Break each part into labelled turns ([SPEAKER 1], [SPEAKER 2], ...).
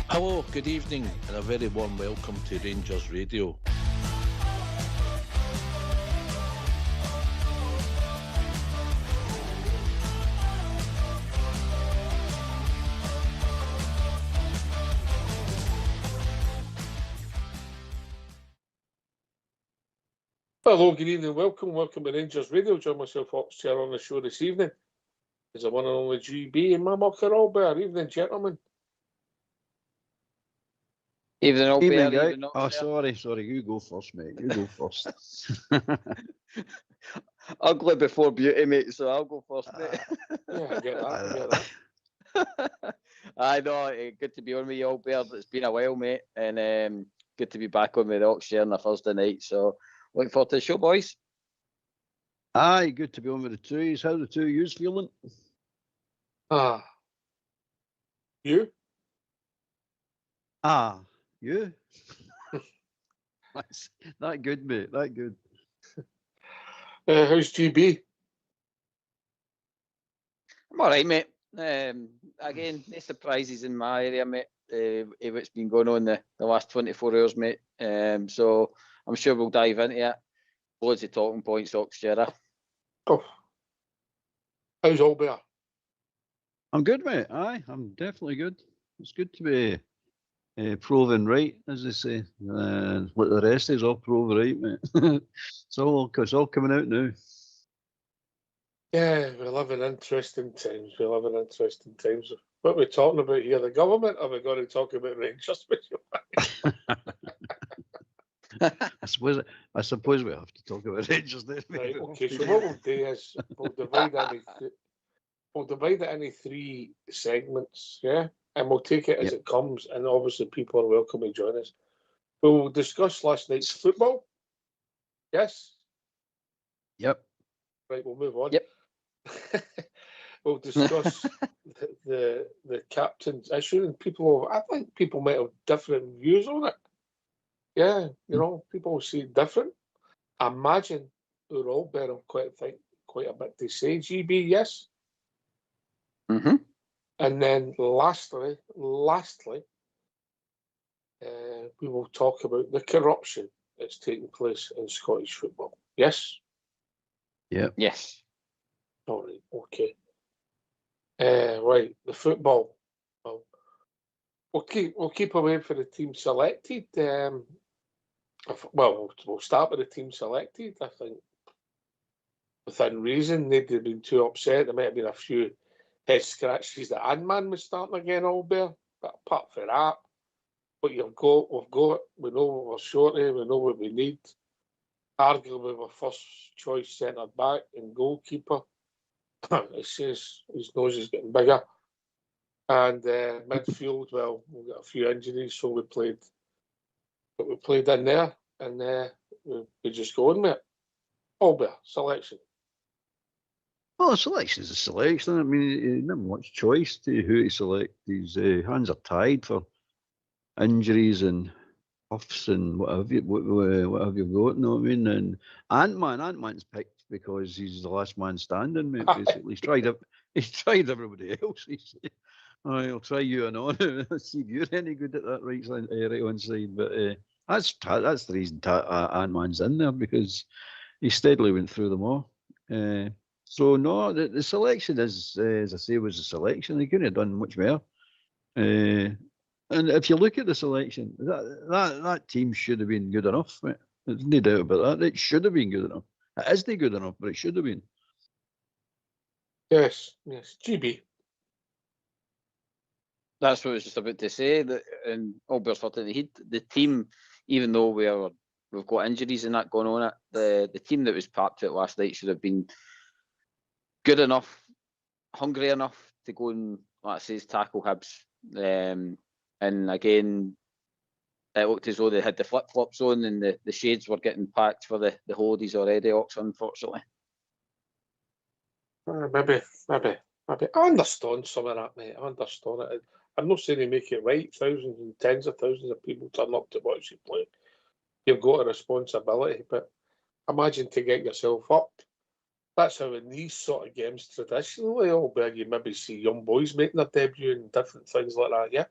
[SPEAKER 1] Hello, good evening, and a very warm welcome to Rangers Radio.
[SPEAKER 2] Hello, good evening, welcome to Rangers Radio. Join myself, Fox Chair, on the show this evening. Is the one and only GB and my mucker Albert. Evening, gentlemen.
[SPEAKER 3] Evening, Albert.
[SPEAKER 4] Evening, guy.
[SPEAKER 3] Evening,
[SPEAKER 4] oh, sorry, you go first, mate. You go first.
[SPEAKER 3] Ugly before beauty, mate, so I'll go first, mate.
[SPEAKER 2] Yeah, I get that.
[SPEAKER 3] I know, good to be on with you, Albert. It's been a while, mate, and good to be back on with the Ox Chair on a Thursday night, so looking forward to the show, boys.
[SPEAKER 4] Aye, good to be on with the twos. How the two of yous feeling?
[SPEAKER 2] You?
[SPEAKER 4] You? That's that good, mate. That good.
[SPEAKER 2] How's GB?
[SPEAKER 3] I'm all right, mate. Again, no surprises in my area, mate. What's been going on the last 24 hours, mate. So I'm sure we'll dive into it. Loads of talking points, Ox Chair.
[SPEAKER 2] Oh. How's Albert?
[SPEAKER 4] I'm good, mate. Aye, I'm definitely good. It's good to be proven right, as they say. What the rest is all proven right, mate. it's all coming out now.
[SPEAKER 2] Yeah, we live in interesting times. What are we talking about here? The government? Are we going to talk about Rangers?
[SPEAKER 4] I suppose we have to talk about Rangers then.
[SPEAKER 2] Right, okay, so what we'll do is we'll divide it into three segments, yeah? And we'll take it as it comes, and obviously people are welcome to join us. We'll discuss last night's football. Yes?
[SPEAKER 4] Yep.
[SPEAKER 2] Right, we'll move on.
[SPEAKER 3] Yep.
[SPEAKER 2] We'll discuss the captain's issue, and I think people might have different views on it. Yeah, people will see it different. I imagine we're all better quite a bit to say. GB, yes?
[SPEAKER 3] Mm-hmm.
[SPEAKER 2] And then lastly, we will talk about the corruption that's taking place in Scottish football. Yes?
[SPEAKER 4] Yeah.
[SPEAKER 3] Yes.
[SPEAKER 2] All right, okay. Right, the football. Well, we'll keep away for the team selected. We'll start with the team selected. I think within reason, they'd have been too upset. There might have been a few head scratches that Anman was starting again, Albert. But apart from that, what we've got. We know what we're short of. We know what we need. Arguably, our first choice centre back and goalkeeper. It says his nose is getting bigger. And midfield, well, we've got a few injuries, so we played in there, and we just go on with it. Albert, selection.
[SPEAKER 4] Well, a selection is a selection. I mean, not much choice to who to select. His hands are tied for injuries and offs and what have you got, you know what I mean? And Ant-Man's picked because he's the last man standing, mate, basically. He's tried everybody else. I'll try you and on. See if you're any good at that right on side. But that's the reason Ant-Man's in there, because he steadily went through them all. So no, the selection is, as I say, was a selection. They couldn't have done much more. And if you look at the selection, that team should have been good enough. Right? There's no doubt about that. It should have been good enough. It isn't good enough, but it should have been.
[SPEAKER 2] Yes. GB.
[SPEAKER 3] That's what I was just about to say. That, and Albert's for the team, even though we've got injuries and that going on, the team that was packed out last night should have been good enough, hungry enough to go and, like I say, tackle Hibs. And again, it looked as though they had the flip-flops on and the shades were getting packed for the holidays already, Ox, unfortunately.
[SPEAKER 2] Maybe. I understand some of that, mate. I understand it. I'm not saying they make it right. Thousands and tens of thousands of people turn up to watch you play. You've got a responsibility, but imagine to get yourself up. That's how in these sort of games traditionally, albeit you maybe see young boys making their debut and different things like that, yeah?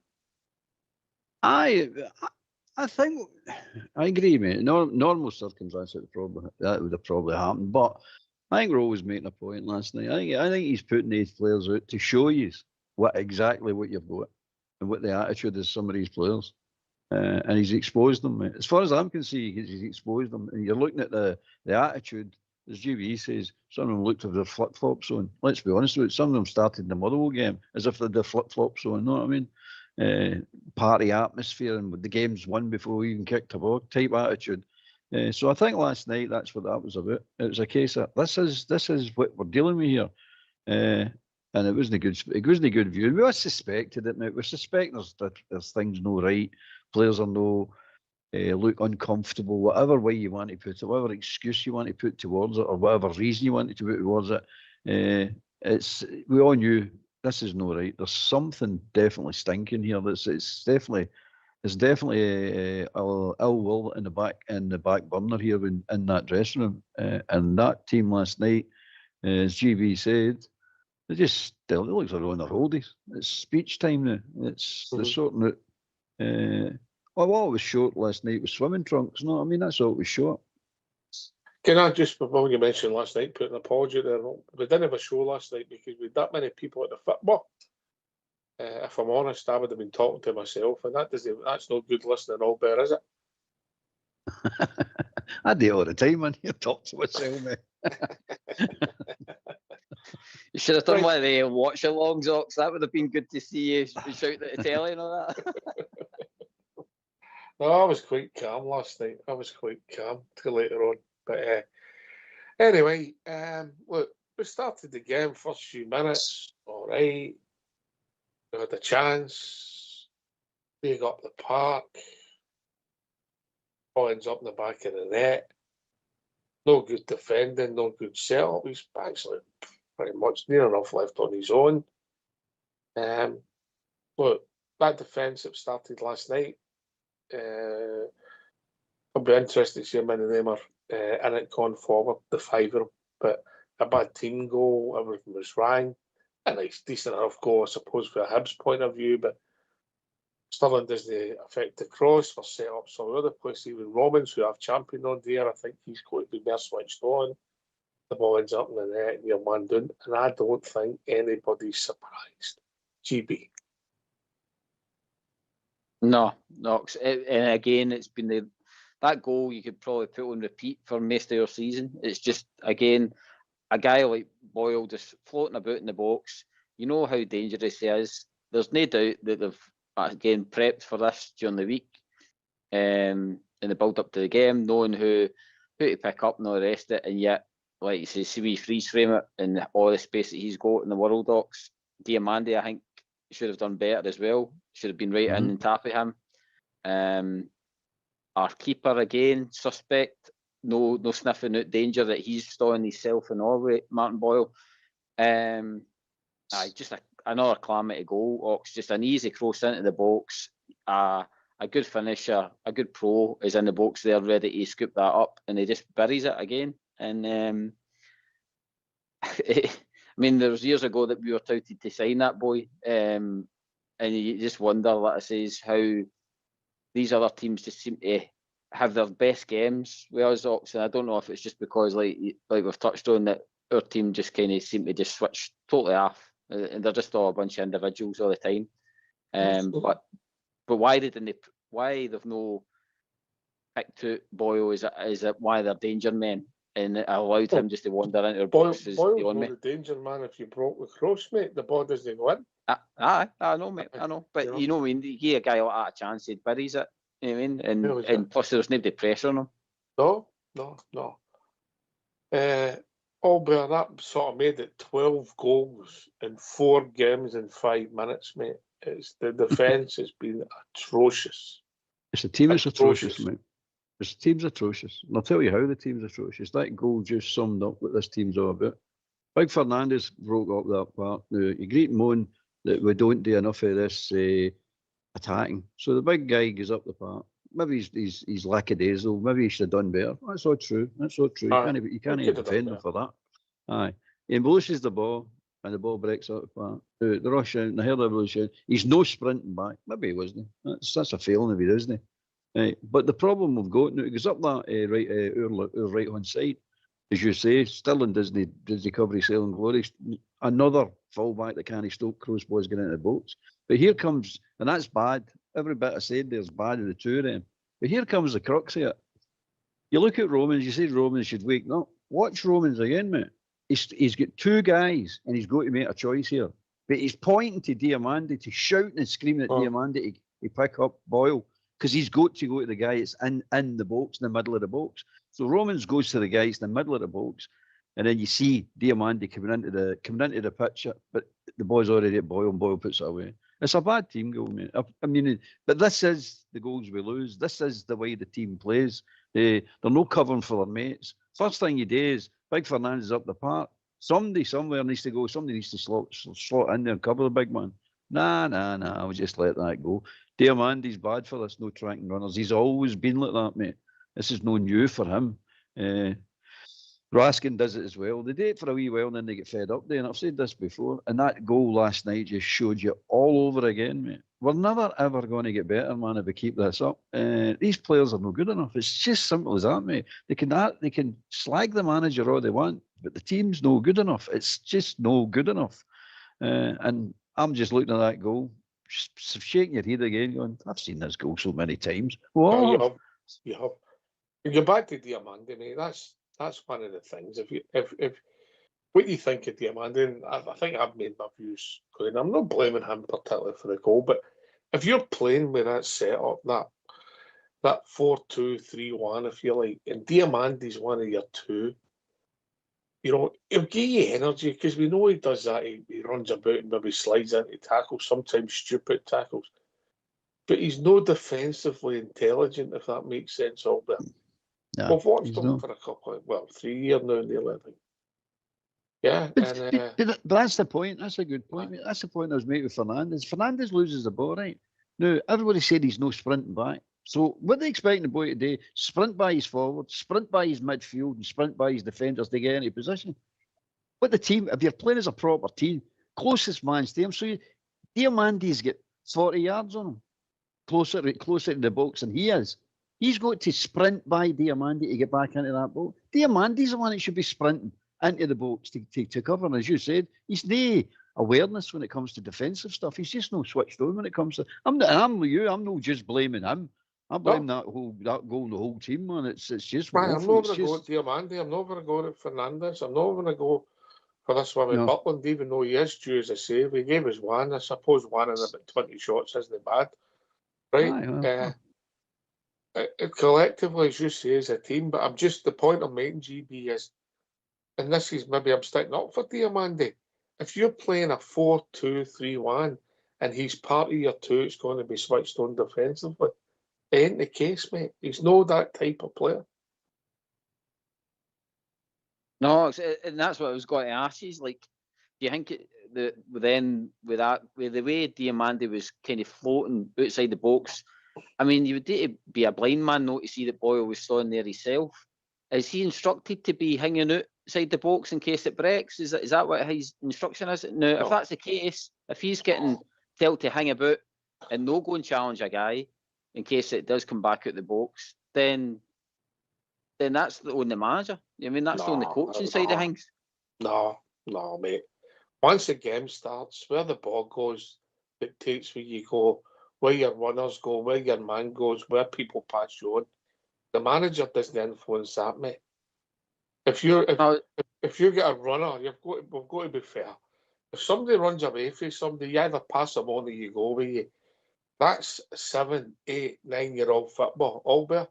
[SPEAKER 4] I think I agree, mate. Normal circumstances that would have probably happened, but I think we're always making a point last night. I think he's putting these players out to show you exactly what you've got and what the attitude is some of these players, and he's exposed them, mate. As far as I'm concerned, he's exposed them. And you're looking at the attitude, as GB says. Some of them looked with their flip flops on. Let's be honest with it. Some of them started in the Motherwell game as if they had their flip flops on. You know what I mean? Party atmosphere, and the game's won before we even kicked a ball type attitude. So I think last night that's what that was about. It was a case of this is what we're dealing with here, and it wasn't a good view. We all suspected it, mate. We suspect there's things no right. Players are no look uncomfortable, whatever way you want to put it, whatever excuse you want to put towards it, or whatever reason you want to put towards it. We all knew. This is no right. There's something definitely stinking here. It's definitely ill will in the back burner here in that dressing room. And that team last night, as GB said, it looks like they're on their oldies. It's speech time now. They're sorting out. All it was short last night was swimming trunks. No, I mean that's all it was short.
[SPEAKER 2] Can I just, before you mentioned last night, put an apology there? We didn't have a show last night because we had that many people at the football. If I'm honest, I would have been talking to myself, and that's no good listening all bear, is it?
[SPEAKER 4] I do it all the time, man. You talk to myself, mate.
[SPEAKER 3] You should have done one of the watch-alongs, Ox. That would have been good to see you shout at the telly and all that.
[SPEAKER 2] No, I was quite calm last night. I was quite calm till later on. But anyway, look, we started the game, first few minutes, all right. We had a chance. Big up the park. Ball ends up in the back of the net. No good defending, no good setup. He's actually pretty much near enough left on his own. Look, that defence that started last night, I'll be interested to see how many of them are in it going forward, the five of them. But a bad team goal, everything was wrong. A nice, decent enough goal, I suppose, from a Hibs point of view, but Stirling doesn't affect the cross for set up some other place. Even Romans, who I've championed on there, I think he's going to be more switched on. The ball ends up in the net and you're man down, and I don't think anybody's surprised. GB.
[SPEAKER 3] No. And again, it's been that goal you could probably put on repeat for most of your season. It's just, again, a guy like Boyle just floating about in the box. You know how dangerous he is. There's no doubt that they've, again, prepped for this during the week in the build-up to the game, knowing who to pick up and all the rest of it. And yet, like you say, see we freeze frame it and all the space that he's got in the World Docs. Diamandi, I think, should have done better as well. Should have been right in and tap at him. Our keeper, again, suspect. No sniffing out danger that he's stalling himself in Norway, Martin Boyle. Just another calamity goal. Ox, just an easy cross into the box. A good finisher, a good pro is in the box there, ready to scoop that up, and he just buries it again. And I mean, there was years ago that we were touted to sign that boy, and you just wonder, like I says, how these other teams just seem to have their best games with us, Ox. And I don't know if it's just because, like we've touched on, that our team just kind of seem to just switch totally off, and they're just all a bunch of individuals all the time. But why they've no picked out Boyle is why they're danger men, and it allowed him just to wander into the boxes.
[SPEAKER 2] Boyle's not the danger man if you broke the cross, mate. The ball doesn't go in.
[SPEAKER 3] I know, mate. I know, but you know, I mean, you give a guy like that a chance, he buries it. You know what I mean? And plus, there's nobody pressuring him.
[SPEAKER 2] No. Albert, that sort of made it 12 goals in 4 games in 5 minutes, mate. The defence has been atrocious.
[SPEAKER 4] The team is atrocious, mate. The team's atrocious. And I'll tell you how the team's atrocious. That goal just summed up what this team's all about. Big Fernandes broke up that part. Now, you great moan that we don't do enough of this attacking. So the big guy goes up the park. maybe he's lackadaisical. Maybe he should have done better. That's all true. That's all true. You can't
[SPEAKER 2] he could have done
[SPEAKER 4] defend him for that. Aye. He embellishes the ball, and the ball breaks out apart. The rush out, and the hair evolution. He's no sprinting back. Maybe he wasn't. That's a failing if he doesn't. Right. But the problem we've got now, he goes up that our right hand side, as you say. Stirling doesn't cover his sailing glory. Another fullback that can't stop crossbows getting into the box. But here comes, and that's bad. Every bit I said there's bad in the two of them. But here comes the crux of it. You look at Romans, you say Romans should wake up. Watch Romans again, mate. He's got two guys, and he's got to make a choice here. But he's pointing to Diamandi, to shouting and screaming at Diamandi to pick up Boyle, because he's got to go to the guy that's in the box, in the middle of the box. So Romans goes to the guy that's in the middle of the box, and then you see Diamandi coming into the picture, but the ball's already at Boyle, and Boyle puts it away. It's a bad team goal, mate. I mean, but this is the goals we lose. This is the way the team plays. They're no covering for their mates. First thing you do is, Big Fernandez up the park. Somebody somewhere needs to go. Somebody needs to slot in there and cover the big man. Nah. I'll just let that go. Diamandi's bad for this, no tracking runners. He's always been like that, mate. This is no new for him. Raskin does it as well. They do it for a wee while and then they get fed up there. And I've said this before. And that goal last night just showed you all over again, mate. We're never, ever going to get better, man, if we keep this up. These players are no good enough. It's just simple as that, mate. They can slag the manager all they want, but the team's no good enough. It's just no good enough. And I'm just looking at that goal, just shaking your head again, going, I've seen this goal so many times. Whoa.
[SPEAKER 2] You have. You go back to Diamandi, mate. That's one of the things. If what you think of Diamandi, I think I've made my views clear. I'm not blaming him particularly for the goal, but if you're playing with that setup, that 4-2-3-1, if you like, and Diamandi's one of your two, he'll give you energy, because we know he does that. He runs about and maybe slides into tackles, sometimes stupid tackles. But he's no defensively intelligent, if that makes sense, Albert.
[SPEAKER 4] No,
[SPEAKER 2] We've watched him for a couple of, 3 years now, nearly, I think. Yeah.
[SPEAKER 4] But that's the point. That's a good point. That's the point I was making with Fernandez. Fernandez loses the ball, right? Now, everybody said he's no sprinting back. So what they expecting the boy to do? Sprint by his forward, sprint by his midfield, and sprint by his defenders to get into position. But the team, if you're playing as a proper team, closest man's to him. So Diamandi's got 40 yards on him, closer to the box than he is. He's got to sprint by Diamandi to get back into that box. Diamandi's the one that should be sprinting into the box to cover. And as you said, he's no awareness when it comes to defensive stuff. He's just no switched on when it comes to. I'm not just blaming him. I blame that goal, the whole team, man. It's just.
[SPEAKER 2] Man, I'm not going to go at Diamandi. I'm not going to go at Fernandez. I'm not going to go for this one with Butland, even though he is due as a save. He gave us one. I suppose one in about 20 shots isn't bad, right? Collectively, as you say, as a team, but I'm just, the point I'm making, GB, is, and this is maybe I'm sticking up for Diamandi. If you're playing a 4-2-3-1 and he's part of your two, it's going to be switched on defensively. It ain't the case, mate. He's not that type of player.
[SPEAKER 3] No, and that's what I was going to ask you. Like, do you think with the way Diamandi was kind of floating outside the box? I mean, you would need to be a blind man not to see that Boyle was standing there himself. Is he instructed to be hanging outside the box in case it breaks? Is that what his instruction is? Now, if that's the case, if he's getting told to hang about and no go and challenge a guy in case it does come back out the box, then that's on the manager. I mean, that's on the coaching side of things.
[SPEAKER 2] No, mate. Once the game starts, where the ball goes, it takes where you go, where your runners go, where your man goes, where people pass you on. The manager doesn't influence that, mate. If you get a runner, we've got to be fair. If somebody runs away from somebody, you either pass them on or you go with you. That's 7, 8, 9-year-old football, Albert.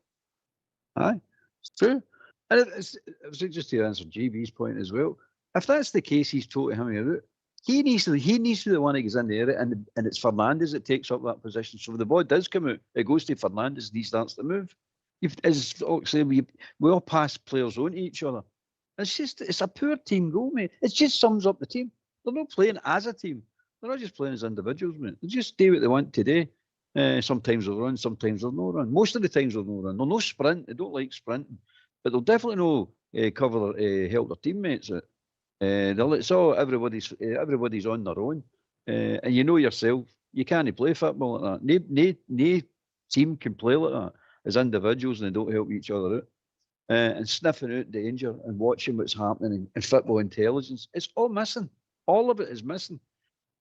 [SPEAKER 4] Aye, it's true. And it's just to answer GB's point as well. If that's the case, he's totally hanging out. He needs to be the one that goes in the area, and it's Fernandez that takes up that position. So if the ball does come out, it goes to Fernandez and he starts to move. As Oxley, we all pass players on to each other. It's a poor team goal, mate. It just sums up the team. They're not playing as a team. They're not just playing as individuals, mate. They just do what they want today. Sometimes they'll run, sometimes they'll no run. Most of the times they'll no run. They'll no sprint. They don't like sprinting, but they'll definitely no cover, help their teammates out. It's all everybody's on their own, and you know yourself, you can't play football like that. No team can play like that as individuals, and they don't help each other out. And sniffing out danger and watching what's happening in football intelligence, it's all missing. All of it is missing,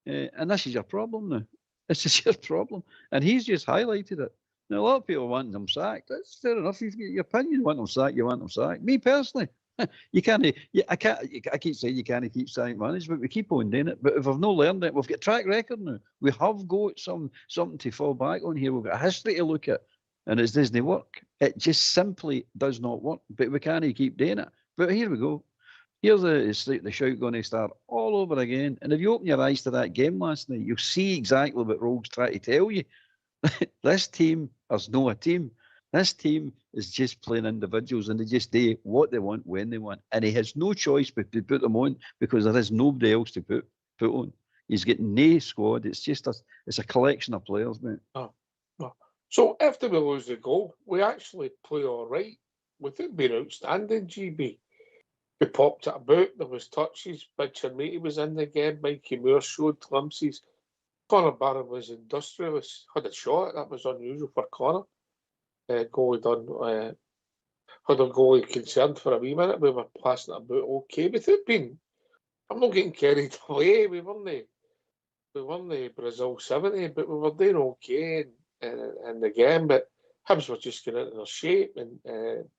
[SPEAKER 4] and this is your problem now. This is your problem, and he's just highlighted it. Now a lot of people want him sacked. That's fair enough. You've got your opinion. You want him sacked. You want him sacked. Me personally. You can't. I can't. I keep saying you can't keep saying management. We keep on doing it, but if we've not learned it, we've got track record now. We have got something to fall back on here. We've got a history to look at, and it doesn't work. It just simply does not work. But we can't keep doing it. But here we go. Here's the shout going to start all over again. And if you open your eyes to that game last night, you'll see exactly what Rogue's trying to tell you. This team is not a team. This team is just playing individuals, and they just do what they want when they want. And he has no choice but to put them on because there is nobody else to put on. He's getting no squad. It's just it's a collection of players, mate.
[SPEAKER 2] Oh. So after we lose the goal, we actually play all right without being outstanding, GB. We popped it about, there was touches, Big Chermiti was in the game, Mikey Moore showed glimpses. Conor Barron was industrialist, had a shot, that was unusual for Conor. Goalie done, had a goalie concerned for a wee minute, we were passing it about okay, without being, I'm not getting carried away, we won the Brazil 70, but we were doing okay in the game, but Hibs were just getting into their shape and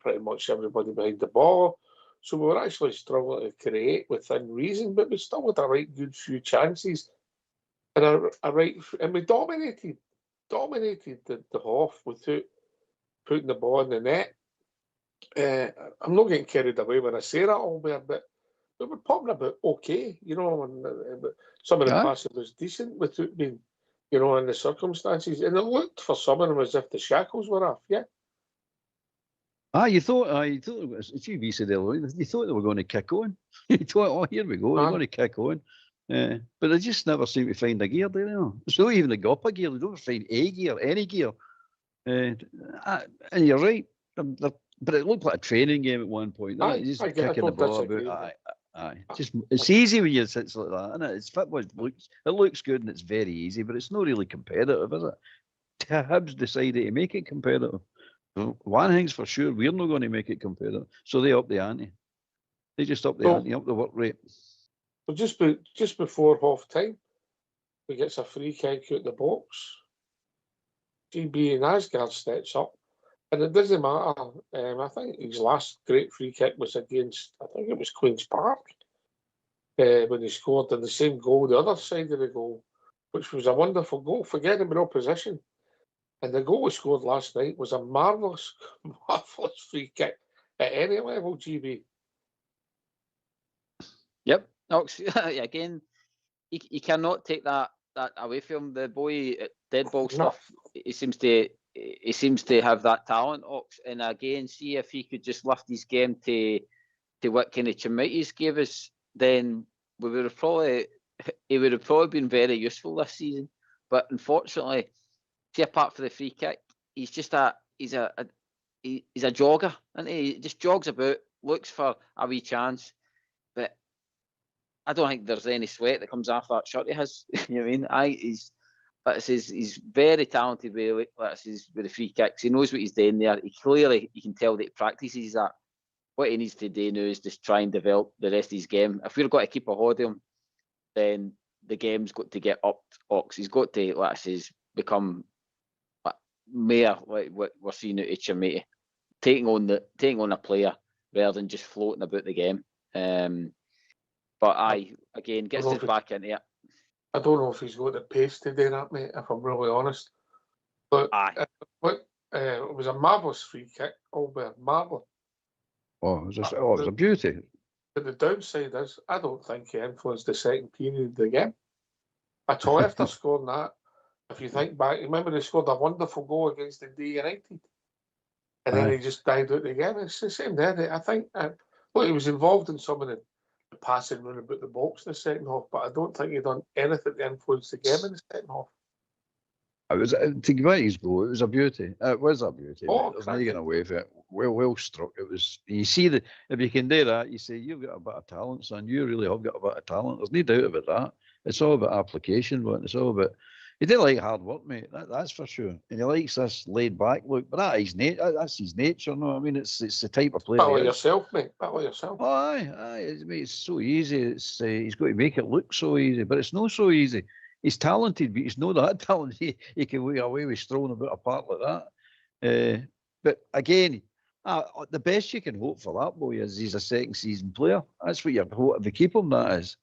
[SPEAKER 2] pretty much everybody behind the ball. So we were actually struggling to create within reason, but we still had a right good few chances. And we dominated the half without putting the ball in the net. I'm not getting carried away when I say that, Albert, but we were popping about okay, you know, and some of the passes was decent without being, you know, in the circumstances. And it looked for some of them as if the shackles were off, yeah.
[SPEAKER 4] You thought it was, as GB said earlier, you thought they were going to kick on. You thought, oh, here we go, they're going to kick on. But they just never seem to find a gear, do they? No? It's not even the upper gear, they don't find a gear, any gear. And you're right, but it looked like a training game at one point. Just kicking the ball about. It's easy when you sit like that, isn't it? It's football. It looks good and it's very easy, but it's not really competitive, is it? Hibs decided to make it competitive. One thing's for sure, we're not going to make it competitive. So they up the ante. They just up the ante, up the work rate.
[SPEAKER 2] Well, just before half time, we gets a free kick out the box. GB and Asgard steps up, and it doesn't matter. I think his last great free kick was against, I think it was Queen's Park, when he scored in the same goal, the other side of the goal, which was a wonderful goal for getting him in opposition. And the goal he scored last night was a marvellous free kick at any level, GB.
[SPEAKER 3] Yep. Again, you cannot take that away from him. The boy at dead ball stuff. He seems to have that talent, Ox. And again, see if he could just lift his game to what kind of Chermiti's gave us, then he would have probably been very useful this season. But unfortunately, see, apart from the free kick, he's a jogger, and he just jogs about, looks for a wee chance, but I don't think there's any sweat that comes off that shot he has. You know what I mean? He's very talented with the free kicks. He knows what he's doing there. You can tell that he practices that. What he needs to do now is just try and develop the rest of his game. If we've got to keep a hold of him, then the game's got to get upped. Ox, he's got to, become more like what we're seeing out of Chermiti, taking on a player rather than just floating about the game. But again, gets us back into it.
[SPEAKER 2] I don't know if he's got the pace to do that, mate, if I'm really honest. But it was a marvellous free kick, Albert, marvellous.
[SPEAKER 4] Oh, it was a beauty.
[SPEAKER 2] But the downside is, I don't think he influenced the second period of the game at all. After scoring that, if you think back, remember they scored a wonderful goal against Dundee United, and then he just died out the game. It's the same there. I think, he was involved in some of the passing run about the box in the second half, but I don't think he done anything to influence the game in the second half.
[SPEAKER 4] It was to give it his go. It was a beauty. It was a beauty.
[SPEAKER 2] Oh,
[SPEAKER 4] There's no
[SPEAKER 2] cracking.
[SPEAKER 4] getting away with it. Well struck. It was. You see that if you can do that, you say you've got a bit of talent, son. You really have got a bit of talent. There's no doubt about that. It's all about application, but it's all about. He did like hard work, mate. That's for sure. And he likes this laid back look. But that's his nature. No, I mean it's the type of player.
[SPEAKER 2] Battle
[SPEAKER 4] he is.
[SPEAKER 2] yourself, mate. Battle yourself.
[SPEAKER 4] Oh, aye. It's so easy. It's he's got to make it look so easy, but it's not so easy. He's talented, but he's not that talented. He can get away with strolling about a part like that. But again, the best you can hope for that boy is he's a second season player. That's what you're hoping to keep him. That is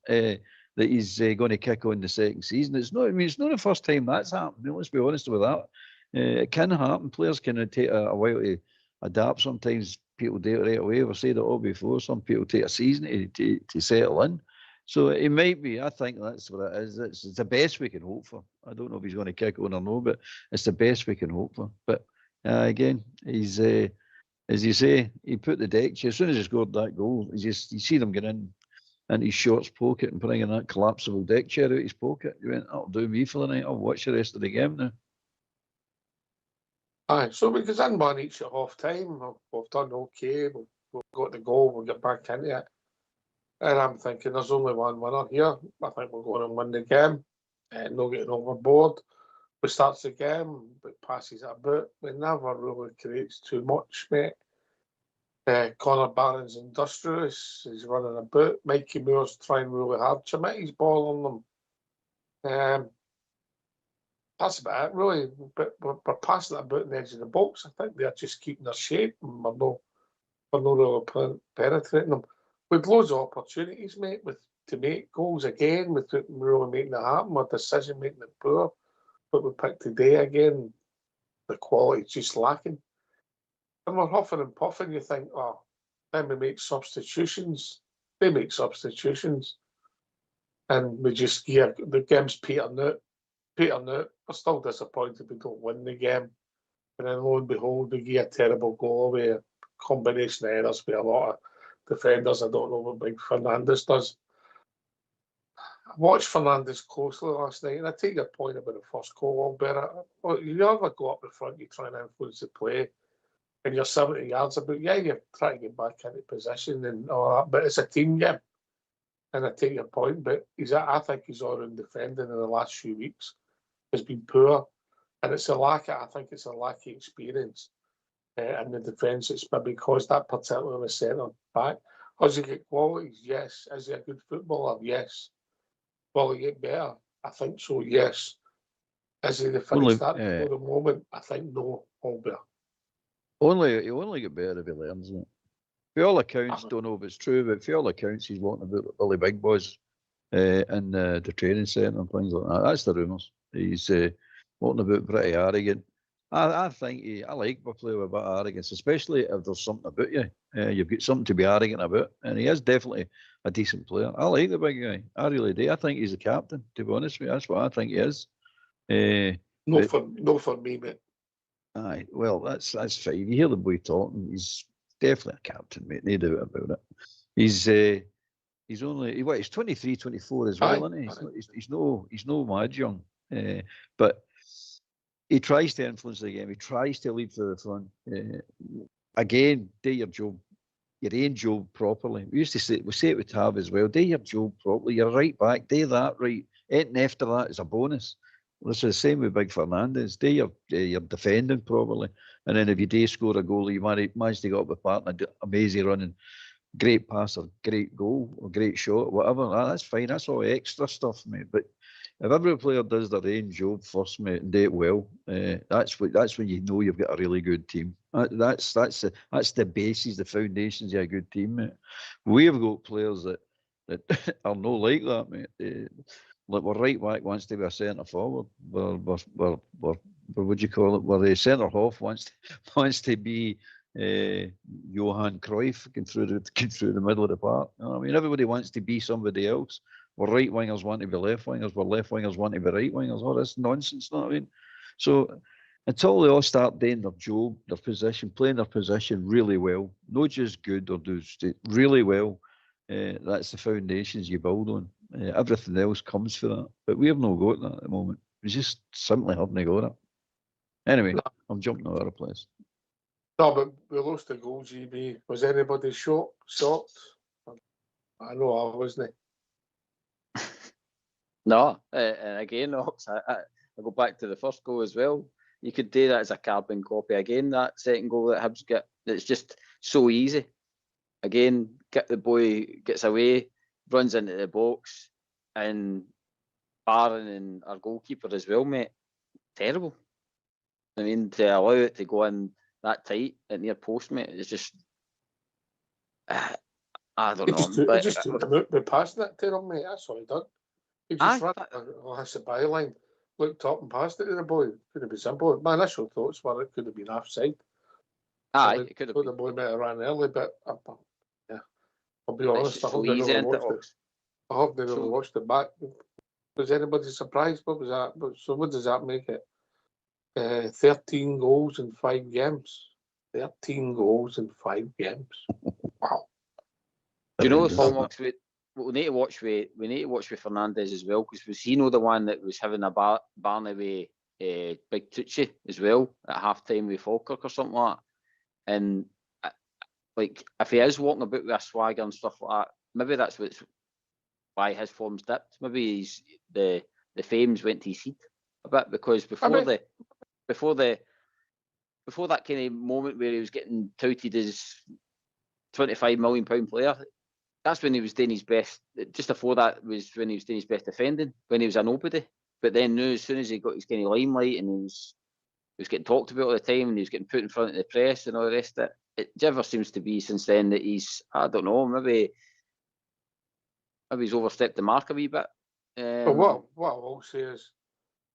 [SPEAKER 4] that he's going to kick on the second season. It's not. I mean, it's not the first time that's happened. Let's be honest with that. It can happen. Players can take a while to adapt. Sometimes people do it right away. We've said it all before. Some people take a season to settle in. So it might be. I think that's what it is. It's the best we can hope for. I don't know if he's going to kick on or no, but it's the best we can hope for. But again, he's as you say, he put the deck chair as soon as he scored that goal. You see them get in his shorts pocket and bringing that collapsible deck chair out his pocket. You went, that'll do me for the night. I'll watch the rest of the game now.
[SPEAKER 2] Aye, so because in one each at half time, we've done okay. We've got the goal. We'll get back into it. And I'm thinking there's only one winner here. I think we're going to win the game. And no getting overboard. We starts the game, but passes it about. We never really creates too much, mate. Connor Barron's industrious. He's running about. Mikey Moore's trying really hard to make his ball on them. That's about it, really. But we're passing it about the edge of the box. I think they're just keeping their shape. And we're not really penetrating them. We've loads of opportunities, mate, to make goals again, without really making it happen. Our decision making it poor. But we picked today again, the quality's just lacking. And we're huffing and puffing. You think, then we make substitutions. They make substitutions. And we just, the game's petering out. We're still disappointed we don't win the game. And then lo and behold, we get a terrible goal away, a combination of errors with a lot of defenders. I don't know what Big Fernandes does. I watched Fernandes closely last night, and I take your point about the first goal, Albert. You never go up the front, you try and influence the play, and you're 70 yards about. Yeah, you're trying to get back into position and all that, but it's a team game. And I take your point, but I think his all-round defending in the last few weeks has been poor, and it's I think it's a lack of experience in the defence. It's maybe caused that, particularly centre back. Has he get qualities? Yes. Is he a good footballer? Yes. Will he get better? I think so, yes. Is he the finished for the moment? I think no, Albert.
[SPEAKER 4] He'll only get better if he learns it. For all accounts, don't know if it's true, but for all accounts, he's wanting about all the big boys in the training centre and things like that. That's the rumours. He's wanting about pretty arrogant. I think I like a player with a bit of arrogance, especially if there's something about you. You've got something to be arrogant about, and he is definitely a decent player. I like the big guy. I really do. I think he's the captain, to be honest with you. That's what I think he is.
[SPEAKER 2] No for me, mate.
[SPEAKER 4] Aye, well, that's fine. You hear the boy talking. He's definitely a captain, mate. No doubt about it. He's only he's 23, 24 as well, isn't he? He's no mad young, but he tries to influence the game. He tries to lead for the front. Again, do your own job properly. We say it with Tav as well. Do your job properly. You're right back. Do that right. Anything after that is a bonus. This is the same with Big Fernandes. Do your defending properly, and then if you do score a goal, you manage to get up with partner, amazing running, great pass or great goal or great shot, whatever. That's fine. That's all extra stuff, mate. But if every player does their own job first, mate, and do it well, that's when you know you've got a really good team. That's the basis, the foundations of a good team, mate. We've got players that are no like that, mate. Like we're right back wants to be a centre forward. We're what do you call it? Where the centre half wants to be Johan Cruyff going through the middle of the park. You know what I mean, everybody wants to be somebody else. We're right wingers want to be left wingers. We're left wingers want to be right wingers. All this nonsense. You know what I mean? So until they all start doing their job, their position, playing their position really well, not just good or just really well, that's the foundations you build on. Everything else comes for that. But we have not got that at the moment. We just simply haven't got it. Anyway,
[SPEAKER 2] No.
[SPEAKER 4] I'm jumping all over the place.
[SPEAKER 2] No, but we lost the goal, GB. Was anybody shocked? I know I wasn't.
[SPEAKER 3] No, and again, Ox, I go back to the first goal as well. You could do that as a carbon copy. Again, that second goal that Hibs get, it's just so easy. Again, get the boy, gets away, runs into the box, and Barron and our goalkeeper as well, mate. Terrible. I mean, to allow it to go in that tight at near post, mate, it's just, I don't know.
[SPEAKER 2] He just took him out by passing it to him, mate. That's all he done. He just ran across the byline, looked up and passed it to the boy. Could have been simple. My initial thoughts were it could have been offside.
[SPEAKER 3] It could have been.
[SPEAKER 2] The boy might have ran early, but yeah, I'll be honest. I haven't really watched it back. Was anybody surprised? What was that? So what does that make it? 13 goals in 5 games. 13 goals in 5 games. Wow.
[SPEAKER 3] Do you know the thing, Ox, we need to watch with Fernandez as well, because was he the one that was having a Barney with Big Tucci as well at half time with Falkirk or something like that? And like, if he is walking about with a swagger and stuff like that, maybe that's why his form's dipped. Maybe he's the fames went to his heat a bit, because before that kind of moment where he was getting touted as £25 million player, that's when he was doing his best. Just before that was when he was doing his best defending, when he was a nobody. But then now, as soon as he got his kind of limelight and he was getting talked about all the time and he was getting put in front of the press and all the rest of it, it never seems to be since then that he's, I don't know, maybe he's overstepped the mark a wee bit.
[SPEAKER 2] But what I will say is,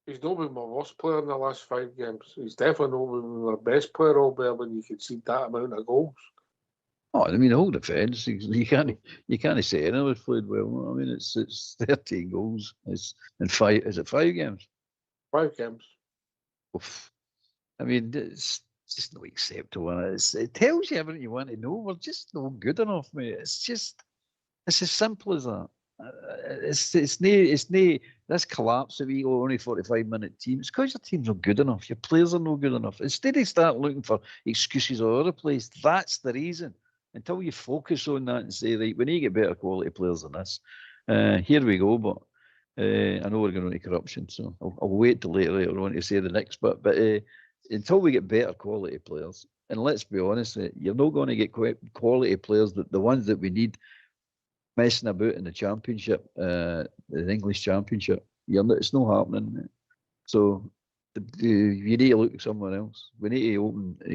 [SPEAKER 2] he's not been my worst player in the last 5 games. He's definitely not been my best player, Albert, when you concede that amount of goals.
[SPEAKER 4] Oh, I mean, the whole defence, you can't say anyone's played well. I mean, it's 13 goals. Is it 5 games?
[SPEAKER 2] 5 games.
[SPEAKER 4] Oof. I mean, it's just not acceptable. It tells you everything you want to know. We're just not good enough, mate. It's as simple as that. It's no this collapse of only 45-minute team. It's because your team's not good enough. Your players are not good enough. Instead of start looking for excuses all over the place, that's the reason. Until you focus on that and say, right, we need to get better quality players than this. Here we go, but I know we're going into corruption, so I'll wait till later on to say the next bit. But until we get better quality players, and let's be honest, you're not going to get quality players, the ones that we need, messing about in the championship, the English championship. It's not happening. So you need to look somewhere else. We need to open and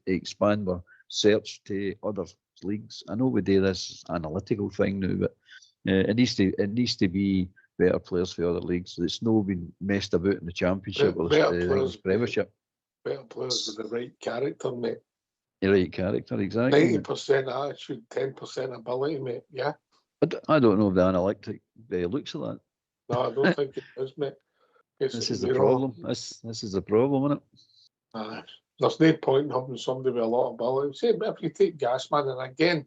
[SPEAKER 4] expand our search to other leagues. I know we do this analytical thing now, but it needs to be better players for other leagues. So it's not been messed about in the championship or the English Premiership.
[SPEAKER 2] Better players with the right character, mate.
[SPEAKER 4] The right character, exactly.
[SPEAKER 2] 90% attitude, 10% ability, mate. Yeah.
[SPEAKER 4] I don't know if the analytic looks at that.
[SPEAKER 2] No, I don't think it does, mate.
[SPEAKER 4] This is the problem. This is the problem, isn't
[SPEAKER 2] it? There's no point in having somebody with a lot of ability. Say, but if you take Gasman, and again,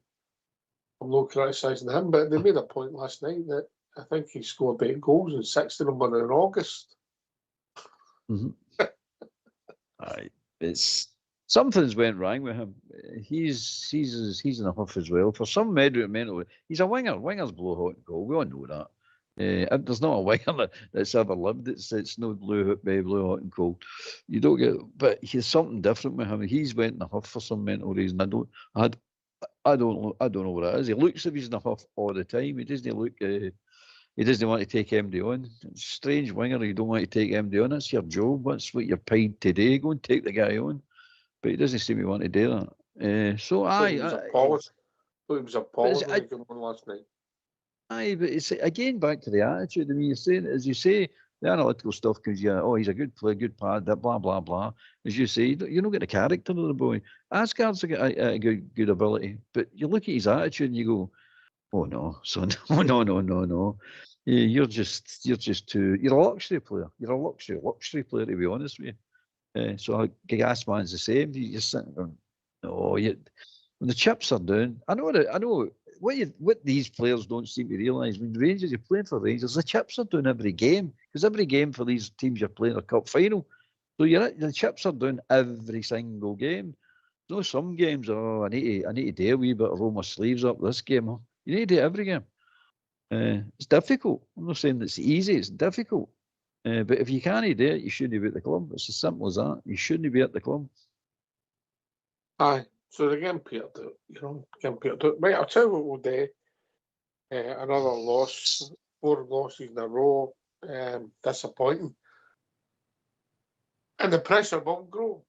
[SPEAKER 2] I'm not criticising him, but they made a point last night that I think he scored 8 goals and 6 of them were in August.
[SPEAKER 4] Mm-hmm. It's something's went wrong with him. He's in a huff as well. For some mental, he's a winger. Wingers blow hot and cold. We all know that. There's not a winger that's ever lived. It's no blow hot and cold. You don't get, but he's something different with him. He's went in a huff for some mental reason. I don't know what it is. He looks as if he's in a huff all the time. He doesn't look. He doesn't want to take MD on. It's a strange winger. You don't want to take MD on. That's your job. That's what you're paid to do. Go and take the guy on. But he doesn't seem to want to do that.
[SPEAKER 2] He was appalled when he came on last night.
[SPEAKER 4] Aye, but it's again back to the attitude. I mean, you're saying, as you say, the analytical stuff because he's a good player, good pad, that blah blah blah. As you say, you don't get the character of the boy. Asgard's a good ability, but you look at his attitude and you go, oh no, son, oh no. You're a luxury player. You're a luxury player, to be honest with you. So Gasman's the same. You're sitting going, when the chips are down, I know what these players don't seem to realise, when Rangers, you're playing for Rangers, the chips are doing every game, because every game for these teams you're playing a cup final. So the chips are doing every single game. No, some games, I need to do a wee bit of roll my sleeves up this game. You need to do it every game. It's difficult. I'm not saying it's easy, it's difficult. But if you can't do it, you shouldn't be at the club. It's as simple as that. You shouldn't be at the club.
[SPEAKER 2] Aye. So they're getting peered out, getting peered out. Right, I'll tell you what we'll do. Another loss, 4 losses in a row, disappointing. And the pressure will grow.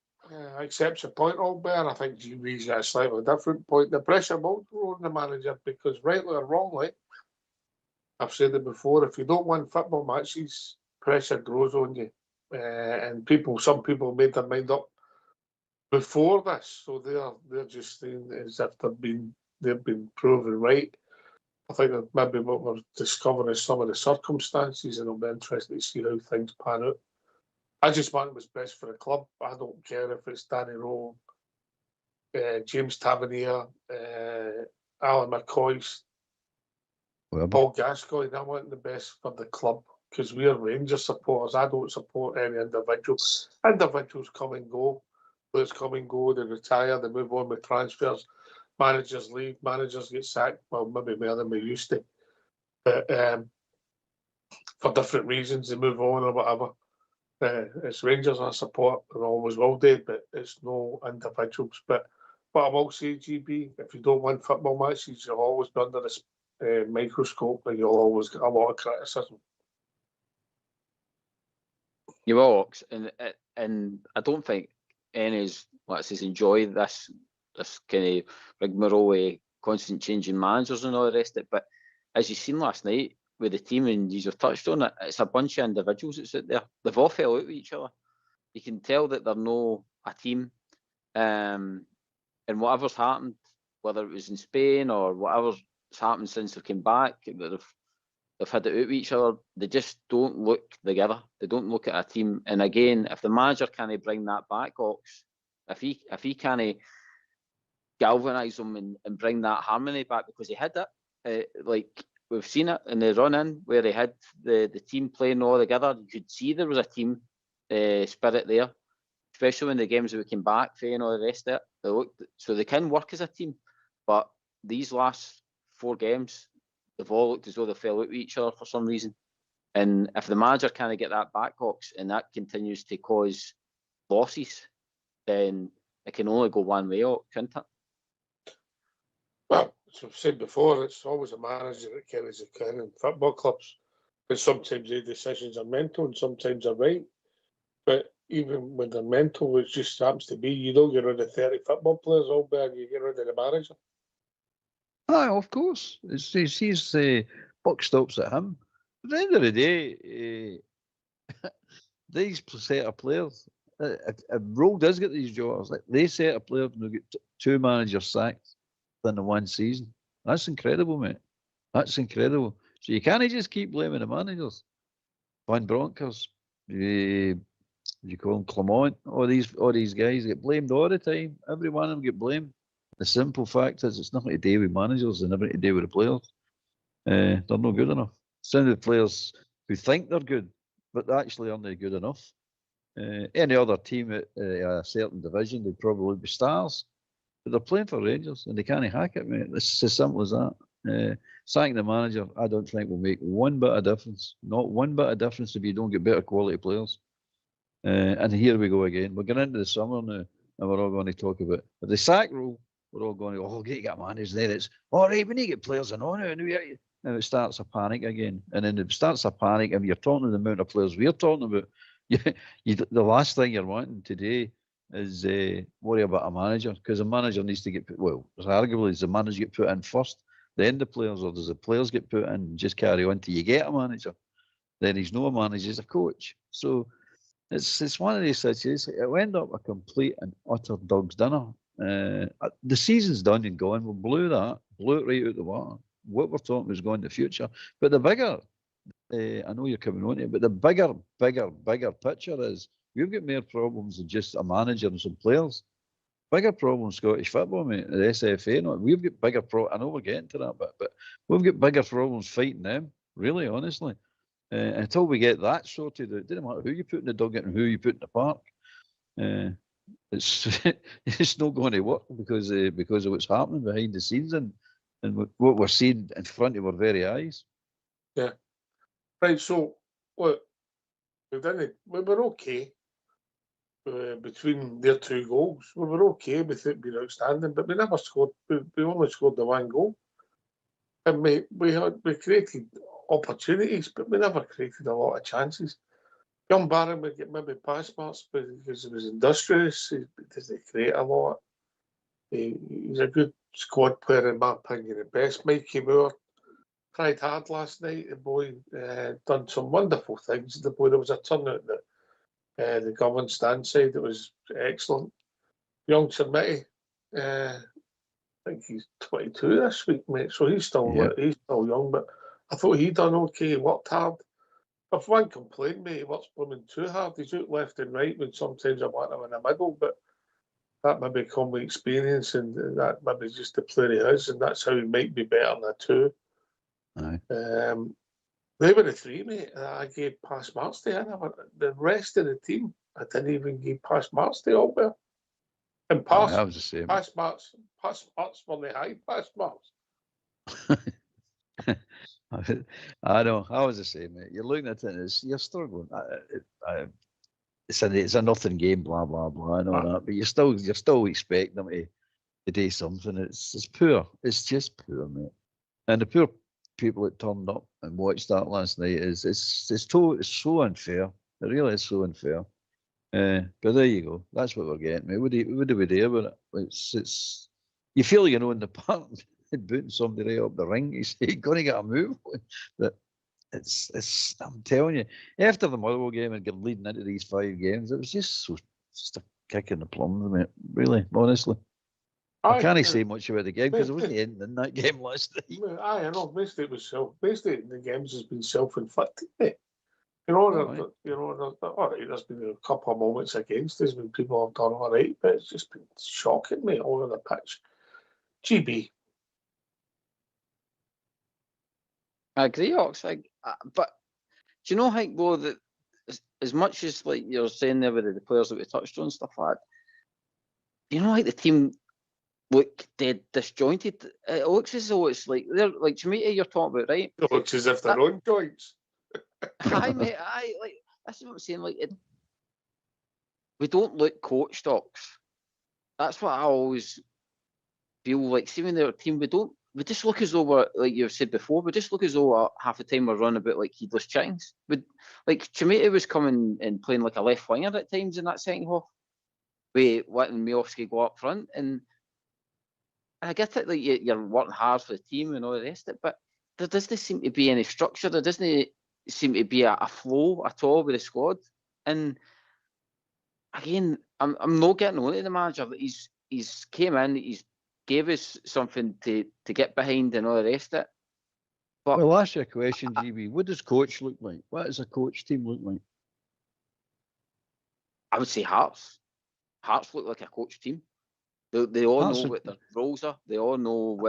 [SPEAKER 2] Accepts a point all there. I think GB's got a slightly different point. The pressure will grow on the manager because, rightly or wrongly, I've said it before, if you don't win football matches, pressure grows on you. And some people made their mind up before this, so they're just saying as if they've been proven right. I think that maybe what we're discovering is some of the circumstances, and it'll be interesting to see how things pan out. I just want what's best for the club. I don't care if it's Danny Rowe, James Tavernier, Alan McCoy, Paul Gascoigne. I want the best for the club because we're Rangers supporters. I don't support any individuals. Individuals come and go. Players come and go, they retire, they move on with transfers, managers leave, managers get sacked, well, maybe more than we used to. But for different reasons, they move on or whatever. It's Rangers I support, and always will do, but it's no individuals. But what I will say, GB, if you don't win football matches, you'll always be under this microscope, and you'll always get a lot of criticism.
[SPEAKER 3] You will, and I don't think any's, let's say, enjoy this kind of rigmarole, constant changing managers and all the rest of it. But as you've seen last night with the team, and you've touched on it, it's a bunch of individuals that's out there. They've all fell out with each other. You can tell that they're no a team. And whatever's happened, whether it was in Spain or whatever's happened since they came back, they've had it out with each other. They just don't look together. They don't look at a team. And again, if the manager can't bring that back, Ox, if he can't galvanise them and bring that harmony back, because he had it, like we've seen it in the run-in where he had the team playing all together. You could see there was a team spirit there, especially when the games that we came back for and all the rest of it. They looked, so they can work as a team. But these last 4 games, they've all looked as though they fell out with each other for some reason. And if the manager can't get that back, Hawks, and that continues to cause losses, then it can only go one way out, can't it?
[SPEAKER 2] Well, as I've said before, it's always a manager that carries the can in football clubs. And sometimes their decisions are mental and sometimes they're right. But even when they're mental, it just happens to be, you don't get rid of 30 football players all bad, you get rid of the manager.
[SPEAKER 4] Aye, of course. He's buck stops at him. At the end of the day, these set of players, if Rowe does get these jobs, like they set of players and they'll get 2 managers sacked in the 1 season. That's incredible, mate. That's incredible. So you can't just keep blaming the managers. Van Bronckhorst, you call him Clement, all these guys get blamed all the time. Every one of them get blamed. The simple fact is it's nothing to do with managers and everything to do with the players. They're not good enough. Some of the players who think they're good, but actually aren't good enough. Any other team at a certain division, they'd probably be stars. But they're playing for Rangers and they can't hack it, mate. It's as simple as that. Sacking the manager, I don't think will make one bit of difference. Not one bit of difference if you don't get better quality players. And here we go again. We're getting into the summer now, and we're all going to talk about if the sack rule. We're all going, get managed there. It's all right, we need to get players in on it. And it starts a panic again. And then it starts a panic. And you're talking the amount of players we're talking about. The last thing you're wanting today is worry about a manager, because a manager needs to get put, well, arguably, does the manager get put in first, then the players, or does the players get put in and just carry on till you get a manager? Then he's no a manager, he's a coach. So it's one of these situations. It'll end up a complete and utter dog's dinner. The season's done and gone. We blew it right out the water. What we're talking is going to the future. But the bigger, I know you're coming on to it, but the bigger picture is we've got more problems than just a manager and some players. bigger problem in Scottish football, mate. The SFA, not we've got bigger I know we're getting to that bit, but we've got bigger problems fighting them. Really, honestly, until we get that sorted, it doesn't matter who you put in the dugout and who you put in the park. It's it's not going to work because of what's happening behind the scenes and what we're seeing in front of our very eyes.
[SPEAKER 2] Yeah. Right. So look, we were okay. Between their 2 goals, we were okay with it being outstanding, but we never scored. We only scored the 1 goal, and we created opportunities, but we never created a lot of chances. Young Barron would get maybe pass marks because he was industrious. He doesn't create a lot. He's a good squad player in my opinion at best. Mikey Moore tried hard last night. The boy done some wonderful things. The boy, there was a turnout that. The government stand side, it was excellent. Young Sermetti, I think he's 22 this week, mate. So he's still young, but I thought he done okay. He worked hard. If one complaint, mate, he works blooming too hard. He's out left and right when sometimes I want him in the middle, but that maybe come with experience and that maybe just the player he is, and that's how he might be better than a 2.
[SPEAKER 4] Aye.
[SPEAKER 2] They were the 3, mate. I gave pass marks to. The rest of the team, I didn't even give pass marks to all there. And
[SPEAKER 4] I was the same.
[SPEAKER 2] pass marks for the high pass marks.
[SPEAKER 4] I know. I was the same, mate. You're looking at it and you're struggling. It's a nothing game, blah blah blah. I know that, but you're still expecting them to do something. It's poor. It's just poor, mate. And the poor people that turned up and watched that last night it's so unfair. It really is so unfair. But there you go. That's what we're getting, mate. What do we do about it? It's you feel in the park and booting somebody right up the ring. He's going to get a move, but it's. I'm telling you, after the Motherwell game and getting leading into these 5 games, it was just a kick in the plums, mate. Really, honestly. I can't say much about the game because there wasn't anything in that game last night.
[SPEAKER 2] I know. Most of it was the games has been self-inflicted. All right, there's been a couple of moments against us when people have done all right, but it's just been shocking, mate, all over the pitch. GB.
[SPEAKER 3] I agree, Ox. But do you know, Hank, though, that as much as like you're saying there with the players that we touched on, stuff like that, do you know, like the team look dead disjointed? It looks as though it's like they're like Jamaica you're talking about, right?
[SPEAKER 2] It looks as if they're on joints.
[SPEAKER 3] Aye, mate. Aye, like that's what I'm saying. Like we don't look coached, Ox. That's what I always feel like. See, when they're a team, we just look as though we're, like you've said before, we just look as though half the time we're running about like heedless chickens. Like Jamaica was coming and playing like a left winger at times in that second half. We letting Miofsky go up front, and I get it, like you're working hard for the team and all the rest of it, but there doesn't seem to be any structure. There doesn't seem to be a flow at all with the squad. And again, I'm not getting on to the manager. He's came in, he's gave us something to get behind and all the rest of it. But
[SPEAKER 4] Well, I'll ask you a question, GB. What does coach look like? What does a coach team look like?
[SPEAKER 3] I would say Hearts. Hearts look like a coach team. They all know what their roles are. They all know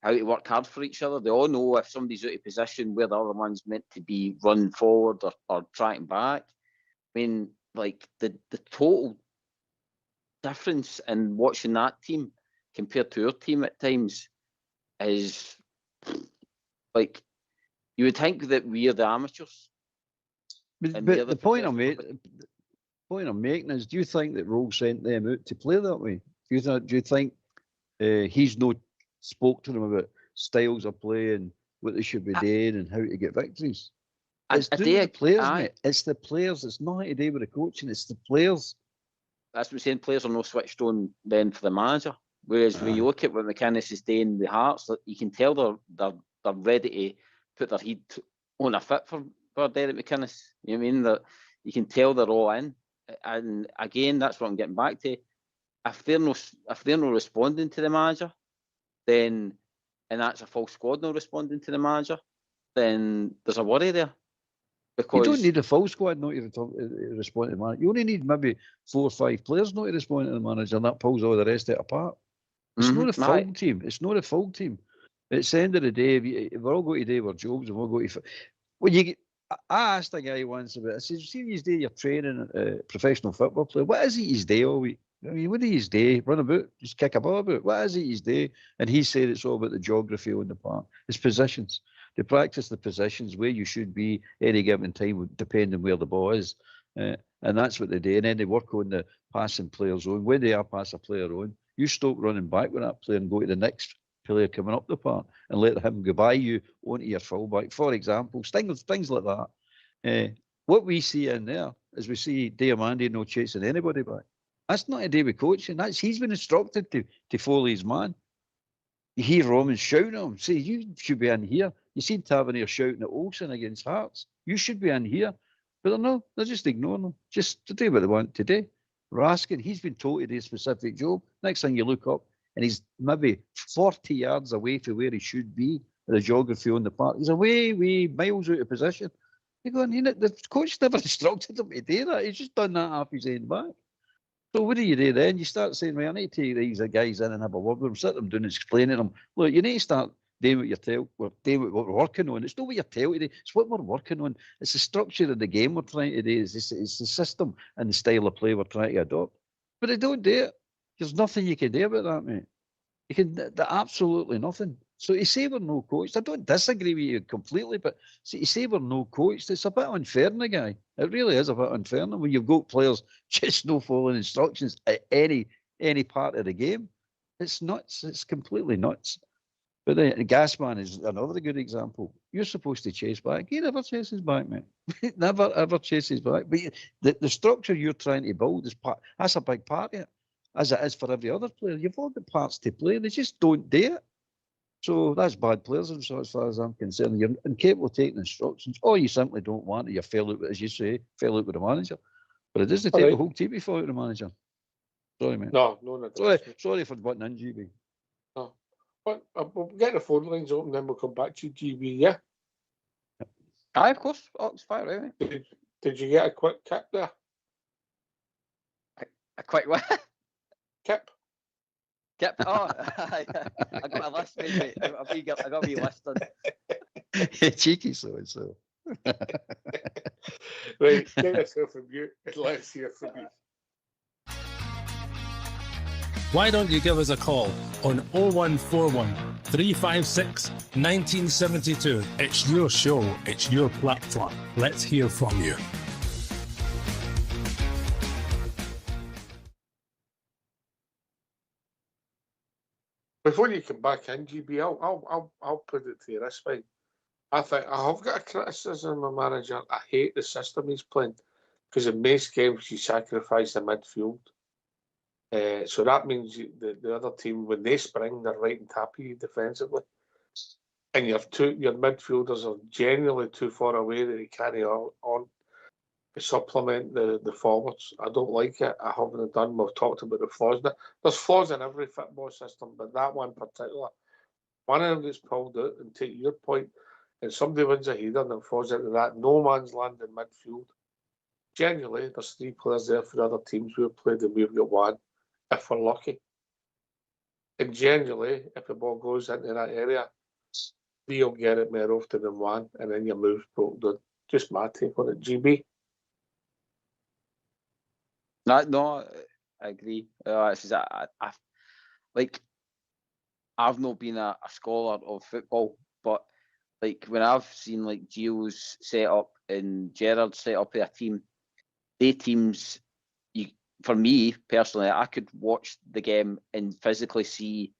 [SPEAKER 3] how to work hard for each other. They all know if somebody's out of position where the other one's meant to be run forward or tracking back. I mean, like the total difference in watching that team compared to our team at times is like you would think that we're the amateurs.
[SPEAKER 4] But the point I'm making is, do you think that Rogue sent them out to play that way? Do you think he's not spoke to them about styles of play and what they should be doing and how to get victories? It's the players, mate. It's the players. It's nothing to do with the coaching. It's the players.
[SPEAKER 3] That's what I'm saying. Players are not switched on then for the manager. Whereas when you look at what McInnes is doing with Hearts, you can tell they're ready to put their head on a fit for Derek McInnes. You know what I mean? That you can tell they're all in. And again, that's what I'm getting back to. If they're not responding to the manager, then and that's a full squad not responding to the manager, then there's a worry there. because
[SPEAKER 4] You don't need a full squad not to respond to the manager. You only need maybe 4 or 5 players not to respond to the manager, and that pulls all the rest of it apart. It's not a full team. It's not a full team. At the end of the day, if we're all going to do our jobs and we'll go to... Well, I asked a guy once about it. I said, see, you do your training, professional football player, what is it you do all week? I mean, what do you do? Run about? Just kick a ball about? What is it you do? And he said it's all about the geography on the park. It's positions. They practice the positions where you should be any given time, depending where the ball is. And that's what they do. And then they work on the passing players on. When they are pass a player on, you stop running back with that player and go to the next player coming up the park and let him go by you onto your fullback. For example, things like that. What we see in there is we see Diamandi no chasing anybody back. That's not a day with coaching. He's been instructed to follow his man. You hear Roman shouting at him, say, you should be in here. You seen Tavernier shouting at Olsen against Hearts. You should be in here. But they're just ignoring him. Just to do what they want to do. Raskin, he's been told to do a specific job. Next thing you look up, and he's maybe 40 yards away from where he should be, the geography on the park. He's away, miles out of position. You're going, the coach never instructed him to do that. He's just done that half his end back. So what do you do then? You start saying, well, I need to take these guys in and have a word with them, sit them down and explain to them, look, you need to start doing what you're told, doing what we're working on. It's not what you're told to do, it's what we're working on. It's the structure of the game we're trying to do. It's the system and the style of play we're trying to adopt. But they don't do it. There's nothing you can do about that, mate. You can absolutely nothing. So you say we're no coached. I don't disagree with you completely, but you say we're no coached. It's a bit unfair on the guy. It really is a bit unfair when you've got players just no following instructions at any part of the game. It's nuts. It's completely nuts. But the Gasman is another good example. You're supposed to chase back. He never chases back, mate. Never ever chases back. But the structure you're trying to build that's a big part of it, as it is for every other player. You've all got parts to play. They just don't do it. So that's bad players, and so as far as I'm concerned, you're incapable of taking instructions, or you simply don't want it. You fell out, as you say, fell out with the manager. But it doesn't take the whole team to fall out with the manager. Sorry, mate.
[SPEAKER 2] No.
[SPEAKER 4] Sorry for butting in, GB.
[SPEAKER 2] No. But we'll get the phone lines open, then we'll come back to you, GB, yeah?
[SPEAKER 3] Aye, of course. Oh, it's fire, right?
[SPEAKER 2] Did you get a quick kip there?
[SPEAKER 3] A quick what?
[SPEAKER 2] Kip.
[SPEAKER 3] Kip. Oh, I got a list, mate. I got a wee list on.
[SPEAKER 4] Cheeky so.
[SPEAKER 2] Right, get yourself a mute and let's hear from you.
[SPEAKER 5] Why don't you give us a call on 0141 356 1972? It's your show, it's your platform. Let's hear from you.
[SPEAKER 2] Before you come back in, GB, I'll put it to you this way. I think I have got a criticism of my manager. I hate the system he's playing because in most games you sacrifice the midfield. So that means the other team, when they spring, they're right on top of you defensively. And your midfielders are generally too far away that they carry on to supplement the forwards. I don't like it. I haven't done. We've talked about the flaws. There's flaws in every football system, but that one in particular, one of them gets pulled out, and take your point, and somebody wins a header and it falls into that no man's land in midfield. Generally, there's 3 players there for the other teams we've played, and we've got 1, if we're lucky. And generally, if the ball goes into that area, we'll get it more often than 1, and then your move's broke down. Just my take on it, GB.
[SPEAKER 3] No, I agree. I've not been a scholar of football, but like when I've seen like Gio's set up and Gerrard set up a team, teams, for me personally, I could watch the game and physically see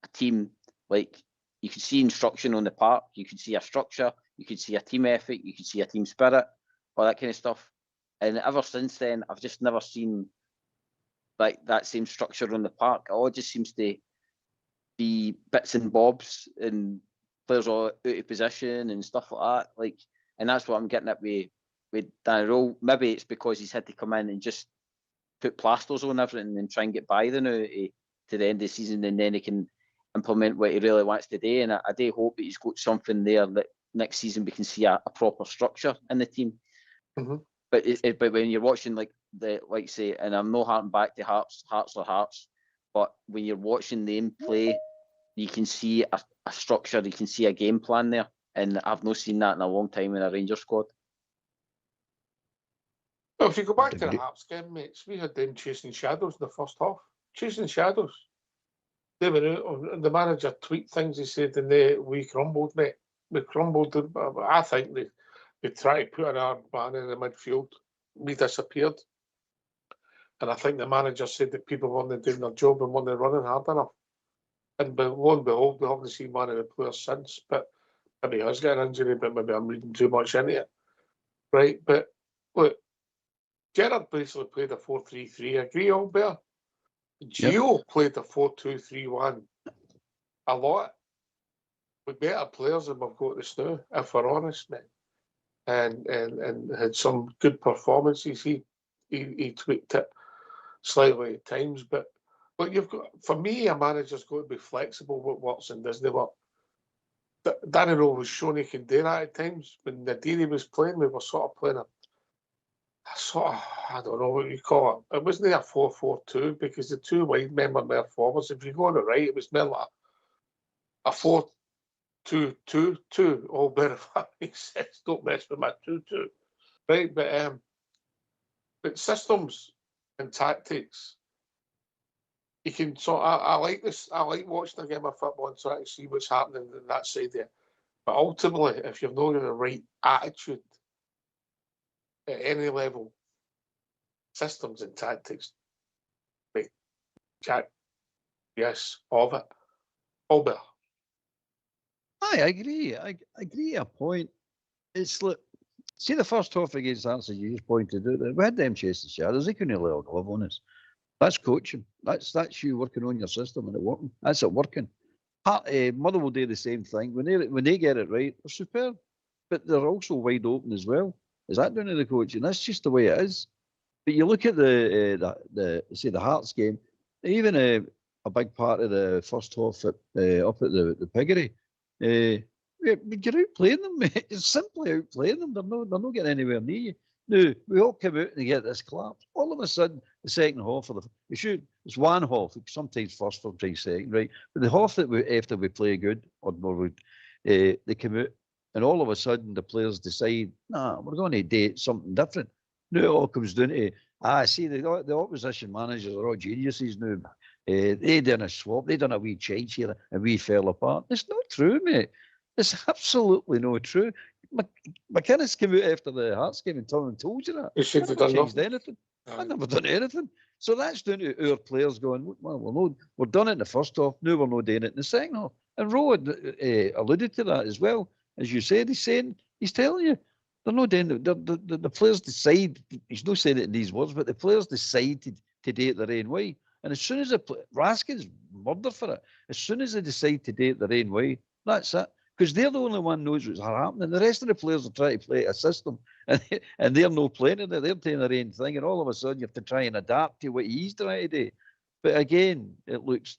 [SPEAKER 3] a team. Like you could see instruction on the park, you could see a structure, you could see a team effort, you could see a team spirit, all that kind of stuff. And ever since then, I've just never seen like that same structure on the park. It all just seems to be bits and bobs and players all out of position and stuff like that. Like, and that's what I'm getting at with Danny Rowe. Maybe it's because he's had to come in and just put plasters on everything and try and get by the now to the end of the season, and then he can implement what he really wants to do. And I do hope that he's got something there that next season we can see a proper structure in the team.
[SPEAKER 2] Mhm.
[SPEAKER 3] But but when you're watching say, and I'm not harking back to Hearts, but when you're watching them play, you can see a structure, you can see a game plan there, and I've not seen that in a long time in a Rangers squad.
[SPEAKER 2] Well, if you go back to the
[SPEAKER 4] agree.
[SPEAKER 2] Hearts game, mates, we had them chasing shadows in the first half. Chasing shadows. They were out, and the manager tweaked things. He said, and we crumbled, mate. We crumbled. I think they tried to put an armed man in the midfield. We disappeared. And I think the manager said that people weren't doing their job and weren't running hard enough. And lo and behold, we haven't seen one of the players since. But maybe he has got an injury, but maybe I'm reading too much into it. Right, but look, Gerrard basically played a 4-3-3. Agree, Albert? Gio played a 4-2-3-1 a lot. With better players than we've got this now, if we're honest, mate. And had some good performances. He tweaked it slightly at times, but you've got, for me, a manager's got to be flexible with what works and doesn't work. Danilo was shown he can do that at times. When Nadiri was playing, we were sort of playing a sort of, I don't know what you call it. It wasn't a 4-4-2 because the two wide men were more forwards. If you go on the right, it was more like a 4-2-2-2. All better if that makes sense. Don't mess with my 2-2. Right, but systems and tactics, you can sort of, I like this. I like watching a game of football and trying to see what's happening on that side there. But ultimately, if you've not got the right attitude at any level, systems and tactics, right, Jack, yes, of it. Albert.
[SPEAKER 4] I agree. I agree a point. It's like, see the first half against Arsenal, you just pointed out, we had them chasing shadows. They couldn't lay a glove on us. That's coaching. That's you working on your system and it working. That's it working. Mother will do the same thing. When they get it right, they're superb. But they're also wide open as well. Is that down to the coaching? That's just the way it is. But you look at the Hearts game, even a big part of the first half up at the Piggery, you're outplaying them, mate. You're simply outplaying them. They're not getting anywhere near you. Now, we all come out and get this collapse. All of a sudden, the second half it's one half, sometimes first, sometimes second, right? But the half after we play good, they come out, and all of a sudden the players decide, nah, we're going to do something different. Now it all comes down to, see, the opposition managers are all geniuses now. They done a swap, they done a wee change here, and we fell apart. It's not true, mate. It's absolutely not true. McInnes came out after the Hearts game and told you that.
[SPEAKER 2] You should have done nothing.
[SPEAKER 4] Anything. I've never done anything. So that's down to our players going, well, we're done it in the first half, now we're not doing it in the second half. And Rowe alluded to that as well. As you said, he's telling you, they're not doing it. The players decide, he's not saying it in these words, but the players decided to do it their own way. And as soon as Raskin's murder for it, as soon as they decide to do it their own way, that's it. Because they're the only one who knows what's happening. The rest of the players are trying to play a system, and they're not playing it. They're doing their own thing, and all of a sudden you have to try and adapt to what he's trying to do. But again, it looks,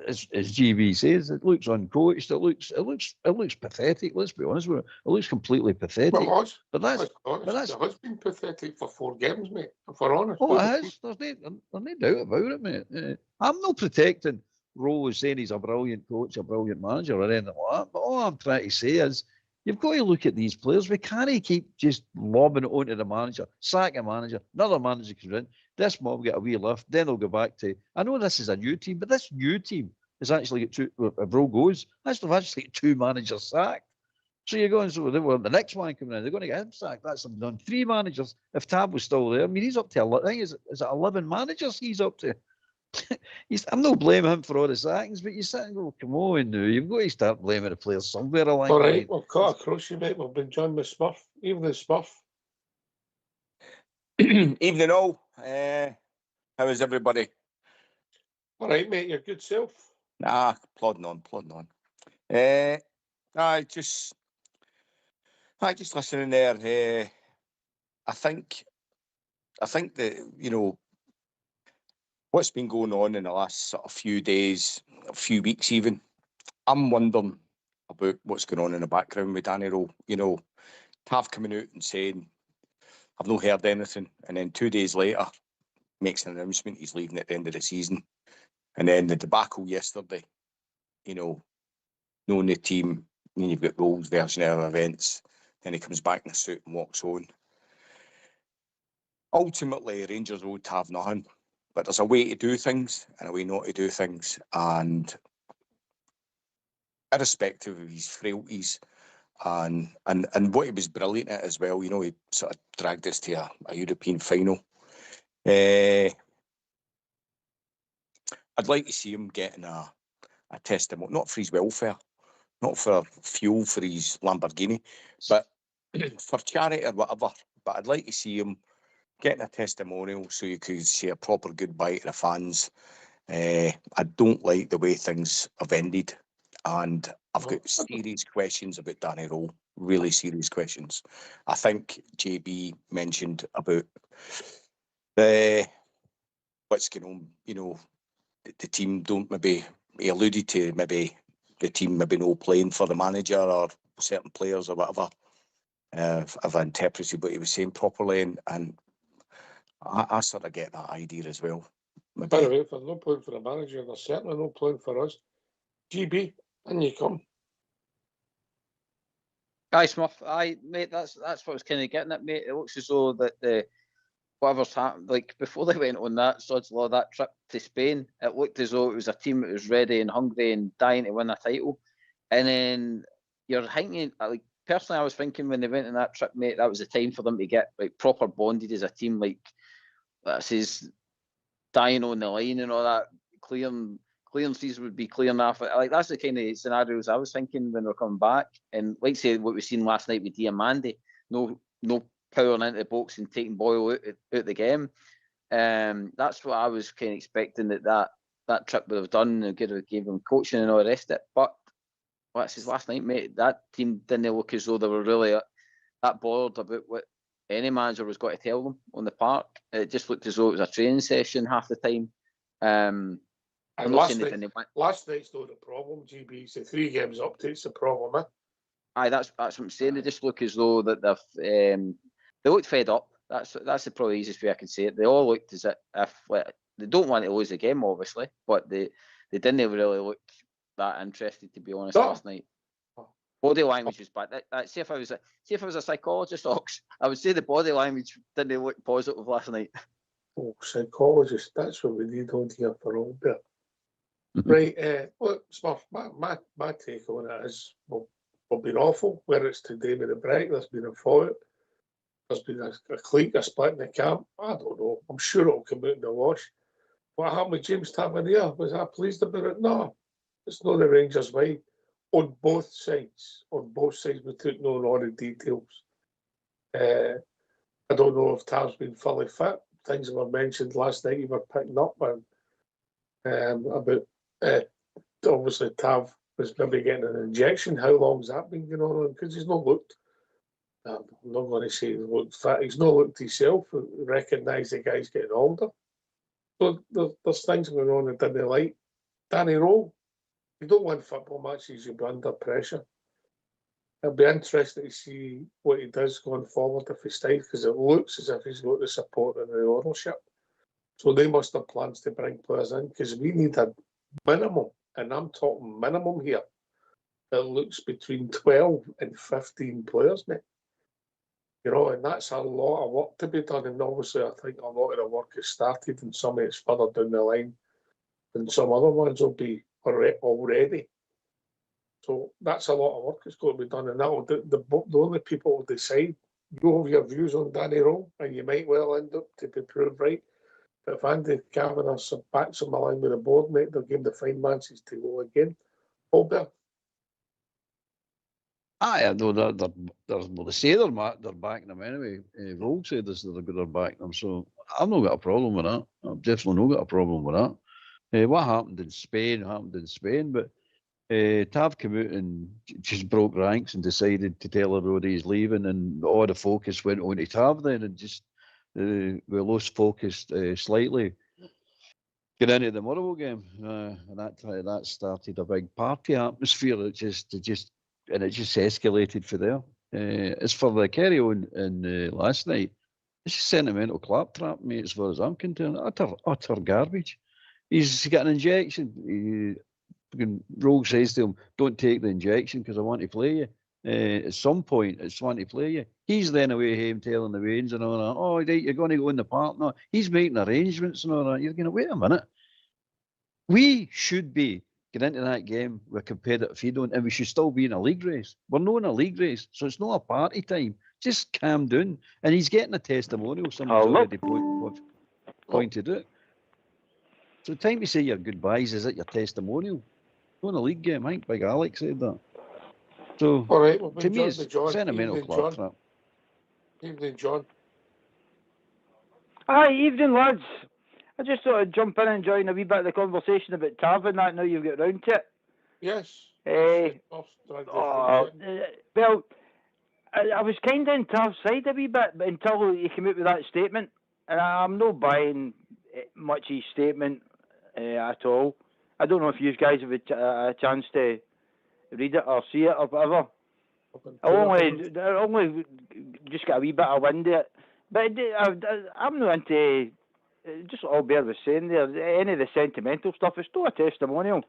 [SPEAKER 4] as GB says, it looks uncoached. It looks pathetic. Let's be honest with it. It looks completely pathetic.
[SPEAKER 2] Well, it
[SPEAKER 4] has
[SPEAKER 2] been pathetic for 4 games, mate. If we're honest.
[SPEAKER 4] Oh, it has. There's no doubt about it, mate. I'm not protecting Rowe is saying he's a brilliant coach, a brilliant manager, or anything like that. But all I'm trying to say is, you've got to look at these players. We can't keep just lobbing it onto the manager, sack a manager, another manager comes in, this mob will get a wee lift, then they'll go back to, I know this is a new team, but this new team has actually got if Rowe goes, they've actually got 2 managers sacked. So you're going, so the next one coming in, they're going to get him sacked. That's them done. 3 managers. If Tab was still there, I mean, he's up to, I think, is it 11 managers he's up to? I'm not blaming him for all the sackings, but you sit and go, come on now, you've got to start blaming the players somewhere along the line.
[SPEAKER 2] All right, we've cut across you, mate. We've been joined with Smurf, evening Smurf.
[SPEAKER 6] Evening all. How is everybody?
[SPEAKER 2] All right, mate, your good self.
[SPEAKER 6] Plodding on. Just listening there. I think that, what's been going on in the last sort of few days, a few weeks even, I'm wondering about what's going on in the background with Danny Rowe. You know, Tav coming out and saying, I've not heard anything, and then 2 days later makes an announcement he's leaving at the end of the season. And then the debacle yesterday, you know, knowing the team, and then you've got the old version of events, then he comes back in a suit and walks on. Ultimately, Rangers would have nothing, but there's a way to do things and a way not to do things. And irrespective of his frailties and what he was brilliant at as well, you know, he sort of dragged us to a European final. I'd like to see him getting a testimony, not for his welfare, not for fuel for his Lamborghini, but for charity or whatever. But I'd like to see him getting a testimonial so you could say a proper goodbye to the fans. I don't like the way things have ended, and I've got serious questions about Danny Rowe, really serious questions. I think JB mentioned about what's going on, you know, the team don't maybe, he alluded to maybe the team maybe no playing for the manager or certain players or whatever, if I interpreted what he was saying properly, and I sort of get that idea as well.
[SPEAKER 2] By the way, if they're not playing for the manager, they're certainly not playing for us. GB, and you come.
[SPEAKER 3] Aye, Smurf. Aye, mate. That's what I was kind of getting at, mate. It looks as though that the whatever's happened, like before they went on that sod's law, that trip to Spain, it looked as though it was a team that was ready and hungry and dying to win a title. And then you're thinking, like personally, I was thinking when they went on that trip, mate, that was the time for them to get like proper bonded as a team, like that says dying on the line and all that. Clearances would be clear enough. Like that's the kind of scenarios I was thinking when we're coming back. And like say what we seen last night with Diamandi, no powering into the box and taking Boyle out the game. That's what I was kind of expecting that trip would have done and gave him coaching and all the rest of it. But that's his last night, mate. That team didn't look as though they were really that bothered about what any manager was going to tell them on the park. It just looked as though it was a training session half the time.
[SPEAKER 2] And last night's not the problem, GB. It's the 3 games up to it's the problem, eh?
[SPEAKER 3] Aye, that's what I'm saying. They just look as though that they looked fed up. That's the probably easiest way I can say it. They all looked as if like, they don't want to lose the game, obviously, but they didn't really look that interested, to be honest, last night. Body language was bad. See if I was a psychologist, Ox, I would say the body language didn't look positive last night.
[SPEAKER 2] Oh, psychologist, that's what we need on here for all bit. Right, look, Smurf, my take on it is we've been awful, whether it's today with the break, there's been a fallout, there's been a clique, a split in the camp, I don't know, I'm sure it'll come out in the wash. What happened with James Tavernier? Was I pleased about it? No, it's not the Rangers' way. On both sides, we took note of all the details. I don't know if Tav's been fully fit. Things that were mentioned last night you were picking up on about obviously Tav was maybe getting an injection. How long's that been going on? Because he's not looked, I'm not going to say he's looked fat, he's not looked himself, recognise the guy's getting older. So there's things going on that didn't like. Danny Rowe, you don't win football matches, you'll be under pressure. It'll be interesting to see what he does going forward if he stays, because it looks as if he's got the support of the ownership. So they must have plans to bring players in, because we need a minimum, and I'm talking minimum here, that looks between 12 and 15 players, mate. You know, and that's a lot of work to be done. And obviously, I think a lot of the work has started, and some of it's further down the line, and some other ones will be already. So that's a lot of work that's got to be done, and that will the only people will decide. You have your views on Danny Rowe, and you might well end up to be proved right. But if Andy Kavanagh backs him along with the board, mate, they'll give the fine manches to go again. Albert.
[SPEAKER 4] I know that they say they're backing them anyway. Rogue said this that they're backing them, so I've not got a problem with that. I've definitely not got a problem with that. What happened in Spain, but Tav came out and just broke ranks and decided to tell everybody he's leaving, and all the focus went on to Tav then, and just we lost focus slightly. Get into the Motherwell game, and that started a big party atmosphere. It just and it just escalated for there. As for the carry on in last night, it's just sentimental claptrap, mate, as far as I'm concerned. Utter garbage. He's got an injection. Rogue says to him, don't take the injection because I want to play you. At some point, I just want to play you. He's then away home telling the Waynes and all that, oh, right, you're going to go in the park now. He's making arrangements and all that. You're going to, wait a minute. We should be getting into that game with competitive feeding, and we should still be in a league race. We're not in a league race, so it's not a party time. Just calm down. And he's getting a testimonial. Somebody's already pointed out. So time to say your goodbyes is at your testimonial. Not in a league game. I think Big Alex said that. So
[SPEAKER 2] All right, well,
[SPEAKER 4] to me, it's sentimental claptrap.
[SPEAKER 2] Evening, John.
[SPEAKER 7] Hi, evening, lads. I just thought I'd jump in and join a wee bit of the conversation about Tavernier. That now you've got round to it.
[SPEAKER 2] Yes.
[SPEAKER 7] Well, I was kind of on Tav's side a wee bit, but until he came out with that statement, and I'm not buying much his statement at all. I don't know if you guys have a chance to read it or see it or whatever. I only just got a wee bit of wind of it. But I'm not into, just all Bear was saying there, any of the sentimental stuff. It's still a testimonial.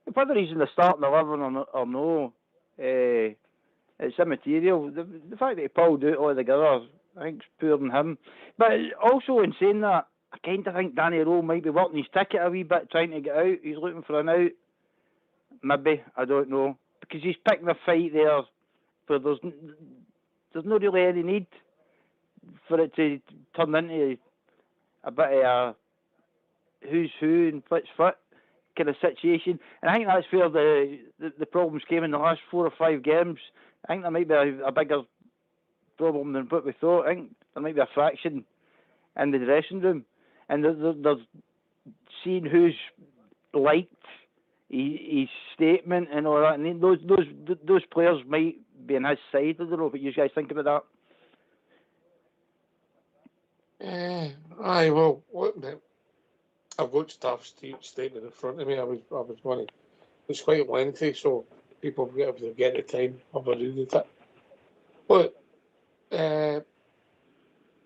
[SPEAKER 7] If whether he's in the starting 11 or no, it's immaterial. The fact that he pulled out altogether, I think it's poor than him. But also in saying that, I kind of think Danny Rowe might be working his ticket a wee bit, trying to get out. He's looking for an out. Maybe, I don't know. Because he's picking a fight there where there's not really any need for it to turn into a bit of a who's who and what's what kind of situation. And I think that's where the problems came in the last 4 or 5 games. I think there might be a bigger problem than what we thought. I think there might be a fraction in the dressing room. And there's seeing who's liked his statement and all that. And those players might be on his side. I don't know what you guys think about that.
[SPEAKER 2] Aye, well, look, mate, I've got Staff's statement in front of me. I was wanting. It's quite lengthy, so people if they get the time, have a read of it. But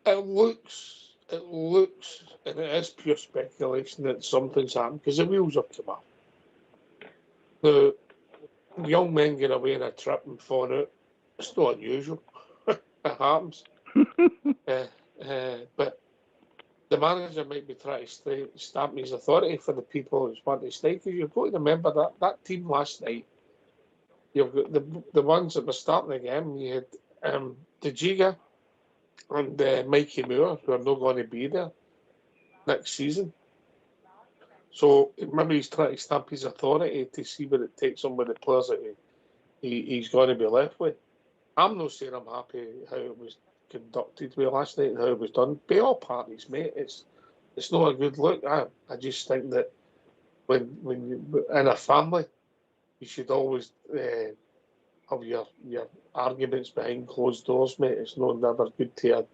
[SPEAKER 2] it looks, and it is pure speculation that something's happened because the wheels have come up. The young men get away on a trip and fall out. It's not unusual. It happens. But the manager might be trying to stamp his authority for the people who's wanting to stay. Because you've got to remember that team last night. You've got the ones that were starting the game. You had the Giga and Mikey Moore, who are not going to be there next season. So maybe he's trying to stamp his authority to see what it takes on with the players that he's going to be left with. I'm not saying I'm happy how it was conducted with last night and how it was done. By all parties, mate, it's not a good look. I just think that when you in a family, you should always have your arguments behind closed doors, mate. It's never good to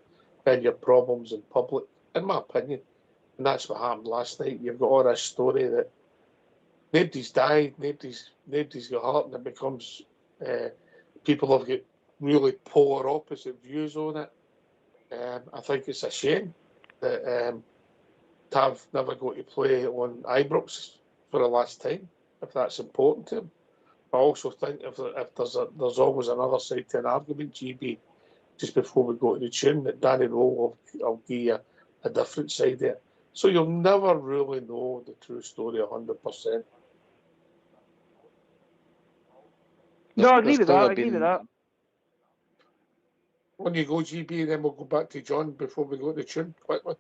[SPEAKER 2] have your problems in public, in my opinion. And that's what happened last night. You've got all this story that nobody's died, nobody's got hurt, and it becomes people have got really polar opposite views on it. I think it's a shame that Tav never got to play on Ibrox for the last time, if that's important to him. I also think if there's always another side to an argument, GB, just before we go to the tune, that Danny Rowe will give you a different side there. So you'll never really know the true story 100%.
[SPEAKER 7] No, I agree with that.
[SPEAKER 2] When you go GB, then we'll go back to John before we go to the tune quickly.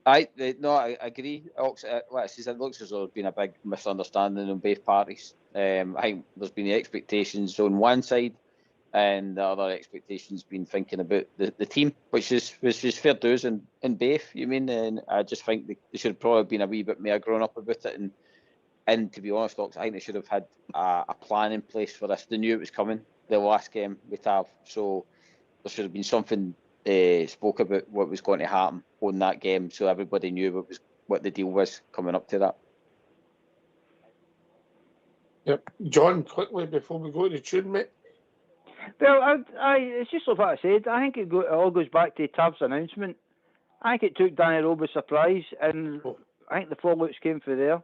[SPEAKER 3] I agree. It looks as though there's been a big misunderstanding on both parties. I think there's been the expectations on one side, and the other expectations been thinking about the team, which is fair dues in both. You mean? And I just think they should have probably been a wee bit more grown up about it. And to be honest, I think they should have had a plan in place for this. They knew it was coming. The last game with Tav, so there should have been something spoke about what was going to happen on that game, so everybody knew what the deal was coming up to that.
[SPEAKER 2] Yep. John, quickly before we go to the tune, mate.
[SPEAKER 7] Well, it's just like what I said. I think it all goes back to Tav's announcement. I think it took Danny Rowe by surprise, and I think the fallouts came through there.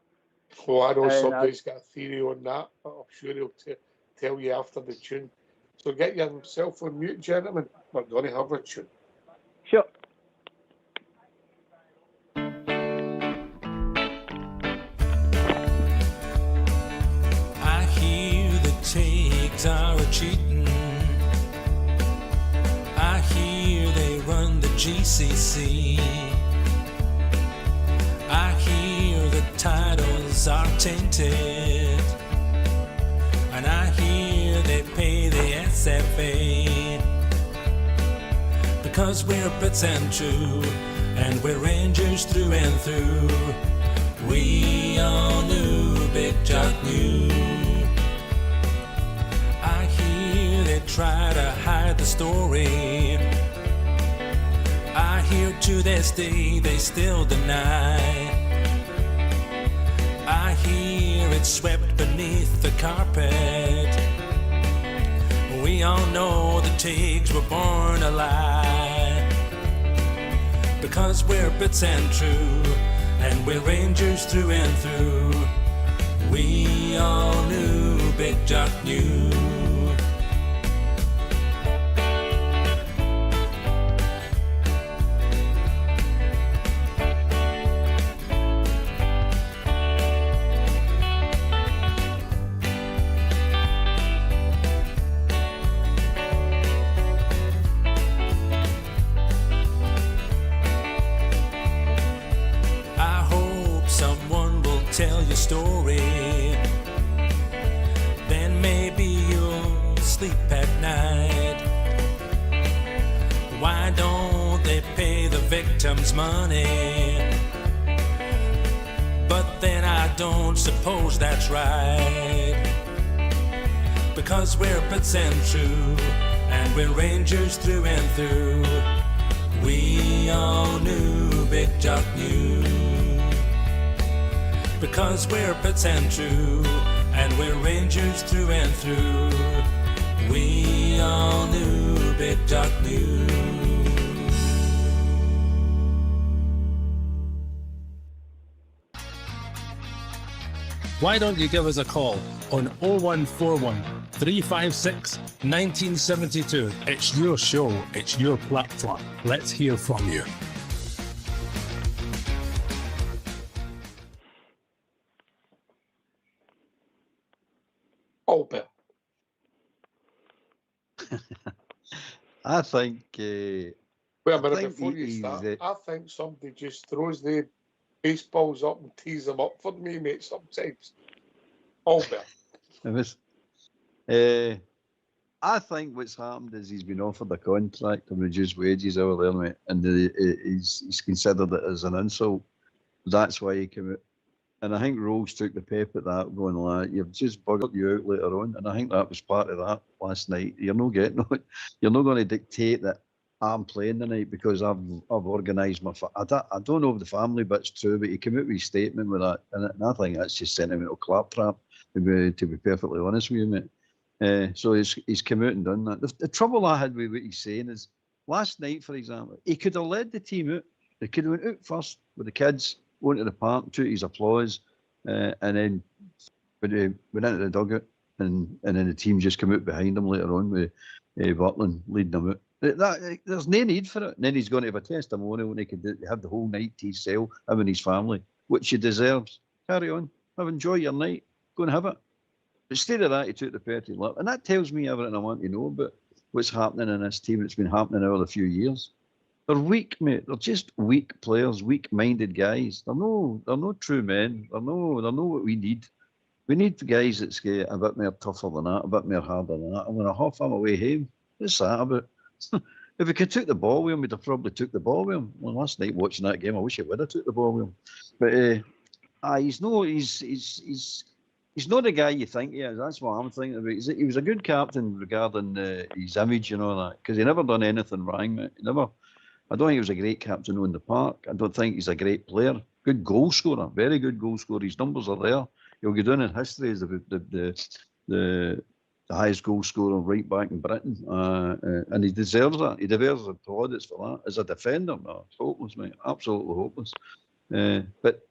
[SPEAKER 2] Well, I know
[SPEAKER 7] And
[SPEAKER 2] somebody's got a theory on that, but I'm sure he'll tell you after the tune. So get yourself on mute, gentlemen. We're going to have a tune.
[SPEAKER 7] Sure.
[SPEAKER 5] I hear the Tags are cheating. I hear they run the GCC. I hear the titles are tainted. And I hear they pay the SFA. Because we're Brits and true, and we're Rangers through and through. We all knew, Big Jock knew. I hear they try to hide the story. I hear to this day they still deny. I hear it's swept beneath the carpet. We all know the Tags were born a lie. Because we're Brits and true, and we're Rangers through and through. We all knew, Big Jock knew. Tell your story, then maybe you'll sleep at night. Why don't they pay the victims money? But then I don't suppose that's right. Because we're Brits and true, and we're Rangers through and through. We all knew, Big Jock knew. Because we're Brits and true, and we're Rangers through and through. We all knew, Big Jock knew. Why don't you give us a call on 0141 356 1972? It's your show, it's your platform. Let's hear from you.
[SPEAKER 2] Albert.
[SPEAKER 4] I think.
[SPEAKER 2] Wait a minute,
[SPEAKER 4] think
[SPEAKER 2] before you
[SPEAKER 4] he's,
[SPEAKER 2] start, I think somebody just throws the baseballs up and tees them up for me, mate, sometimes. Albert.
[SPEAKER 4] I think what's happened is he's been offered a contract and reduced wages over there, mate, and he's considered it as an insult. That's why he came out. And I think Rose took the pep at that, going like, "You've just buggered you out later on." And I think that was part of that last night. You're not going to dictate that I'm playing tonight because I've organised my. I don't know if the family bit's true, but he came out with his statement with that, and I think that's just sentimental claptrap. To be perfectly honest with you, mate. So he's come out and done that. The trouble I had with what he's saying is, last night, for example, he could have led the team out. They could have went out first with the kids, went to the park, took his applause, and then went into the dugout, and then the team just came out behind him later on with Butland leading them out. There's no need for it. And then he's going to have a testimonial and he could have the whole night to himself, him and his family, which he deserves. Carry on. Enjoy your night. Go and have it. Instead of that, he took the petty lip. And that tells me everything I want to know about what's happening in this team. It's been happening over a few years. They're weak, mate. They're just weak players, weak-minded guys. They're no true men. They're no what we need. We need guys that's a bit more tougher than that, a bit more harder than that. And when I half him away home, what's that about? If we could took the ball with him, we'd have probably took the ball with him. Well, last night watching that game, I wish he would have took the ball with him. But he's not the guy you think he is. That's what I'm thinking about. He was a good captain regarding his image and all that, because he never done anything wrong, mate. I don't think he was a great captain on the park. I don't think he's a great player. Good goal scorer, very good goal scorer. His numbers are there. he'll go down in history as the highest goal scorer right back in Britain, and he deserves that. He deserves the plaudits for that. As a defender, no, it's hopeless, mate. Absolutely hopeless. But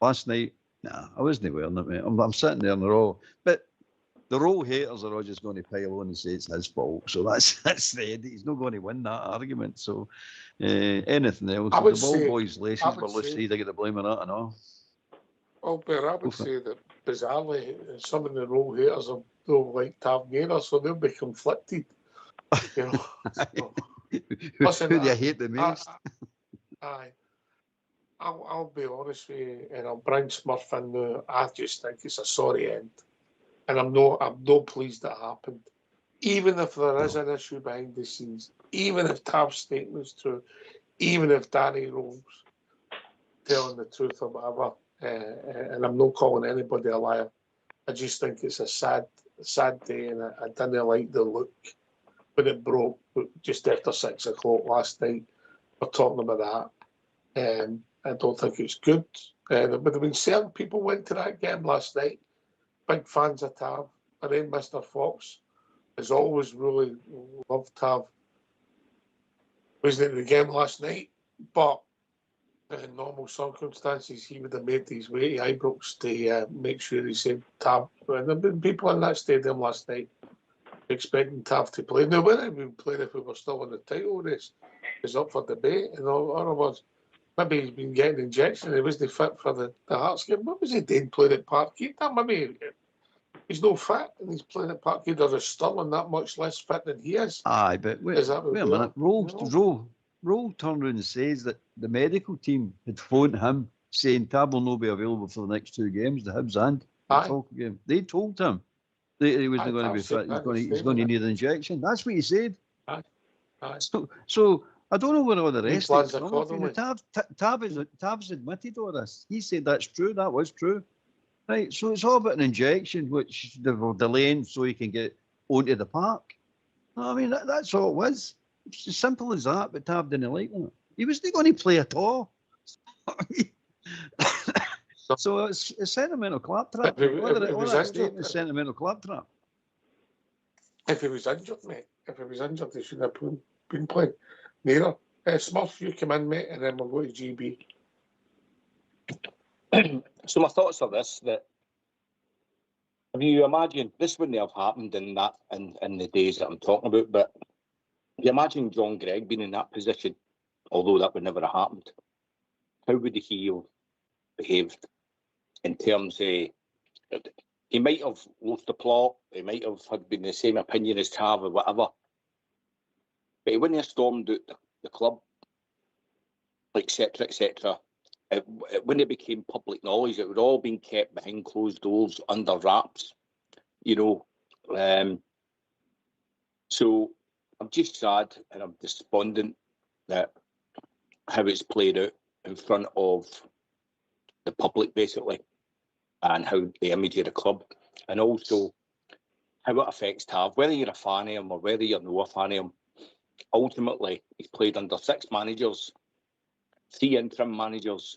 [SPEAKER 4] last night, nah, I wasn't wearing it, mate. I'm sitting there and they're all, but the role haters are all just going to pile on and say it's his fault. So that's the end. He's not going to win that argument. So anything else,
[SPEAKER 2] I would
[SPEAKER 4] the ball
[SPEAKER 2] say-
[SPEAKER 4] boys' laces
[SPEAKER 2] I would
[SPEAKER 4] were loose,
[SPEAKER 2] say-
[SPEAKER 4] they get the blame of that and all.
[SPEAKER 2] Well, but I
[SPEAKER 4] Go
[SPEAKER 2] would
[SPEAKER 4] for
[SPEAKER 2] say that bizarrely, some of the role haters are don't like Tavernier, so they'll be conflicted. You know, so, listen,
[SPEAKER 4] Who do you hate the most?
[SPEAKER 2] aye. I'll be honest with you, and I'll bring Smurf in now. I just think it's a sorry end, and I'm not pleased that happened. Even if there is an issue behind the scenes, even if Tav's statement's true, even if Danny Rose telling the truth or whatever, and I'm not calling anybody a liar. I just think it's a sad day, and I didn't like the look when it broke just after 6 o'clock last night. We're talking about that. I don't think it's good. There would have been certain people went to that game last night, big fans of Tav. I think Mr. Fox has always really loved Tav. Wasn't at the game last night, but in normal circumstances, he would have made his way to Ibrox to make sure he saved Tav. And there have been people in that stadium last night expecting Tav to play. Now, whether he would play if we were still in the title race is up for debate. In other words, maybe he's been getting injection. He wasn't fit for the Hearts game. What was he doing playing at Parkhead? Maybe he's no fit and he's playing at Parkhead, or is Stirling that much less fit than he is?
[SPEAKER 4] Aye, but wait
[SPEAKER 2] Is
[SPEAKER 4] a
[SPEAKER 2] that what
[SPEAKER 4] minute.
[SPEAKER 2] we
[SPEAKER 4] Roll turned around and says that the medical team had phoned him saying Tab will not be available for the next 2 games, the Hibs and the
[SPEAKER 2] Aye.
[SPEAKER 4] Falkirk game. They told him that he wasn't
[SPEAKER 2] Aye,
[SPEAKER 4] going to be
[SPEAKER 2] Tab said
[SPEAKER 4] fit.
[SPEAKER 2] that in his
[SPEAKER 4] He's going to
[SPEAKER 2] statement.
[SPEAKER 4] need an injection. That's what he said.
[SPEAKER 2] Aye.
[SPEAKER 4] So I don't know where all the
[SPEAKER 2] He
[SPEAKER 4] rest
[SPEAKER 2] plans
[SPEAKER 4] of it from.
[SPEAKER 2] accordingly.
[SPEAKER 4] Tab's admitted all this. He said that's true. That was true. Right. So it's all about an injection, which they were delaying so he can get onto the park. I mean, that's all it was. It's as simple as that, but Tab didn't like that. He wasn't going to play at all. So it's a sentimental claptrap.
[SPEAKER 2] If he
[SPEAKER 4] All
[SPEAKER 2] was
[SPEAKER 4] that
[SPEAKER 2] injured,
[SPEAKER 4] statement is sentimental claptrap.
[SPEAKER 2] If he was injured, mate, he shouldn't have been playing. Neither. Smurf, you come in, mate, and then we'll go to GB.
[SPEAKER 6] So my thoughts are this: that if you imagine this wouldn't have happened in the days that I'm talking about, but if you imagine John Gregg being in that position, although that would never have happened, how would he have behaved in terms of he might have lost the plot, he might have had been the same opinion as Tav or whatever, but he wouldn't have stormed out the club, etc., etc. When it became public knowledge, it would all been kept behind closed doors, under wraps, you know. So I'm just sad and I'm despondent that how it's played out in front of the public, basically, and how the image of the club, and also how it affects Tav. Whether you're a fan of him or whether you're not a fan of him, ultimately he's played under 6 managers, 3 interim managers,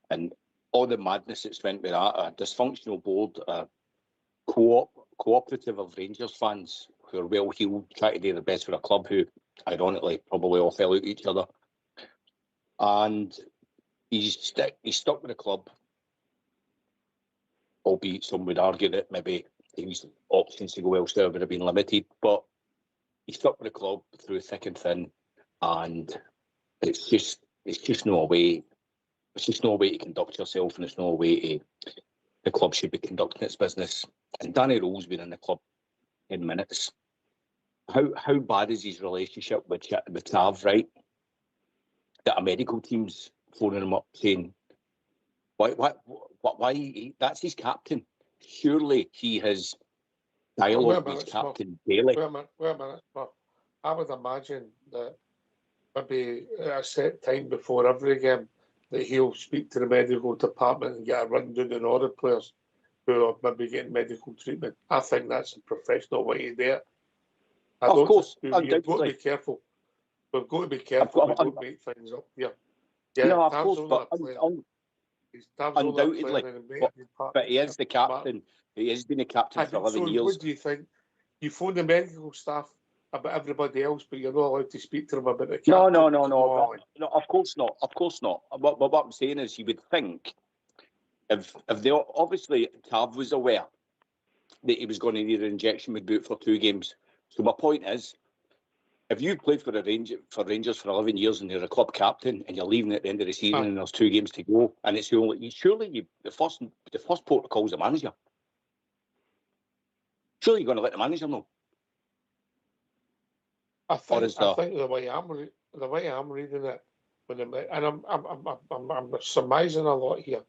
[SPEAKER 6] and all the madness that's went with that. A dysfunctional board, a cooperative of Rangers fans who are well heeled, trying to do the best for a club who, ironically, probably all fell out each other. And he's stuck with the club, albeit some would argue that maybe his options to go elsewhere would have been limited, but he's stuck with the club through thick and thin, and it's just no way. It's just no way to conduct yourself, and it's no way to. The club should be conducting its business. And Danny Rowe's been in the club 10 minutes. How bad is his relationship with Tav, right? That a medical team's phoning him up saying, why that's his captain. Surely he has dialogue with his captain daily.
[SPEAKER 2] Wait a minute. Well, I would imagine that maybe at a set time before every game that he'll speak to the medical department and get a rundown on all the players who are maybe getting medical treatment. I think that's a professional way to do it.
[SPEAKER 6] Of course,
[SPEAKER 2] we've got to be careful. We've got to be careful. We've got to make things up here. Yeah,
[SPEAKER 6] no, of course, but
[SPEAKER 2] He's Tav's only a
[SPEAKER 6] undoubtedly,
[SPEAKER 2] player in the main part.
[SPEAKER 6] but he is the captain. He has been a captain
[SPEAKER 2] I
[SPEAKER 6] for
[SPEAKER 2] think
[SPEAKER 6] 11
[SPEAKER 2] so.
[SPEAKER 6] years.
[SPEAKER 2] What do you think? You phone the medical staff about everybody else, but you're not allowed to speak to them about the captain.
[SPEAKER 6] No. Of course not. Of course not. But what I'm saying is, you would think if they obviously Tav was aware that he was going to need an injection with boot for 2 games. So my point is, if you've played for Rangers for 11 years and you're a club captain and you're leaving at the end of the season and there's 2 games to go, and it's the first protocol is the manager. Surely you're going to let the manager know.
[SPEAKER 2] I think the way I'm reading it, and I'm surmising a lot here.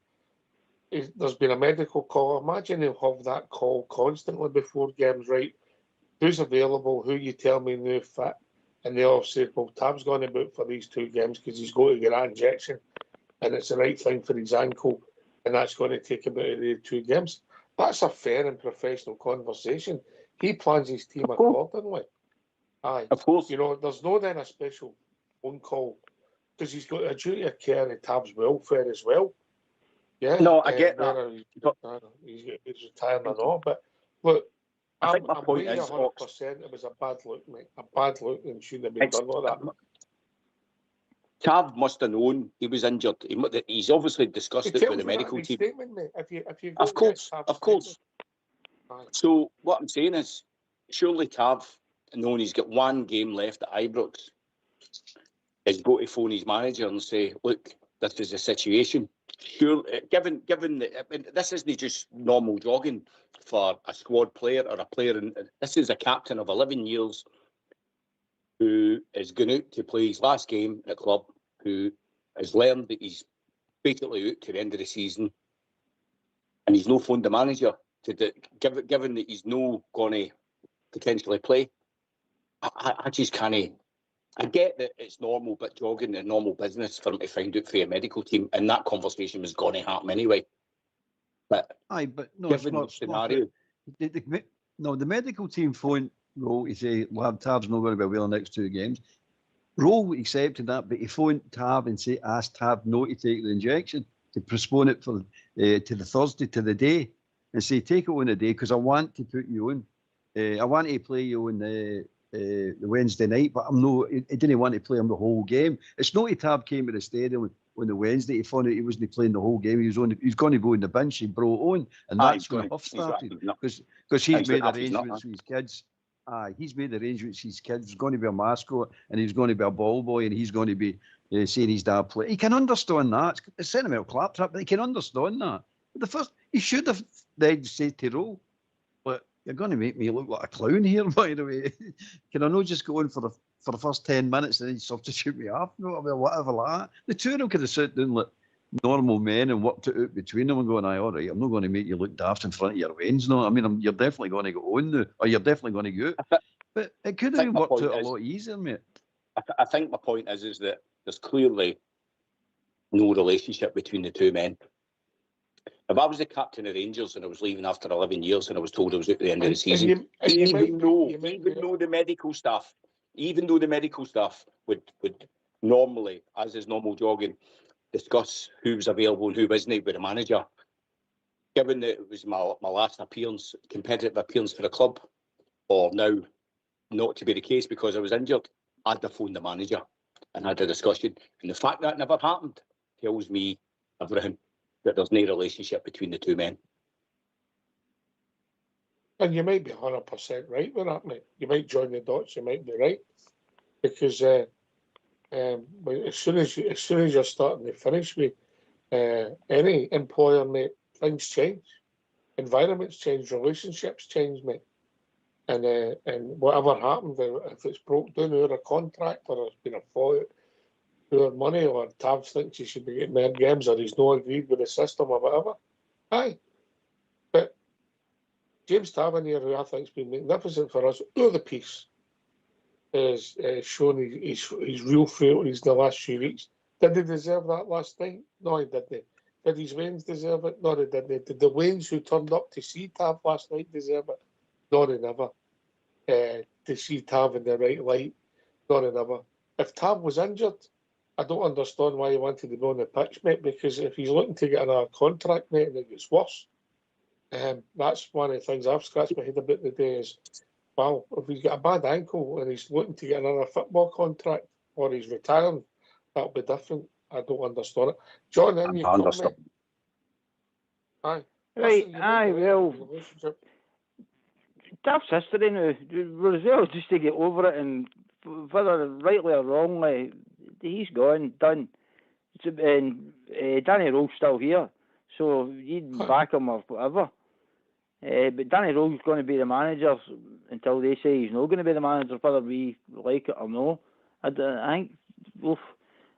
[SPEAKER 2] There's been a medical call. Imagine they'll have that call constantly before games, right? Who's available? Who you tell me no fit? And they'll say, well, Tab's going to boot for these 2 games because he's going to get an injection, and it's the right thing for his ankle, and that's going to take him out of the 2 games. That's a fair and professional conversation. He plans his team accordingly. Aye,
[SPEAKER 6] of course.
[SPEAKER 2] You know, there's no then a special phone call because he's got a duty of care of Tab's welfare as well. Yeah.
[SPEAKER 6] No, I get that.
[SPEAKER 2] He's retiring or not, but look,
[SPEAKER 6] I think my point is,
[SPEAKER 2] 100% it was a bad look, mate. A bad look, and shouldn't have been done like that.
[SPEAKER 6] Tav must have known he was injured. He's obviously discussed it with the medical team.
[SPEAKER 2] Statement, mate. If you
[SPEAKER 6] of course. So what I'm saying is, surely Tav, knowing he's got 1 game left at Ibrox, is going to phone his manager and say, look, this is the situation. Sure, given that this isn't just normal jogging for a squad player or a player, this is a captain of 11 years who is going out to play his last game at the club, who has learned that he's basically out to the end of the season, and he's no phoned the manager given that he's no going to potentially play. I just can't. I get that it's normal, but jogging is normal business for him to find out for a medical team, and that conversation was going to happen anyway. But
[SPEAKER 4] no,
[SPEAKER 6] given the scenario,
[SPEAKER 4] the medical team phoned Rowe to say, well, Tab's not going to be well the next 2 games. Rowe accepted that, but he phoned Tab and asked Tab not to take the injection, to postpone it for to the Thursday, to the day, and say, take it on the day because I want to put you on. I want to play you on the Wednesday night, but I didn't want to play him the whole game. It's not that Tab came to the stadium on the Wednesday. He found out he wasn't playing the whole game. He's going to go in the bench. He brought on, and that's when Huff started because he's made arrangements with his kids. He's made arrangements with his kids. He's going to be a mascot, and he's going to be a ball boy, and he's going to be saying his dad play. He can understand that. It's sentimental claptrap, but he can understand that. But he should have then said to Rowe, you're going to make me look like a clown here, by the way. Can I not just go in for the first 10 minutes and then substitute me off? No, whatever like that. The 2 of them could have sat down like normal men and worked it out between them and going, all right, I'm not going to make you look daft in front of your veins. No, I mean, you're definitely going to go on now, or you're definitely going to go out. But it could have been worked out a lot easier, mate.
[SPEAKER 6] I think my point is that there's clearly no relationship between the 2 men. If I was the captain of Rangers and I was leaving after 11 years and I was told I was at the end of the season, even though the medical staff would normally, as is normal jogging, discuss who was available and who wasn't with the manager, given that it was my last competitive appearance for the club, or now not to be the case because I was injured, I'd have phoned the manager and had a discussion. And the fact that never happened tells me everything. That there's no relationship between the 2 men.
[SPEAKER 2] And you might be 100% right with that, mate. You might join the dots, you might be right. Because as soon as you're starting to finish with any employer, mate, things change. Environments change, relationships change, mate. And whatever happened, if it's broke down out of contract or there's been a fallout, poor money, or Tav thinks he should be getting more games, or he's not agreed with the system or whatever. Aye. But James Tavernier, who I think's been magnificent for us, all the piece is shown his real frailties in the last few weeks. Did they deserve that last night? No, he didn't. Did his Waynes deserve it? No, they didn't. Did the Waynes who turned up to see Tav last night deserve it? No, they never. To see Tav in the right light? No, they never. If Tav was injured, I don't understand why he wanted to be on the pitch, mate, because if he's looking to get another contract, mate, and it gets worse, that's one of the things I've scratched my head about today is, well, if he's got a bad ankle and he's looking to get another football contract or he's retiring, that'll be different. I don't understand it. John, then you
[SPEAKER 6] I
[SPEAKER 2] come,
[SPEAKER 6] understand.
[SPEAKER 2] mate. Aye.
[SPEAKER 7] Right,
[SPEAKER 2] Listen, you
[SPEAKER 7] aye,
[SPEAKER 2] make the
[SPEAKER 7] well,
[SPEAKER 2] relationship.
[SPEAKER 7] Taft's history now. We're as well just to get over it, and whether rightly or wrongly, he's gone, done. And Danny Rowe's still here, so you'd back him or whatever. But Danny Rowe's going to be the manager until they say he's not going to be the manager, whether we like it or no. I think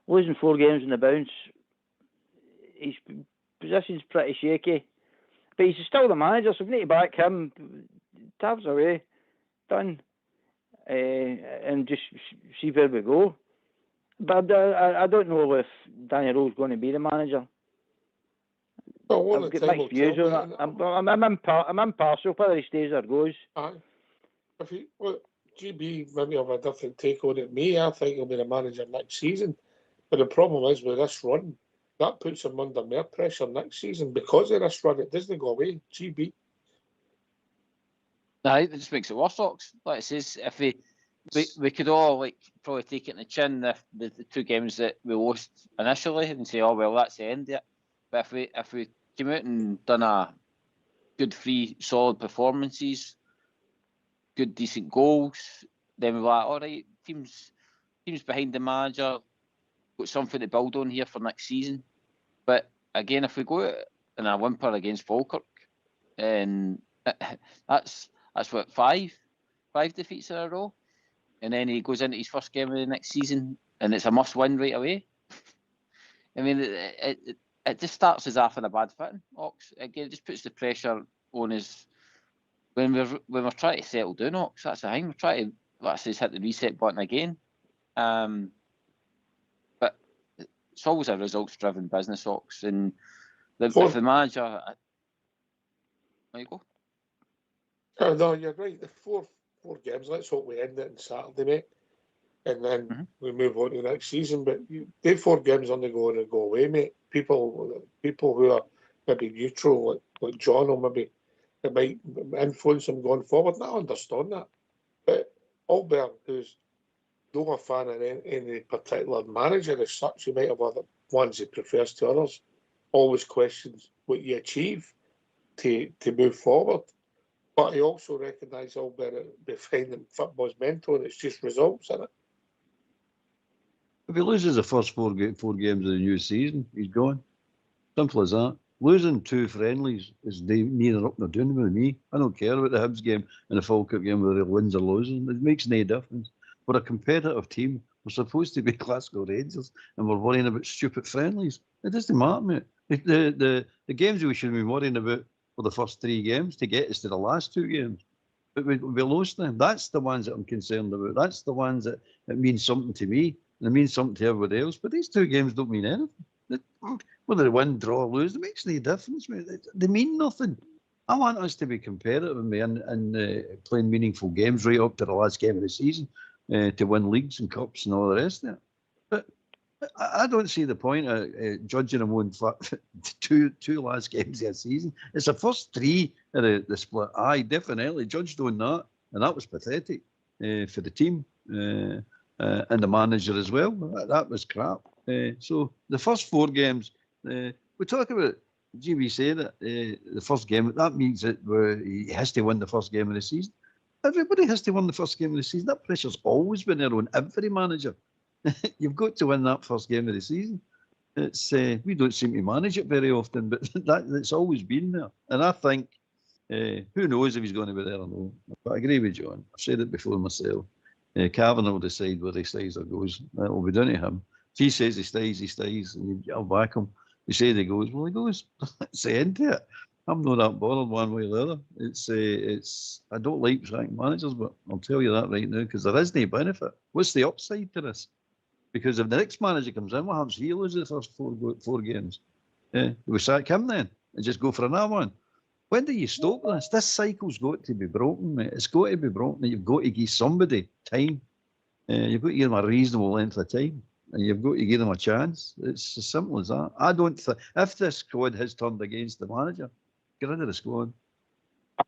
[SPEAKER 7] losing 4 games in the bounce, his position's pretty shaky. But he's still the manager, so we need to back him. Tav's away, done, and just see where we go. But I don't know if Danny Rowe's going to be the manager.
[SPEAKER 2] Well,
[SPEAKER 7] I've got mixed views on it. I'm impartial whether he stays or goes.
[SPEAKER 2] Aye. If he, well, GB maybe have a different take on it. Me, I think he'll be the manager next season. But the problem is with this run, that puts him under more pressure next season because of this run. It doesn't go away. GB.
[SPEAKER 3] Aye, it just makes it worse, Ox. Like it says, if we could all like probably take it in the chin the 2 games that we lost initially and say, oh well, that's the end of it. But if we came out and done a good 3 solid performances, good decent goals, then we're like, all right, teams behind the manager, got something to build on here for next season. But again, if we go out in a whimper against Falkirk, and that's what 5 defeats in a row, and then he goes into his first game of the next season, and it's a must-win right away. I mean, it just starts us off in a bad footing. Ox, again, it just puts the pressure on us when we're trying to settle down. Ox, that's the thing. We're trying to, let's say, hit the reset button again. But it's always a results-driven business, Ox, and if the manager, there you go.
[SPEAKER 2] Oh, no, you're right. The four games. Let's hope we end it on Saturday, mate, and then we move on to the next season. But they 4 games on the go and go away, mate. People who are maybe neutral, like John, or maybe it might influence them going forward. And I understand that. But Albert, who's not a fan of any particular manager as such, he might have other ones he prefers to others, always questions what you achieve to move forward. But he also recognised Albert behind him football's mental, and it's just results, isn't it?
[SPEAKER 4] If he loses the first 4 games of the new season, he's gone. Simple as that. Losing 2 friendlies is neither up nor down with me. I don't care about the Hibs game and the Falkirk game whether he wins or loses. It makes no difference. We're a competitive team. We're supposed to be Glasgow Rangers, and we're worrying about stupid friendlies. It doesn't matter, mate. The games we should be worrying about were the first 3 games to get us to the last 2 games. But we lost them. That's the ones that I'm concerned about. That's the ones that mean something to me. And it means something to everybody else. But these 2 games don't mean anything. Whether they win, draw, or lose, it makes no difference, mate. They mean nothing. I want us to be competitive and playing meaningful games right up to the last game of the season to win leagues and cups and all the rest of it. But I don't see the point of judging them on 2 last games of the season. It's the first 3 of the split. Aye, definitely judged on that, and that was pathetic for the team and the manager as well. That was crap. So the first 4 games, we talk about GB saying that the first game. That means that he has to win the first game of the season. Everybody has to win the first game of the season. That pressure's always been there on every manager. You've got to win that first game of the season. It's we don't seem to manage it very often, but it's always been there. And I think who knows if he's going to be there or not. But I agree with John. I've said it before myself. Kavanagh will decide whether he stays or goes. That will be down to him. If he says he stays, and I'll back him. He says he goes, well, he goes. It's the end to it. I'm not that bothered one way or the other. It's. I don't like rank managers, but I'll tell you that right now because there is no benefit. What's the upside to this? Because if the next manager comes in, what happens? He loses the first 4 games. We sack him then and just go for another one. When do you stop this? This cycle's got to be broken, mate. It's got to be broken. You've got to give somebody time. You've got to give them a reasonable length of time. and you've got to give them a chance. It's as simple as that. I don't think if this squad has turned against the manager, get rid of the squad.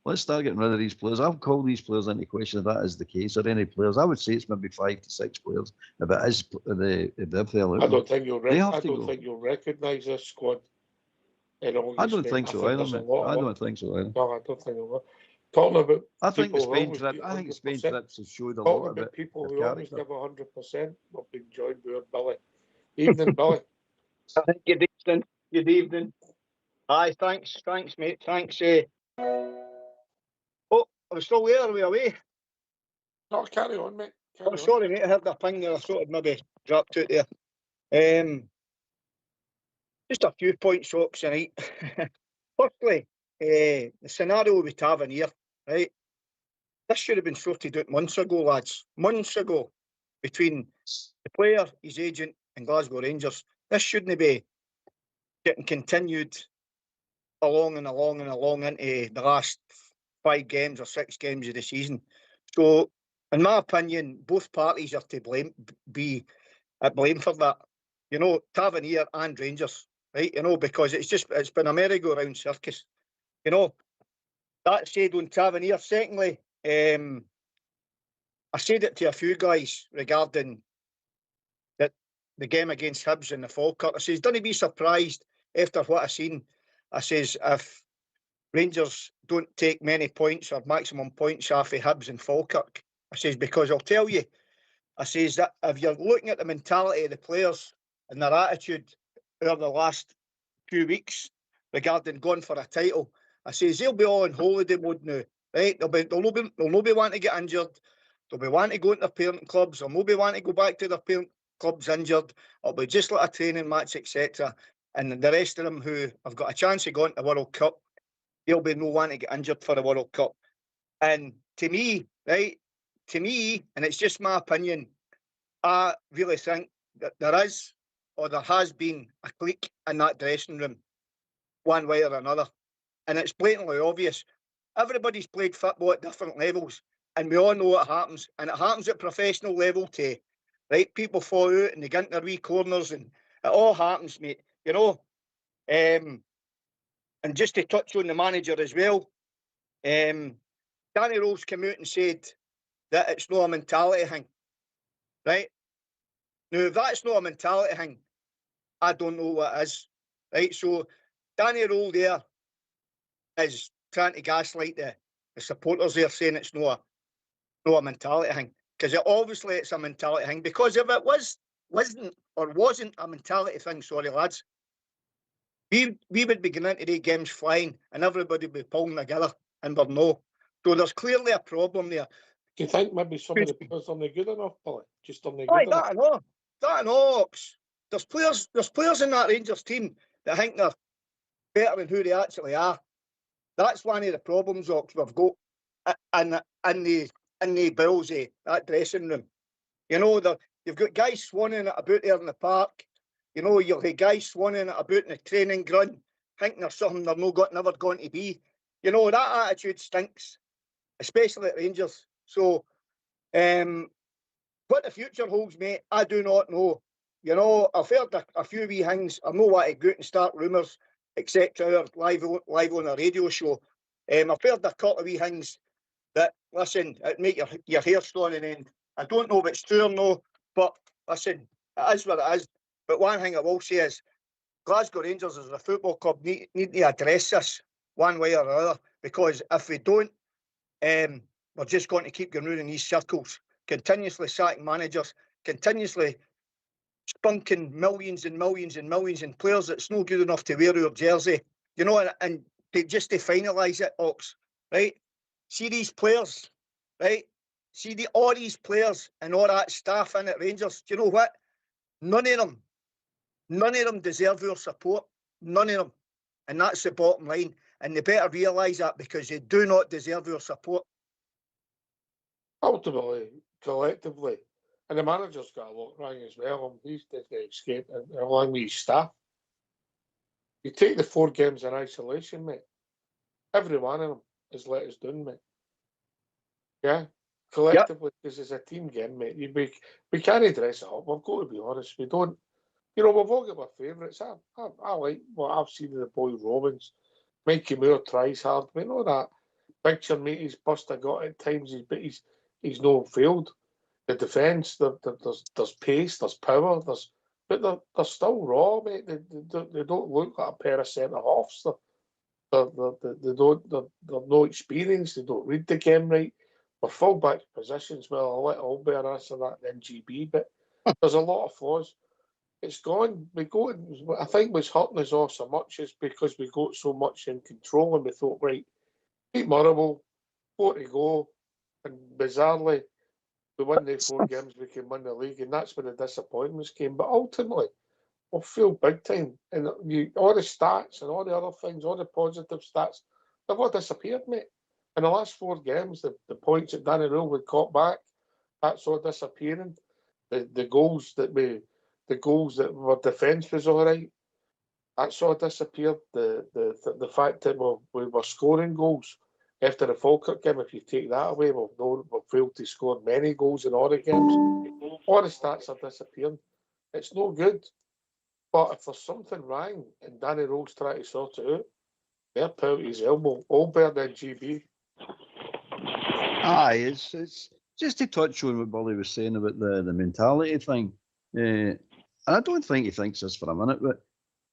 [SPEAKER 4] Let's start getting rid of these players. I'll call these players into question if that is the case, or any players. I would say it's maybe 5 to 6 players if it is if they're
[SPEAKER 2] I don't think you'll.
[SPEAKER 4] They have
[SPEAKER 2] I
[SPEAKER 4] to
[SPEAKER 2] don't
[SPEAKER 4] go.
[SPEAKER 2] think you'll recognise this squad. In all
[SPEAKER 4] I don't
[SPEAKER 2] respect.
[SPEAKER 4] think so either,
[SPEAKER 2] there's a
[SPEAKER 4] mate.
[SPEAKER 2] lot
[SPEAKER 4] I
[SPEAKER 2] of
[SPEAKER 4] don't think so either.
[SPEAKER 2] No, I don't think it will. Talking about
[SPEAKER 4] I think the
[SPEAKER 2] people who
[SPEAKER 4] Spain
[SPEAKER 2] always
[SPEAKER 4] trip.
[SPEAKER 2] give
[SPEAKER 4] I think the Spain
[SPEAKER 2] 100%.
[SPEAKER 4] trips have showed a
[SPEAKER 2] Talking
[SPEAKER 4] lot
[SPEAKER 2] about
[SPEAKER 4] of
[SPEAKER 2] people
[SPEAKER 4] their
[SPEAKER 2] who always
[SPEAKER 4] character.
[SPEAKER 2] give 100%. Not being joined by Billy. Evening, Billy.
[SPEAKER 8] Good evening. Good evening. Aye, thanks, mate. Thanks. Oh, I was still there. Are we away?
[SPEAKER 2] No, carry on, mate.
[SPEAKER 8] Oh, sorry, mate. I heard a ping there. I thought I'd maybe dropped out there. Just a few points, Ox, tonight. Firstly, the scenario with Tavernier, right? This should have been sorted out months ago, lads. Months ago, between the player, his agent, and Glasgow Rangers. This shouldn't be getting continued along and along and along into the last 5 games or 6 games of the season. So, in my opinion, both parties are to be at blame for that. You know, Tavernier and Rangers, right? You know, because it's been a merry-go-round circus. You know, that said on Tavernier. Secondly, I said it to a few guys regarding that the game against Hibs in the Falkirk. I says, don't be surprised after what I've seen. I says, if Rangers don't take many points or maximum points off of Hibs and Falkirk. I says, because I'll tell you, I says that if you're looking at the mentality of the players and their attitude over the last few weeks regarding going for a title, I says they'll be all in holiday mode now, right? They'll not be wanting to get injured. They'll be wanting to go into their parent clubs. They'll not be wanting to go back to their parent clubs injured. It'll be just like a training match, etc. And the rest of them who have got a chance of going to the World Cup, they'll be no wanting to get injured for the World Cup. And to me, right, and it's just my opinion, I really think that there is, or there has been, a clique in that dressing room, one way or another. And it's blatantly obvious. Everybody's played football at different levels, and we all know what happens. And it happens at professional level too, right? People fall out and they get in their wee corners, and it all happens, mate. You know, and just to touch on the manager as well, Danny Rose came out and said that it's not a mentality thing, right? Now, if that's not a mentality thing, I don't know what is, right? So, Danny Rose there is trying to gaslight the supporters there, saying it's not a mentality thing, because obviously it's a mentality thing. Because if it wasn't a mentality thing, sorry lads, we would be going into the games flying, and everybody would be pulling together, and we're no. So there's clearly a problem there.
[SPEAKER 2] Do you think maybe some of the players are not good enough, Billy? Just are not good
[SPEAKER 8] Aye,
[SPEAKER 2] enough?
[SPEAKER 8] that and all. There's players in that Rangers team that think they're better than who they actually are. That's one of the problems, Ox, we've got in the bills of that dressing room. You know, you've got guys swanning it about there in the park. You know, you'll have guys swanning it about in the training ground, thinking they're something they're never going to be. You know, that attitude stinks, especially at Rangers. So, what the future holds, mate, I do not know. You know, I've heard a few wee things. I know what to go out and start rumours, etc. Live on a radio show. I've heard a couple of wee things that, listen, it make your hair stand on end. I don't know if it's true or no, but listen, it is what it is. But one thing I will say is, Glasgow Rangers as a football club need to address this one way or another, because if we don't, we're just going to keep going round in these circles, continuously sacking managers, continuously spunking millions and millions and millions in players that's no good enough to wear your jersey, you know, and just to finalise it, Ox, right? See these players, right? See all these players and all that staff in at Rangers. Do you know what? None of them deserve your support. None of them. And that's the bottom line. And they better realise that, because they do not deserve your support.
[SPEAKER 2] Ultimately, collectively, and the manager's got a lot wrong as well. He's did escape along with his staff. You take the 4 games in isolation, mate. Every one of them has let us down, mate. Yeah, collectively, because it's a team game, mate. We can't dress it up. We've got to be honest. We don't. You know, we've all got our favourites. I like what I've seen of the boy Romans. Mikey Moore tries hard. We know that. Picture, mate, he's Buster got at times, but he's no failed. The defence, there's pace, there's power, but they're still raw, mate. They don't look like a pair of centre halves. They're no experience. They don't read the game right. We're full back positions. Well, I'll let Albert answer that in GB, but there's a lot of flaws. It's gone. I think what's hurting us all so much is because we got so much in control and we thought, right, beat Motherwell, 4 to go, and bizarrely, we win the 4 games, we can win the league, and that's when the disappointments came. But ultimately, we'll feel big time. And all the stats and all the other things, all the positive stats, they've all disappeared, mate. In the last 4 games, the points that Danny Rule would caught back, that's all disappearing. The goals that were defence was all right, that's all disappeared. The fact that we were scoring goals after the Falkirk game, if you take that away, we've failed to score many goals in all the games. All the stats are disappearing. It's no good. But if there's something wrong and Danny Rowe's trying to sort it out, they're out his elbow. Albert and GB.
[SPEAKER 4] Aye, it's just to touch on what Billy was saying about the mentality thing. And I don't think he thinks this for a minute, but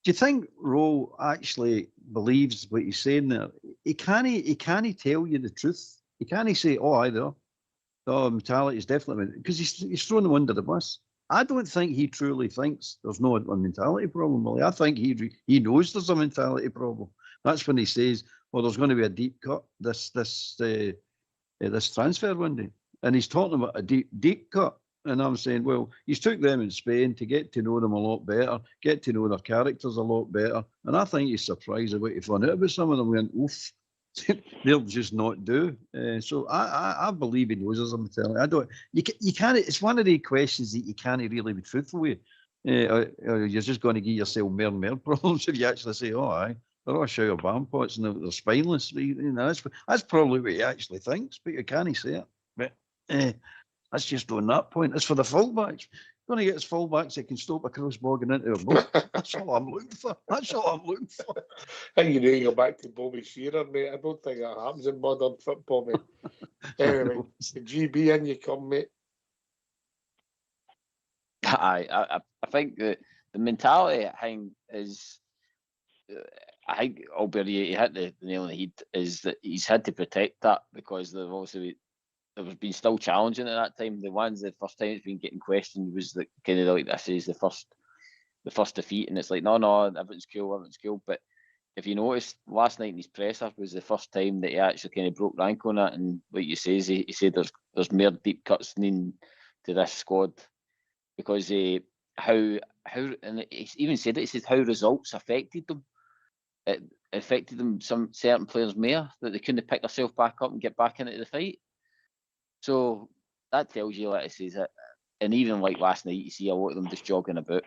[SPEAKER 4] do you think Rowe actually believes what he's saying there? He can't tell you the truth. He can't say, "Oh, aye, there. Oh, mentality is definitely," because he's thrown them under the bus. I don't think he truly thinks there's no a mentality problem, Billy. I think he knows there's a mentality problem. That's when he says, "Well, there's going to be a deep cut this transfer window," and he's talking about a deep cut. And I'm saying, well, he's took them in Spain to get to know them a lot better, get to know their characters a lot better. And I think he's surprised about to find out about some of them. Went, oof, they'll just not do. So I believe he knows there's a mentality. I don't. You can't. It's one of the questions that you can't really be truthful with. Or you're just going to give yourself more and more problems if you actually say, "Oh, aye, they're all sugar bampots and they're spineless." You know, that's probably what he actually thinks, but you can't say it. But that's just on that point. As for the fullbacks, going to get his fullbacks that can stop a crossbar going into a boat. That's all I'm looking for. That's all I'm looking for.
[SPEAKER 2] I think you need to go back to Bobby Shearer, mate. I don't think that happens in modern football, mate. Anyway, the GB in you come, mate.
[SPEAKER 3] I think the mentality thing is, I think Albert, he hit the nail on the head, is that he's had to protect that because they've obviously there's been still challenging at that time. The first time it's been getting questioned was that kind of like this is the first defeat, and it's like no, everything's cool. But if you notice, last night in his presser was the first time that he actually kind of broke rank on it, and like you say, he said there's more deep cuts to this squad because how and he even said it. He said how results affected them. It affected them. Some certain players more that they couldn't pick themselves back up and get back into the fight. So that tells you, like I say, that, and even like last night, you see a lot of them just jogging about.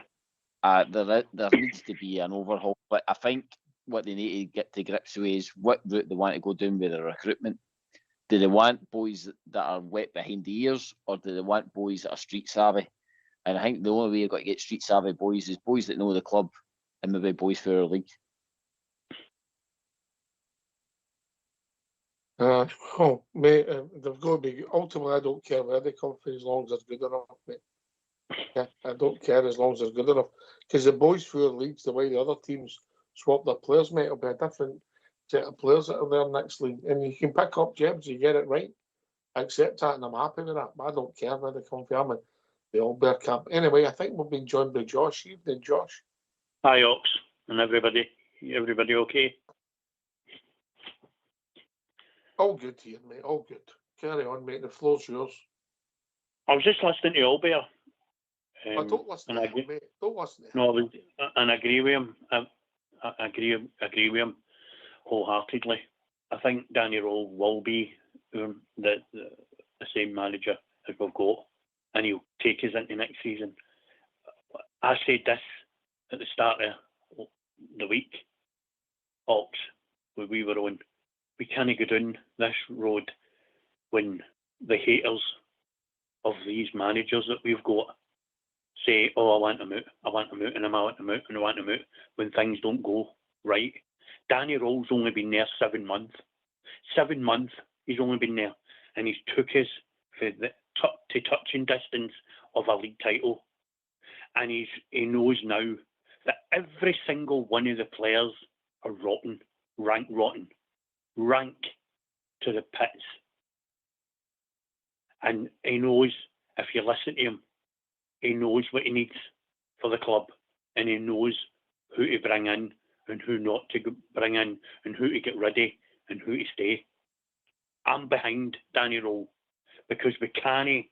[SPEAKER 3] There needs to be an overhaul, but I think what they need to get to grips with is what route they want to go down with their recruitment. Do they want boys that are wet behind the ears, or do they want boys that are street savvy? And I think the only way you've got to get street savvy boys is boys that know the club and maybe boys for our league.
[SPEAKER 2] Oh, mate, they've got to be. Ultimately, I don't care where they come from as long as they're good enough, mate. Yeah, I don't care as long as they're good enough. Because the boys for our leagues, the way the other teams swap their players, mate, it'll be a different set of players that are there next league. And you can pick up gems, you get it right. I accept that, and I'm happy with that. But I don't care where they come from. I'm in the Albert camp. Anyway, I think we've been joined by Josh. Evening, Josh.
[SPEAKER 9] Hi, Ox, and everybody. Everybody okay?
[SPEAKER 2] All good here, mate. All good. Carry on, mate. The floor's yours.
[SPEAKER 9] I was just listening to Albert.
[SPEAKER 2] Don't listen to him, mate. Don't listen to him.
[SPEAKER 9] No, and I agree with him. I agree with him wholeheartedly. I think Danny Rowe will be the same manager as we've got, and he'll take us into next season. I said this at the start of the week, Ox, where we were on. We can't go down this road when the haters of these managers that we've got say, oh, I want him out, I want him out, and I want him out, and I want him out when things don't go right. Danny Rowell's only been there 7 months. 7 months he's only been there, and he's took us for the to touching distance of a league title. And he knows now that every single one of the players are rotten, rank to the pits. And he knows if you listen to him, he knows what he needs for the club, and he knows who to bring in and who not to bring in, and who to get rid of and who to stay. I'm behind Danny Rowell because we can't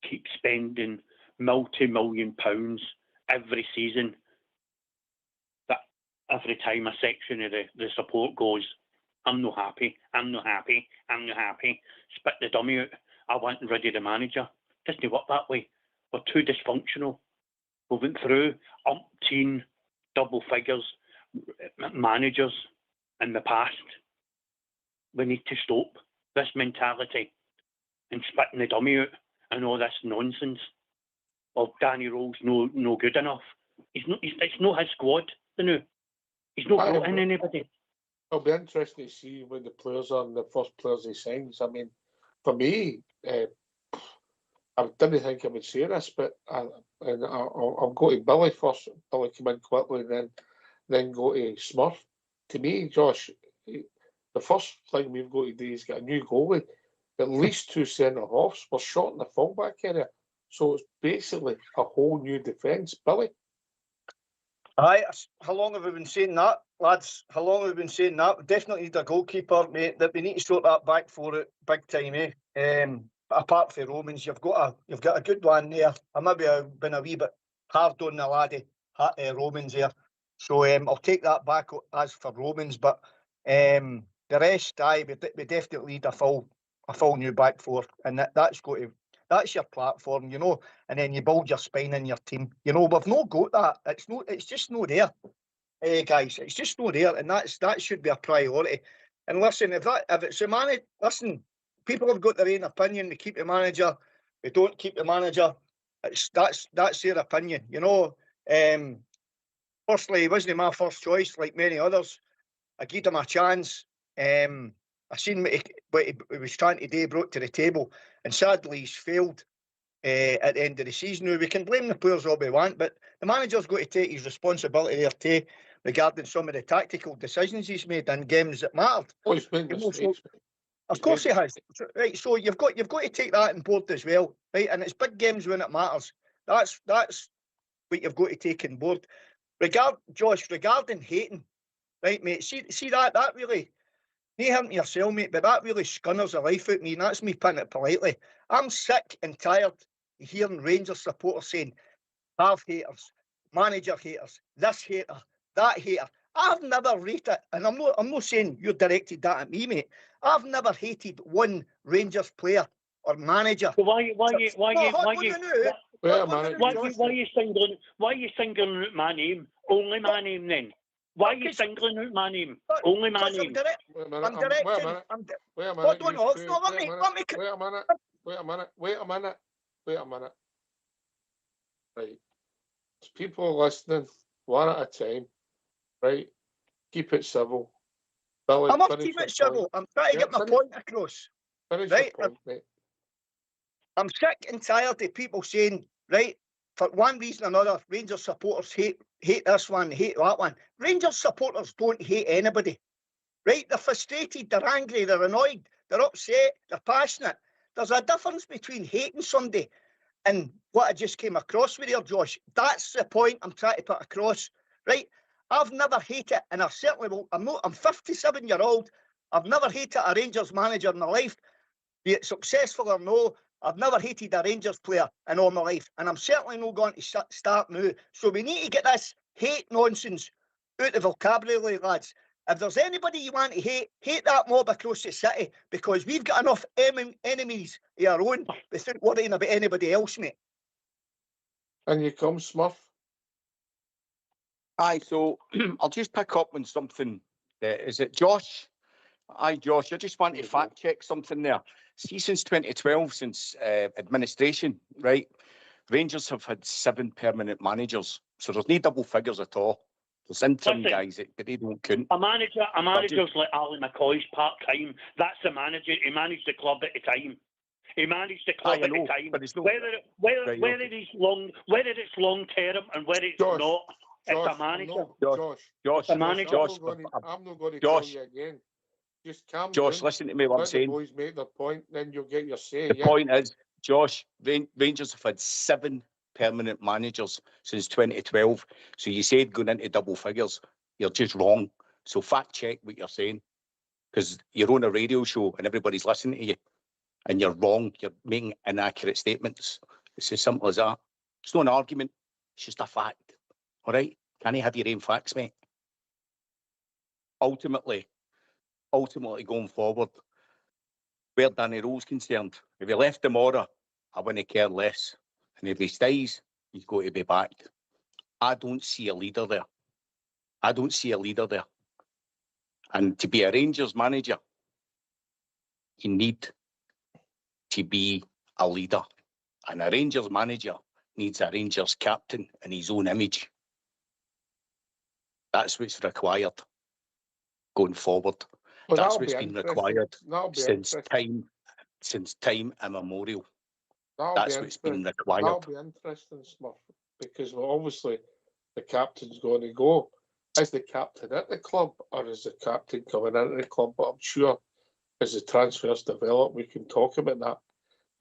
[SPEAKER 9] keep spending multi-million pounds every season that every time a section of the support goes, I'm not happy, spit the dummy out, I want rid of the manager. Doesn't work that way. We're too dysfunctional. We went through umpteen double figures managers in the past. We need to stop this mentality and spitting the dummy out and all this nonsense of Danny Rowell's no good enough. It's not his squad, you know. He's not brought in anybody.
[SPEAKER 2] It'll be interesting to see when the players are and the first players he signs. I mean, for me, I didn't think I would say this, but I'll go to Billy first. Billy come in quickly and then go to Smurf. To me, Josh, the first thing we've got to do is get a new goalie, at least 2 centre-halves. We're short in the fullback area. So it's basically a whole new defence. Billy?
[SPEAKER 8] Aye, how long have we been saying that, lads? How long have we been saying that? We definitely need a goalkeeper, mate. That we need to sort that back for it big time, eh? Apart from Romans, you've got a good one there. I maybe have been a wee bit hard on the laddie Romans there. So I'll take that back as for Romans, but the rest, aye, we definitely need a full new back four, and that's your platform, you know, and then you build your spine in your team. You know, we've not got that. It's just not there, guys. It's just not there, and that should be a priority. And listen, if it's a manager, listen, people have got their own opinion. They keep the manager, they don't keep the manager. That's their opinion, you know. Firstly, he wasn't my first choice, like many others. I gave him a chance. I seen what he was trying to do, brought to the table, and sadly he's failed at the end of the season. Now, we can blame the players all we want, but the manager's got to take his responsibility there too, regarding some of the tactical decisions he's made in games that mattered.
[SPEAKER 2] Oh, he's made mistakes.
[SPEAKER 8] Of course he has. Right, so you've got to take that on board as well, right? And it's big games when it matters. That's what you've got to take on board. Josh, regarding hating, right, mate? See that really. You haven't yourself, mate, but that really scunners the life out of me, and that's me putting it politely. I'm sick and tired of hearing Rangers supporters saying, have haters, manager haters, this hater, that hater. I've never rated, and I'm not saying you directed that at me, mate. I've never hated one Rangers player or manager.
[SPEAKER 9] So why are you singling out my name? Only my name then. Why are you singling out my name? Only my name.
[SPEAKER 2] Wait a minute. Right. There's people listening, one at a time. Right? Keep it civil. Billy,
[SPEAKER 8] I'm not keeping it civil. I'm trying to get my point across.
[SPEAKER 2] Finish
[SPEAKER 8] right?
[SPEAKER 2] your point, mate.
[SPEAKER 8] I'm sick and tired of people saying, right, for one reason or another, Rangers supporters hate this one, hate that one. Rangers supporters don't hate anybody, right? They're frustrated, they're angry, they're annoyed, they're upset, they're passionate. There's a difference between hating somebody and what I just came across with here, Josh. That's the point I'm trying to put across, right? I've never hated, and I certainly will. I'm 57-year-old. I've never hated a Rangers manager in my life, be it successful or no. I've never hated a Rangers player in all my life, and I'm certainly not going to start now. So we need to get this hate nonsense out of vocabulary, lads. If there's anybody you want to hate that mob across the city, because we've got enough enemies of our own without worrying about anybody else, mate.
[SPEAKER 2] And you come, Smurf.
[SPEAKER 6] Aye, so I'll just pick up on something. Is it Josh Aye, Josh, I just want to fact check something there. See, since 2012, since administration, right, Rangers have had 7 permanent managers. So there's no double figures at all. There's interim
[SPEAKER 9] Listen,
[SPEAKER 6] guys, but they don't count.
[SPEAKER 9] A manager's like Ali McCoy's part-time. That's the manager. He managed the club at the time. He managed the club at the time.
[SPEAKER 6] But it's not,
[SPEAKER 9] Whether it's long term and whether it's
[SPEAKER 2] Josh,
[SPEAKER 9] not, it's
[SPEAKER 2] Josh,
[SPEAKER 9] a manager.
[SPEAKER 6] Josh,
[SPEAKER 9] a manager.
[SPEAKER 2] I'm not going to
[SPEAKER 6] Josh.
[SPEAKER 2] tell you again. Just calm
[SPEAKER 6] Josh,
[SPEAKER 2] down.
[SPEAKER 6] listen to me what I'm
[SPEAKER 2] Let the
[SPEAKER 6] saying.
[SPEAKER 2] boys make their point, then you'll get your say.
[SPEAKER 6] The point is, Josh, Rangers have had 7 permanent managers since 2012. So you said going into double figures. You're just wrong. So fact check what you're saying. Because you're on a radio show and everybody's listening to you. And you're wrong. You're making inaccurate statements. It's as simple as that. It's not an argument. It's just a fact. All right? Can you have your own facts, mate? Ultimately going forward, where Danny Rowe's concerned, if he left tomorrow, I wouldn't care less. And if he stays, he's got to be backed. I don't see a leader there. And to be a Rangers manager, you need to be a leader. And a Rangers manager needs a Rangers captain in his own image. That's what's required going forward.
[SPEAKER 2] Well,
[SPEAKER 6] That's
[SPEAKER 2] that'll
[SPEAKER 6] what's
[SPEAKER 2] be
[SPEAKER 6] been
[SPEAKER 2] interesting.
[SPEAKER 6] required
[SPEAKER 2] That'll be
[SPEAKER 6] since
[SPEAKER 2] interesting.
[SPEAKER 6] time immemorial.
[SPEAKER 2] That'll
[SPEAKER 6] That's
[SPEAKER 2] be
[SPEAKER 6] what's been
[SPEAKER 2] interesting.
[SPEAKER 6] required.
[SPEAKER 2] That'll be interesting, Smurf, because obviously the captain's going to go. Is the captain at the club or is the captain coming into the club? But I'm sure as the transfers develop, we can talk about that.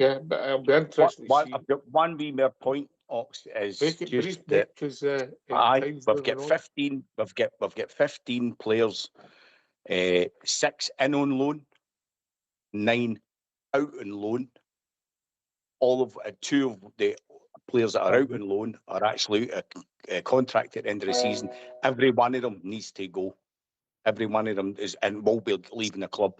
[SPEAKER 2] Yeah, but it'll be interesting to see.
[SPEAKER 6] I've got one wee more point, Ox, is
[SPEAKER 2] Make it
[SPEAKER 6] just
[SPEAKER 2] brief,
[SPEAKER 6] that
[SPEAKER 2] because
[SPEAKER 6] we've got 15. We've got 15 players. 6 in on loan, 9 out on loan. All of 2 of the players that are out on loan are actually out of contract at the end of the season. Every one of them needs to go. Every one of them is and will be leaving the club.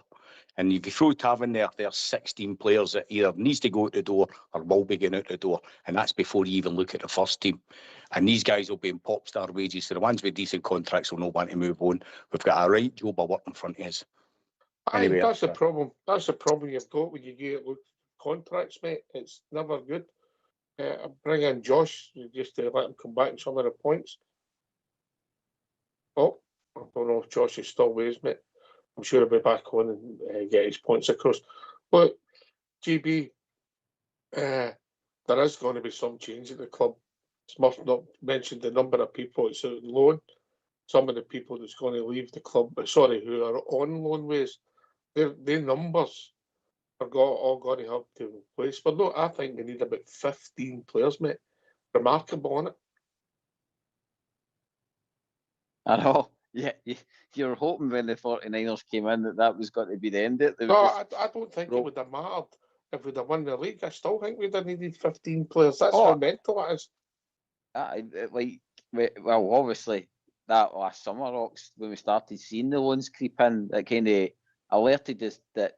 [SPEAKER 6] And if you throw Tavernier, there's 16 players that either needs to go out the door or will be going out the door. And that's before you even look at the first team. And these guys will be in pop star wages. So the ones with decent contracts will not want to move on. We've got a right job of work in front of us. Anyway,
[SPEAKER 2] that's the problem. That's the problem you've got when you get contracts, mate. It's never good. I'll bring in Josh just to let him come back on some of the points. Oh, I don't know if Josh is still with us, mate. I'm sure he'll be back on and get his points across. But GB, there is going to be some change at the club. Smurf not mentioned the number of people it's out on loan. Some of the people that's going to leave the club, who are on loan with us, their numbers are all going to have to replace. But no, I think they need about 15 players, mate. Remarkable, on it.
[SPEAKER 3] I know. Yeah, you're hoping when the 49ers came in that was going to be the end of it.
[SPEAKER 2] No, I don't think it would have mattered if we'd have won the league. I still think we'd have needed 15 players. That's how mental it is.
[SPEAKER 3] Well, obviously, that last summer, Ox, when we started seeing the loans creep in, that kind of alerted us that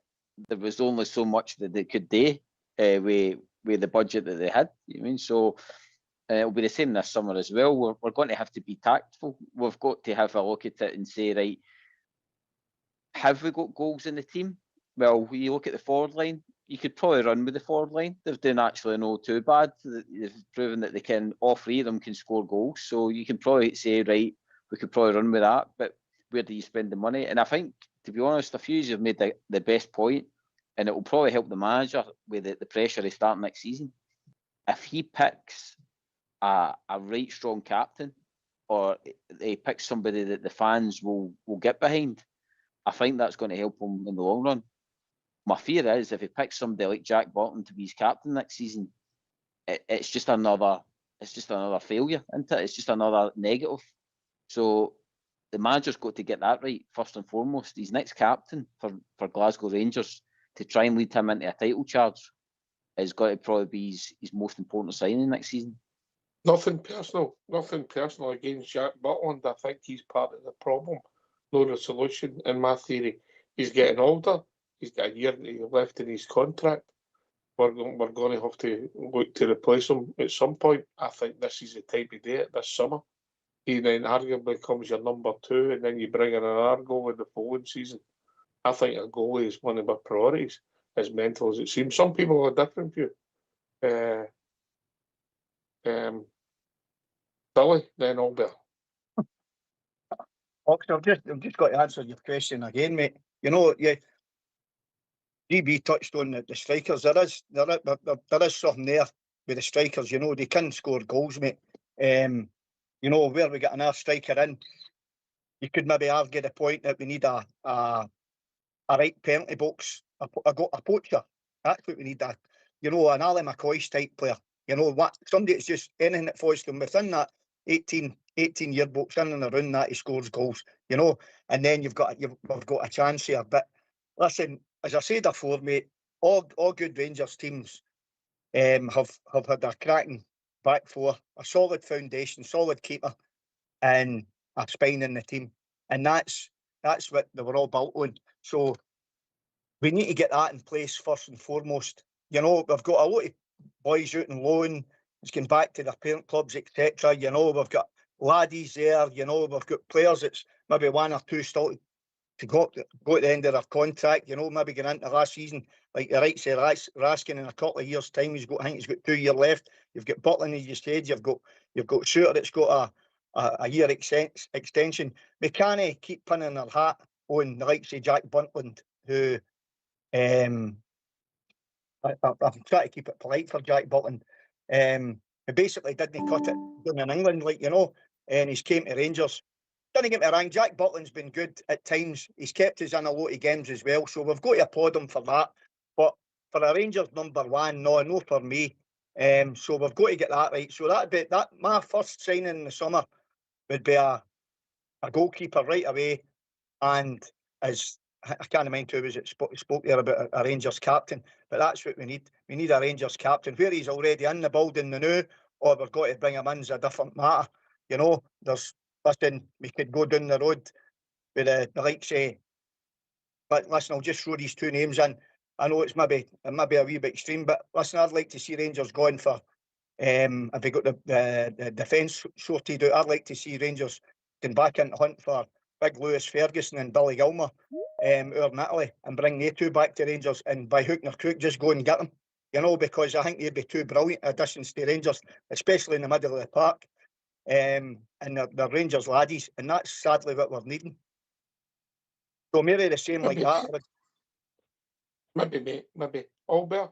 [SPEAKER 3] there was only so much that they could do with the budget that they had. You mean so? It'll be the same this summer as well. We're going to have to be tactful. We've got to have a look at it and say, right, have we got goals in the team? Well, when you look at the forward line, you could probably run with the forward line. They've done actually no too bad. They've proven that they can, all 3 of them can score goals. So you can probably say, right, we could probably run with that. But where do you spend the money? And I think, to be honest, a few of you have made the best point, and it will probably help the manager with the pressure of starting next season. If he picks a right strong captain, or he picks somebody that the fans will get behind, I think that's going to help him in the long run. My fear is if he picks somebody like Jack Butland to be his captain next season, it's just another failure, isn't it? It's just another negative. So the manager's got to get that right first and foremost. His next captain for Glasgow Rangers, to try and lead him into a title charge, is got to probably be his most important signing next season.
[SPEAKER 2] Nothing personal against Jack Butland. I think he's part of the problem, not the solution, in my theory. He's getting older. He's got a year left in his contract. We're going to have to look to replace him at some point. I think this is the time to do it this summer. He then arguably becomes your number 2, and then you bring in an Argo in the following season. I think a goalie is one of my priorities, as mental as it seems. Some people have a different view. Billy, then Albert.
[SPEAKER 8] Oxford, I've just got to answer your question again, mate. You know, DB touched on the strikers. There is something there with the strikers. You know, they can score goals, mate. You know, where we get another striker in, you could maybe argue the point that we need a right penalty box, a poacher. That's what we need. That, you know, an Ali McCoy's type player. You know, what somebody that's just anything that falls to him within that 18 year box in and around that, he scores goals. You know, and then we've got a chance here. But listen, as I said before, mate, all good Rangers teams have had a cracking back four, a solid foundation, solid keeper, and a spine in the team, and that's what they were all built on. So we need to get that in place first and foremost. You know, we've got a lot of boys out on loan, it's going back to their parent clubs, etc. You know, we've got laddies there. You know, we've got players that's maybe one or two still to go at the end of their contract. You know, maybe get into last season, like the right say Raskin in a couple of years' time. I think he's got 2 years left. You've got Butland, as you said. You've got Shooter that's got a year extension. We can't keep pinning our hat on the likes of Jack Buntland, who I'm trying to keep it polite for Jack Butland. He basically didn't cut it down in England, like, you know, and he's came to Rangers. Don't get me wrong, Jack Butland's been good at times. He's kept us in a lot of games as well, so we've got to applaud him for that. But for a Rangers number one, no for me. So we've got to get that right. So that'd be that. My first signing in the summer would be a goalkeeper right away, and as I can't mind who was it spoke there about a Rangers captain, but that's what we need. We need a Rangers captain. Where he's already in the building now, or we've got to bring him in is a different matter. You know, listen, we could go down the road with the likes of, but listen, I'll just throw these two names in. I know it's maybe a wee bit extreme, but listen, I'd like to see Rangers going for, if they got the defence sorted out, I'd like to see Rangers going back into hunt for big Lewis Ferguson and Billy Gilmour out in Italy, and bring they two back to Rangers, and by hook or crook just go and get them, you know, because I think they'd be two brilliant additions to Rangers, especially in the middle of the park, and they're Rangers laddies, and that's sadly what we're needing. So maybe the same like that.
[SPEAKER 2] Maybe Albert.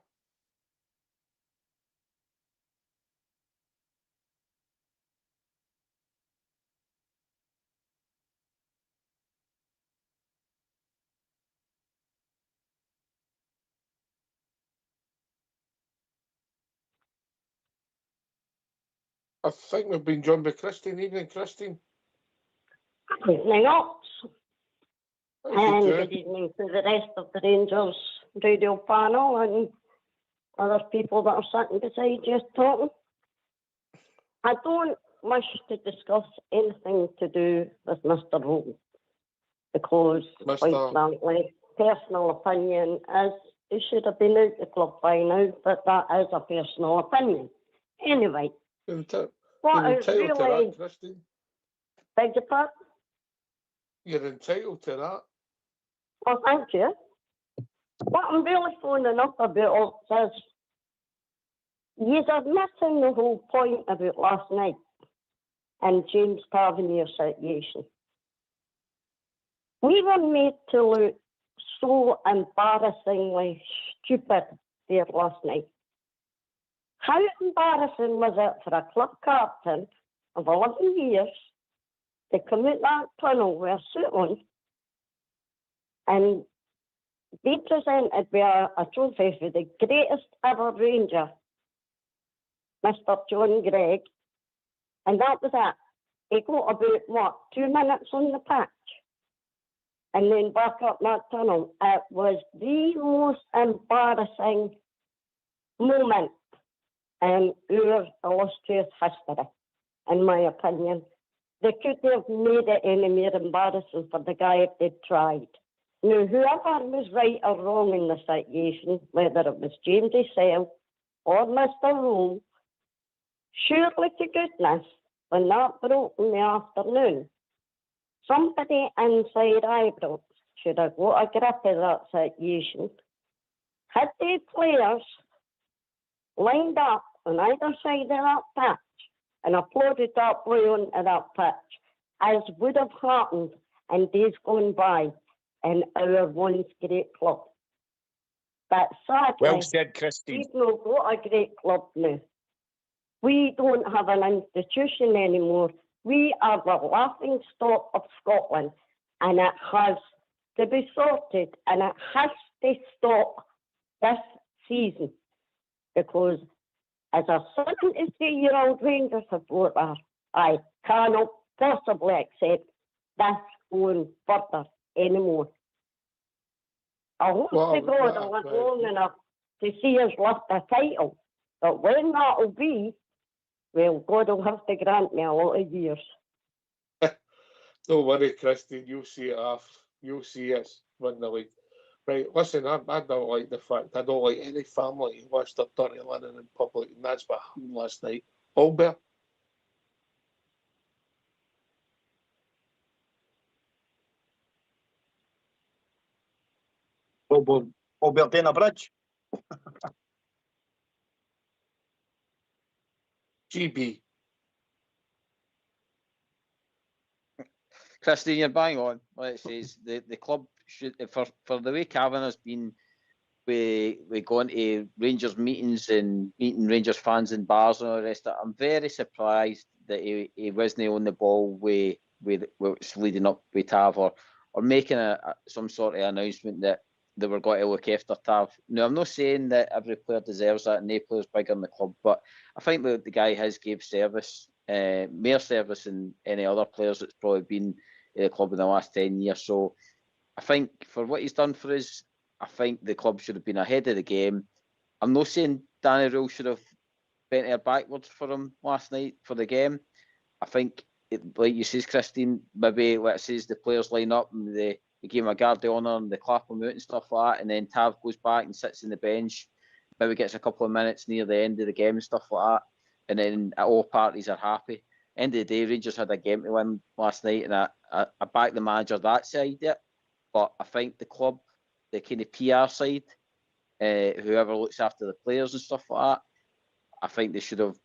[SPEAKER 2] I think we've been joined by Christine. Evening, Christine.
[SPEAKER 10] Evening, Ox. And
[SPEAKER 2] you
[SPEAKER 10] good evening to the rest of the Rangers radio panel and other people that are sitting beside you talking. I don't wish to discuss anything to do with Mr. Rowe, because, quite frankly, personal opinion is he should have been out the club by now, but that is a personal opinion. Anyway, what is really...
[SPEAKER 2] to that, Christine.
[SPEAKER 10] Beg your pardon?
[SPEAKER 2] You're entitled to that.
[SPEAKER 10] Well, thank you. What I'm really phoning up about is you are missing the whole point about last night and James Tavernier's situation. We were made to look so embarrassingly stupid there last night. How embarrassing was it for a club captain of 11 years to come out that tunnel with a suit on and be presented with a trophy for the greatest ever Ranger, Mr. John Gregg, and that was it. He got about, 2 minutes on the pitch and then back up that tunnel. It was the most embarrassing moment in our illustrious history, in my opinion. They couldn't have made it any more embarrassing for the guy if they'd tried. Now, whoever was right or wrong in the situation, whether it was James himself or Mr. Rowe, surely to goodness, when that broke in the afternoon, somebody inside Ibrox should have got a grip of that situation, had the players lined up on either side of that pitch and applauded that boy onto that pitch, as would have happened in days gone by in our once great club. But sadly,
[SPEAKER 6] Well said, Christine.
[SPEAKER 10] we've not got a great club now. We don't have an institution anymore. We are the laughing stock of Scotland, and it has to be sorted, and it has to stop this season, because as a 73-year-old Rangers supporter, I cannot possibly accept this going further anymore. I hope to God I'll live long enough to see us lift a title, but when that'll be, well, God will have to grant me a lot of years.
[SPEAKER 2] Don't worry, Christine, you'll see it off. You'll see us win the league. Right, listen, I don't like the fact, I don't like any family who watched their dirty linen in public, and that's what happened last night. Albert?
[SPEAKER 8] Albertina Bridge.
[SPEAKER 2] GB.
[SPEAKER 3] Christine, you're bang on. Like it says, the club should, for the way Cavan has been, we going to Rangers meetings and meeting Rangers fans in bars and all the rest of it. I'm very surprised that he wasn't on the ball with what's leading up with Tav, or making some sort of announcement that they were going to look after Tav. Now, I'm not saying that every player deserves that and no player's bigger in the club, but I think that the guy has gave service, more service than any other players that's probably been in the club in the last 10 years. So I think for what he's done for us, I think the club should have been ahead of the game. I'm not saying Danny Rule should have bent her backwards for him last night for the game. I think, like you says, Christine, maybe let's say the players line up and they give him a guard of honour and they clap him out and stuff like that, and then Tav goes back and sits in the bench, maybe gets a couple of minutes near the end of the game and stuff like that, and then all parties are happy. End of the day, Rangers had a game to win last night, and I back the manager that side of it, but I think the club, the kind of PR side, whoever looks after the players and stuff like that, I think they should have,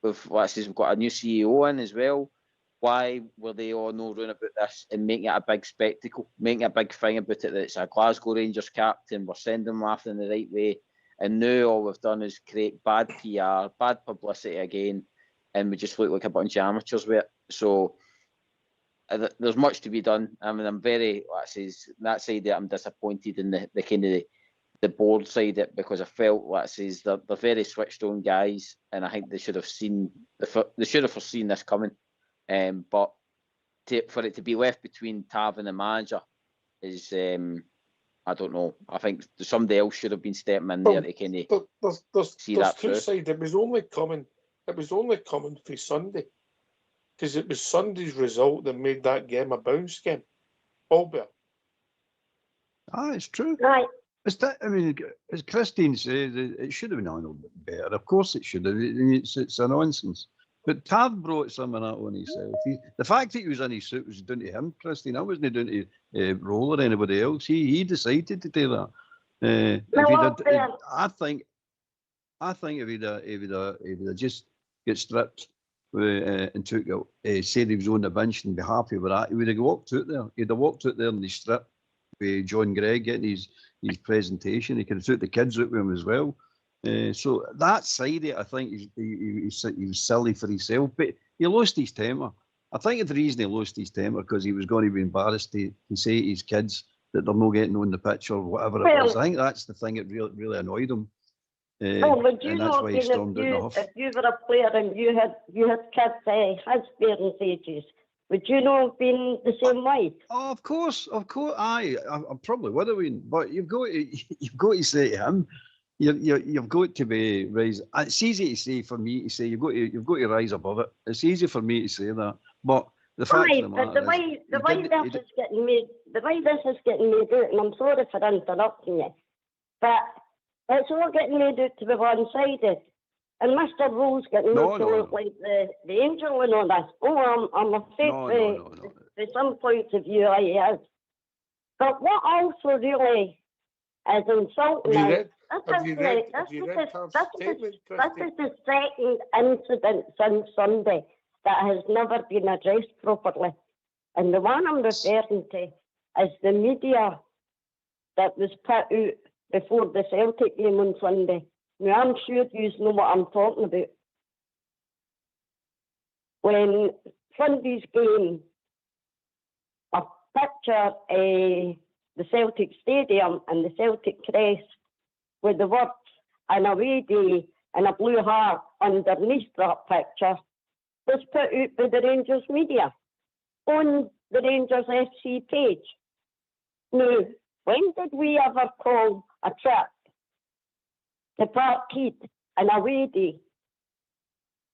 [SPEAKER 3] we've got a new CEO in as well. Why were they all no round about this and making it a big spectacle, making a big thing about it that it's a Glasgow Rangers captain, we're sending them off in the right way, and now all we've done is create bad PR, bad publicity again, and we just look like a bunch of amateurs with it. So there's much to be done. I mean, I'm very, that side that I'm disappointed in the kind of the board side of it, because I felt, they're very switched on guys, and I think they should have foreseen this coming. But for it to be left between Tav and the manager is, I don't know. I think somebody else should have been stepping in there to kind of see that through.
[SPEAKER 2] Side. It was only coming for Sunday, because it was Sunday's result that made that game a bounce game. Albert.
[SPEAKER 4] It's true.
[SPEAKER 10] Right.
[SPEAKER 4] I mean, as Christine says, it should have been a little bit better. Of course it should have. It's a nonsense. But Tav brought some of that on himself. The fact that he was in his suit was down to him, Christine. That wasn't down to Roll or anybody else. He decided to do that. I think if he'd have just get stripped and took said he was on the bench and be happy with that, he would have walked out there. He'd have walked out there in his strip with John Gregg getting his presentation. He could have took the kids out with him as well. So that side of it, I think he was silly for himself, but he lost his temper. I think the reason he lost his temper because he was going to be embarrassed to say to his kids that they're not getting on the pitch or whatever it was. I think that's the thing that really annoyed him.
[SPEAKER 10] Would you
[SPEAKER 4] and that's why he stormed out the huff.
[SPEAKER 10] If you were a player and you had kids his parents' ages, would you not have been the same way?
[SPEAKER 4] Oh, of course. I probably would have been, but you've got to say to him, you've got to be rise. It's easy to say for me to say you've got to rise above it. It's easy for me to say that, but the fact of the matter is, the way this is getting made out, and I'm sorry for interrupting you, but it's all getting made out to be one-sided. And Mr. Rose getting made to look like the angel and all that. Oh, I'm afraid from some point of view he is.
[SPEAKER 10] But what also really is insulting
[SPEAKER 2] Have you
[SPEAKER 10] is
[SPEAKER 2] read? Have you read Tav's statement,
[SPEAKER 10] this
[SPEAKER 2] Christy?
[SPEAKER 10] is the second incident since Sunday that has never been addressed properly. And the one I'm referring to is the media that was put out before the Celtic game on Sunday. Now, I'm sure you know what I'm talking about. When Sunday's game, a picture of the Celtic Stadium and the Celtic crest with the words "an away day" and a blue heart underneath that picture was put out by the Rangers media on the Rangers FC page. Now, when did we ever call a trip to Parkhead an away day?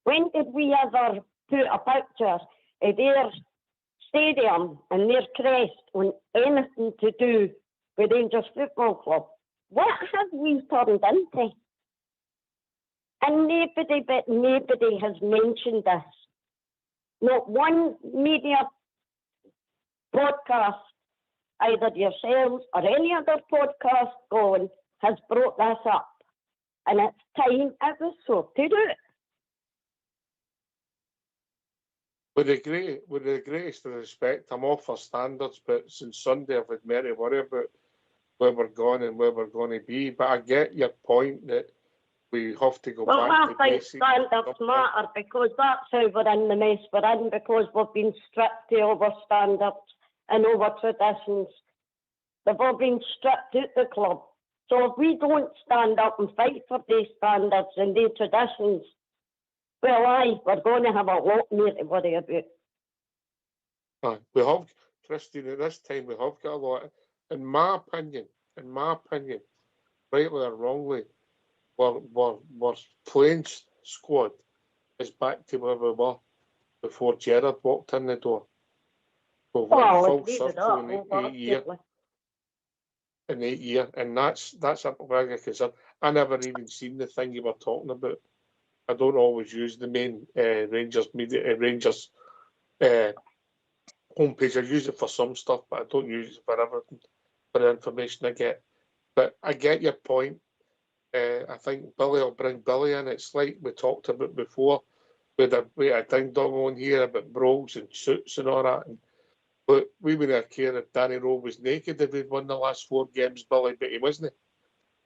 [SPEAKER 10] When did we ever put a picture of their stadium and their crest on anything to do with Rangers Football Club? What have we turned into? And nobody has mentioned this. Not one media podcast, either yourselves or any other podcast going, has brought this up. And it's time it was so to do it.
[SPEAKER 2] With the greatest of respect, I'm all for standards, but since Sunday I've had many worry about where we're going and where we're going to be. But I get your point that we have to go
[SPEAKER 10] Well,
[SPEAKER 2] back
[SPEAKER 10] I
[SPEAKER 2] to
[SPEAKER 10] think
[SPEAKER 2] basics.
[SPEAKER 10] standards matter because that's how we're in the mess we're in, because we've been stripped of our standards and our traditions. They've all been stripped out the club. So if we don't stand up and fight for these standards and these traditions, well, we're going to have a lot more to worry about.
[SPEAKER 2] We have, Christine, at this time we have got a lot. In my opinion, rightly or wrongly, we're playing squad is back to where we were before Gerrard walked in the door. We've won full circle in 8 years, and that's a big concern. I never even seen the thing you were talking about. I don't always use the main Rangers media, Rangers homepage. I use it for some stuff, but I don't use it for everything, for the information I get. But I get your point. I think Billy will bring Billy in. It's like we talked about before. We had a ding dong on here about brogues and suits and all that. But we wouldn't care if Danny Rowe was naked if he'd won the last 4 games, Billy, but he wasn't.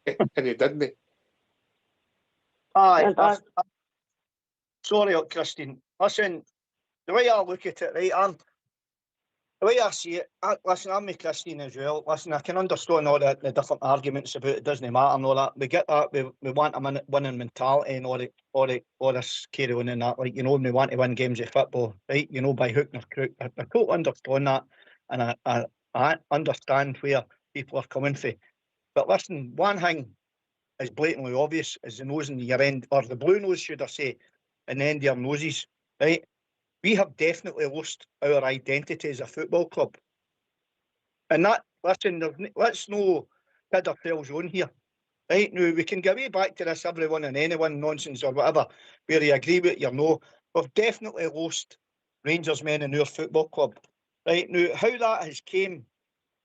[SPEAKER 2] And he didn't.
[SPEAKER 8] Aye. Sorry, Christine. Listen, the way I look at it, right, the way I see it, listen, I'm with Christine as well. Listen, I can understand all the different arguments about it doesn't matter and all that. We get that. We want a winning mentality and all this carry on and that. Like, you know, we want to win games of football, right? You know, by hook or crook. I totally understand that. And I understand where people are coming from. But listen, one thing is blatantly obvious is the nose in your end, or the blue nose, should I say, in the end of your noses, right? We have definitely lost our identity as a football club. And that, listen, let's no kid ourselves on here. Right? Now, we can go way back to this everyone and anyone nonsense or whatever, where you agree with it or no. We've definitely lost Rangers men in our football club. Right? Now, how that has came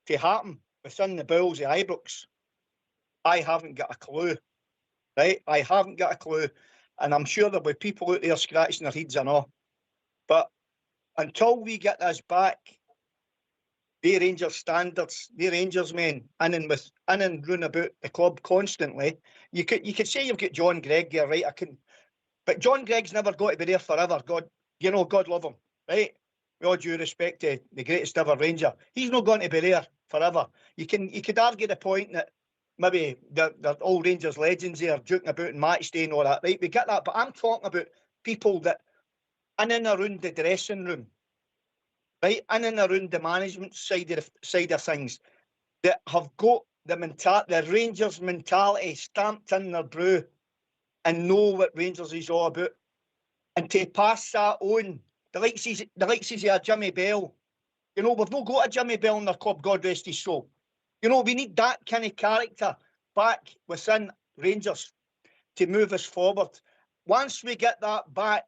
[SPEAKER 8] to happen within the bowels of Ibrox, I haven't got a clue. Right? I haven't got a clue. And I'm sure there'll be people out there scratching their heads and all. But until we get this back, the Rangers standards, the Rangers men in and run about the club constantly. You could say you've got John Gregg there, right? But John Gregg's never got to be there forever. God love him, right? With all due respect to the greatest ever Ranger, he's not going to be there forever. You could argue the point that maybe they're all Rangers legends there, joking about in match day and all that, right? We get that, but I'm talking about people that in and around the dressing room, right, in and around the management side of things, that have got the Rangers mentality stamped in their brew and know what Rangers is all about, and to pass that on, the likes of Jimmy Bell. You know, we've not got a Jimmy Bell in our club, God rest his soul. You know, we need that kind of character back within Rangers to move us forward. Once we get that back,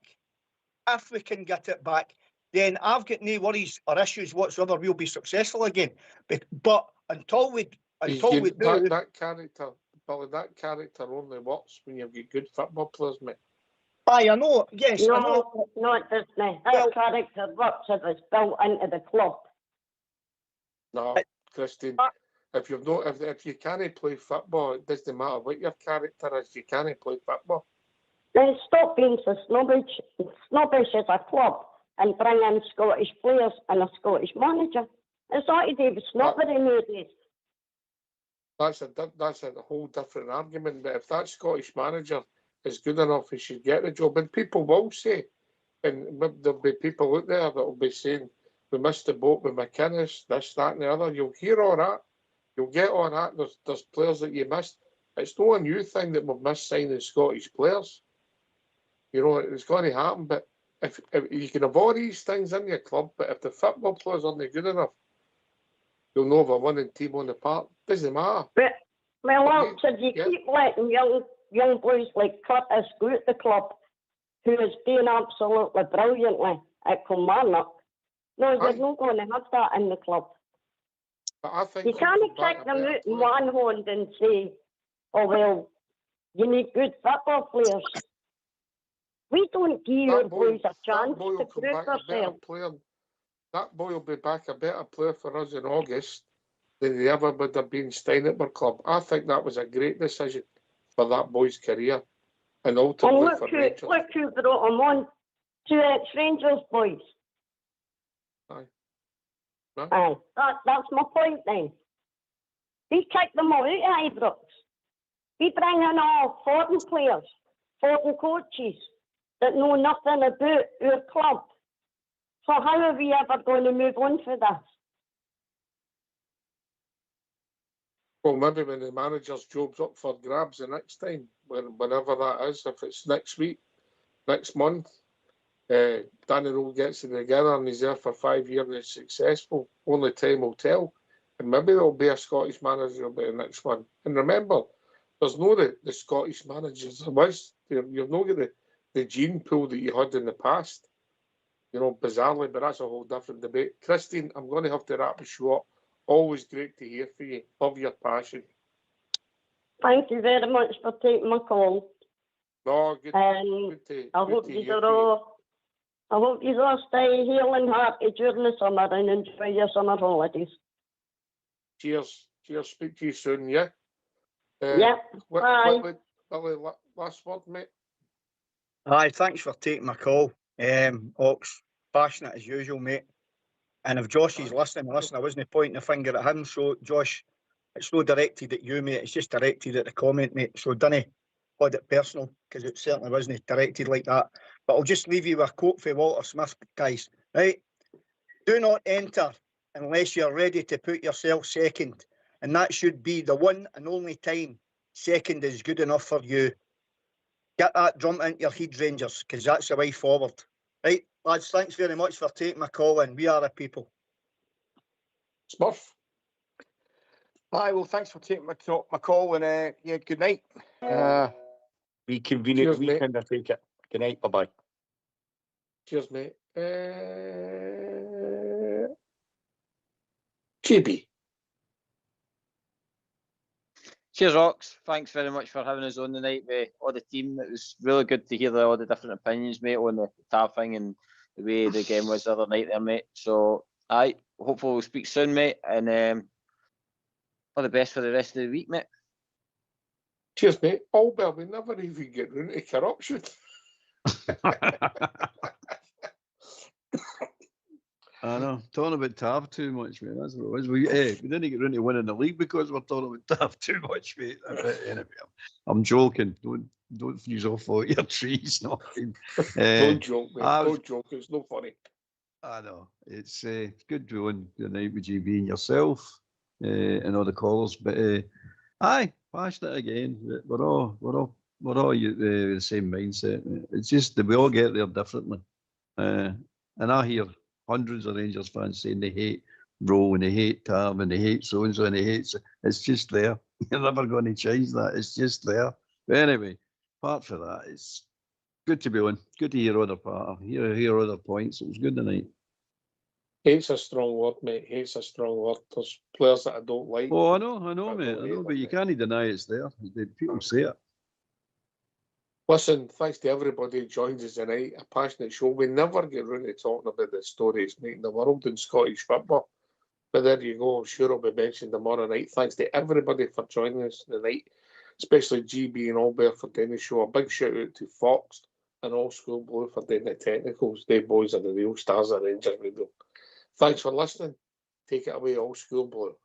[SPEAKER 8] if we can get it back, then I've got no worries or issues whatsoever. We'll be successful again. But until we do.
[SPEAKER 2] That character, Billy, that character only works when you've got good football players, mate.
[SPEAKER 8] Aye, I know. Yes, I know.
[SPEAKER 10] No, no, it doesn't. That
[SPEAKER 8] Well-
[SPEAKER 10] character works if it's built into the club.
[SPEAKER 2] No, Christine. If you can't play football, it doesn't matter what your character is. You can't play football.
[SPEAKER 10] Then stop being so snobbish as a club and bring in Scottish players and a Scottish manager. It's not to do with snobbery nowadays.
[SPEAKER 2] That's a whole different argument. But if that Scottish manager is good enough, he should get the job. And people will say, and there'll be people out there that will be saying, we missed the boat with McInnes, this, that, and the other. You'll hear all that. You'll get all that. There's players that you missed. It's not a new thing that we've missed signing Scottish players. You know, it's going to happen. But if you can have all these things in your club, but if the football players aren't good enough, you'll know of a winning team on the park. Doesn't matter.
[SPEAKER 10] But, well, if you keep letting young boys like Curtis go at the club, who is doing absolutely brilliantly at Kilmarnock, no, you're not going to have that in the club.
[SPEAKER 2] But I think
[SPEAKER 10] you can't kick them out in one hand and say, oh, well, you need good football players. We don't give your boys a chance to prove themselves.
[SPEAKER 2] That boy will be back a better player for us in August than he ever would have been staying at our club. I think that was a great decision for that boy's career and ultimately for Rangers.
[SPEAKER 10] Look who brought him on, 2 ex-Rangers boys. Aye. That's my point then. We kick them all out of Ibrox. We bring in all foreign players, foreign coaches that know nothing about our club. So how are we ever going to move on for this?
[SPEAKER 2] Well, maybe when the manager's job's up for grabs the next time, whenever that is, if it's next week, next month, Danny Rowe gets it together and he's there for 5 years and he's successful. Only time will tell. And maybe there'll be a Scottish manager will be the next one. And remember, there's no the Scottish managers there was. You've not got the gene pool that you had in the past. You know, bizarrely, but that's a whole different debate. Christine, I'm going to have to wrap the show up. Always great to hear from you. Love your passion.
[SPEAKER 10] Thank you very much for taking my call.
[SPEAKER 2] No, good to
[SPEAKER 10] I hope you all stay healthy and happy during the summer and enjoy your summer holidays.
[SPEAKER 2] Cheers. Cheers. Speak to you soon, yeah?
[SPEAKER 10] Bye.
[SPEAKER 2] Last word, mate.
[SPEAKER 8] Aye, thanks for taking my call. Ox, passionate as usual, mate. And if Josh is listening, I wasn't pointing a finger at him. So, Josh, it's not directed at you, mate. It's just directed at the comment, mate. So, don't hold it personal, because it certainly wasn't directed like that. But I'll just leave you with a quote from Walter Smith, guys. Right? Do not enter unless you're ready to put yourself second. And that should be the one and only time second is good enough for you. Get that drum into your head, Rangers, because that's the way forward. Right, lads, thanks very much for taking my call in. We are the people.
[SPEAKER 2] Smurf.
[SPEAKER 6] Hi, well, thanks for taking my call, and yeah, good night. Be convenient weekend, I take it. Good night, bye-bye.
[SPEAKER 2] Cheers, mate. GB.
[SPEAKER 3] Cheers, Ox. Thanks very much for having us on tonight with all the team. It was really good to hear all the different opinions, mate, on the TAV thing and the way the game was the other night there, mate. So, hopefully we'll speak soon, mate, and all the best for the rest of the week, mate.
[SPEAKER 2] Cheers, mate. Albert, we never even get into corruption.
[SPEAKER 4] I know, talking about TAV too much, mate. That's what it was. We didn't get into winning the league because we're talking about TAV too much, mate. Anyway, I'm joking. Don't fuse off all your trees. No.
[SPEAKER 2] Don't joke, mate. Don't joke. It's no funny.
[SPEAKER 4] I know. It's good doing the night with GB and yourself and all the callers. But passionate again. We're all the same mindset. It's just that we all get there differently. And I hear hundreds of Rangers fans saying they hate Rowe and they hate TAV and they hate so-and-so and they hate... It's just there. You're never going to change that. It's just there. But anyway, apart from that, it's good to be on. Good to hear other points. It was good tonight.
[SPEAKER 2] Hate's a strong word, mate. Hate's a strong word. There's players that I don't like.
[SPEAKER 4] Oh, I know,
[SPEAKER 2] but
[SPEAKER 4] mate.
[SPEAKER 2] don't
[SPEAKER 4] I
[SPEAKER 2] hate
[SPEAKER 4] know,
[SPEAKER 2] them,
[SPEAKER 4] but you
[SPEAKER 2] mate.
[SPEAKER 4] can't deny it's there. People say it.
[SPEAKER 2] Listen, thanks to everybody who joins us tonight. A passionate show. We never get round to talking about the stories making the world in Scottish football. But there you go. I'm sure it'll be mentioned tomorrow night. Thanks to everybody for joining us tonight, especially GB and Albert for doing the show. A big shout out to Fox and All School Blue for doing the technicals. They boys are the real stars of Rangers Radio. Thanks for listening. Take it away, All School Blue.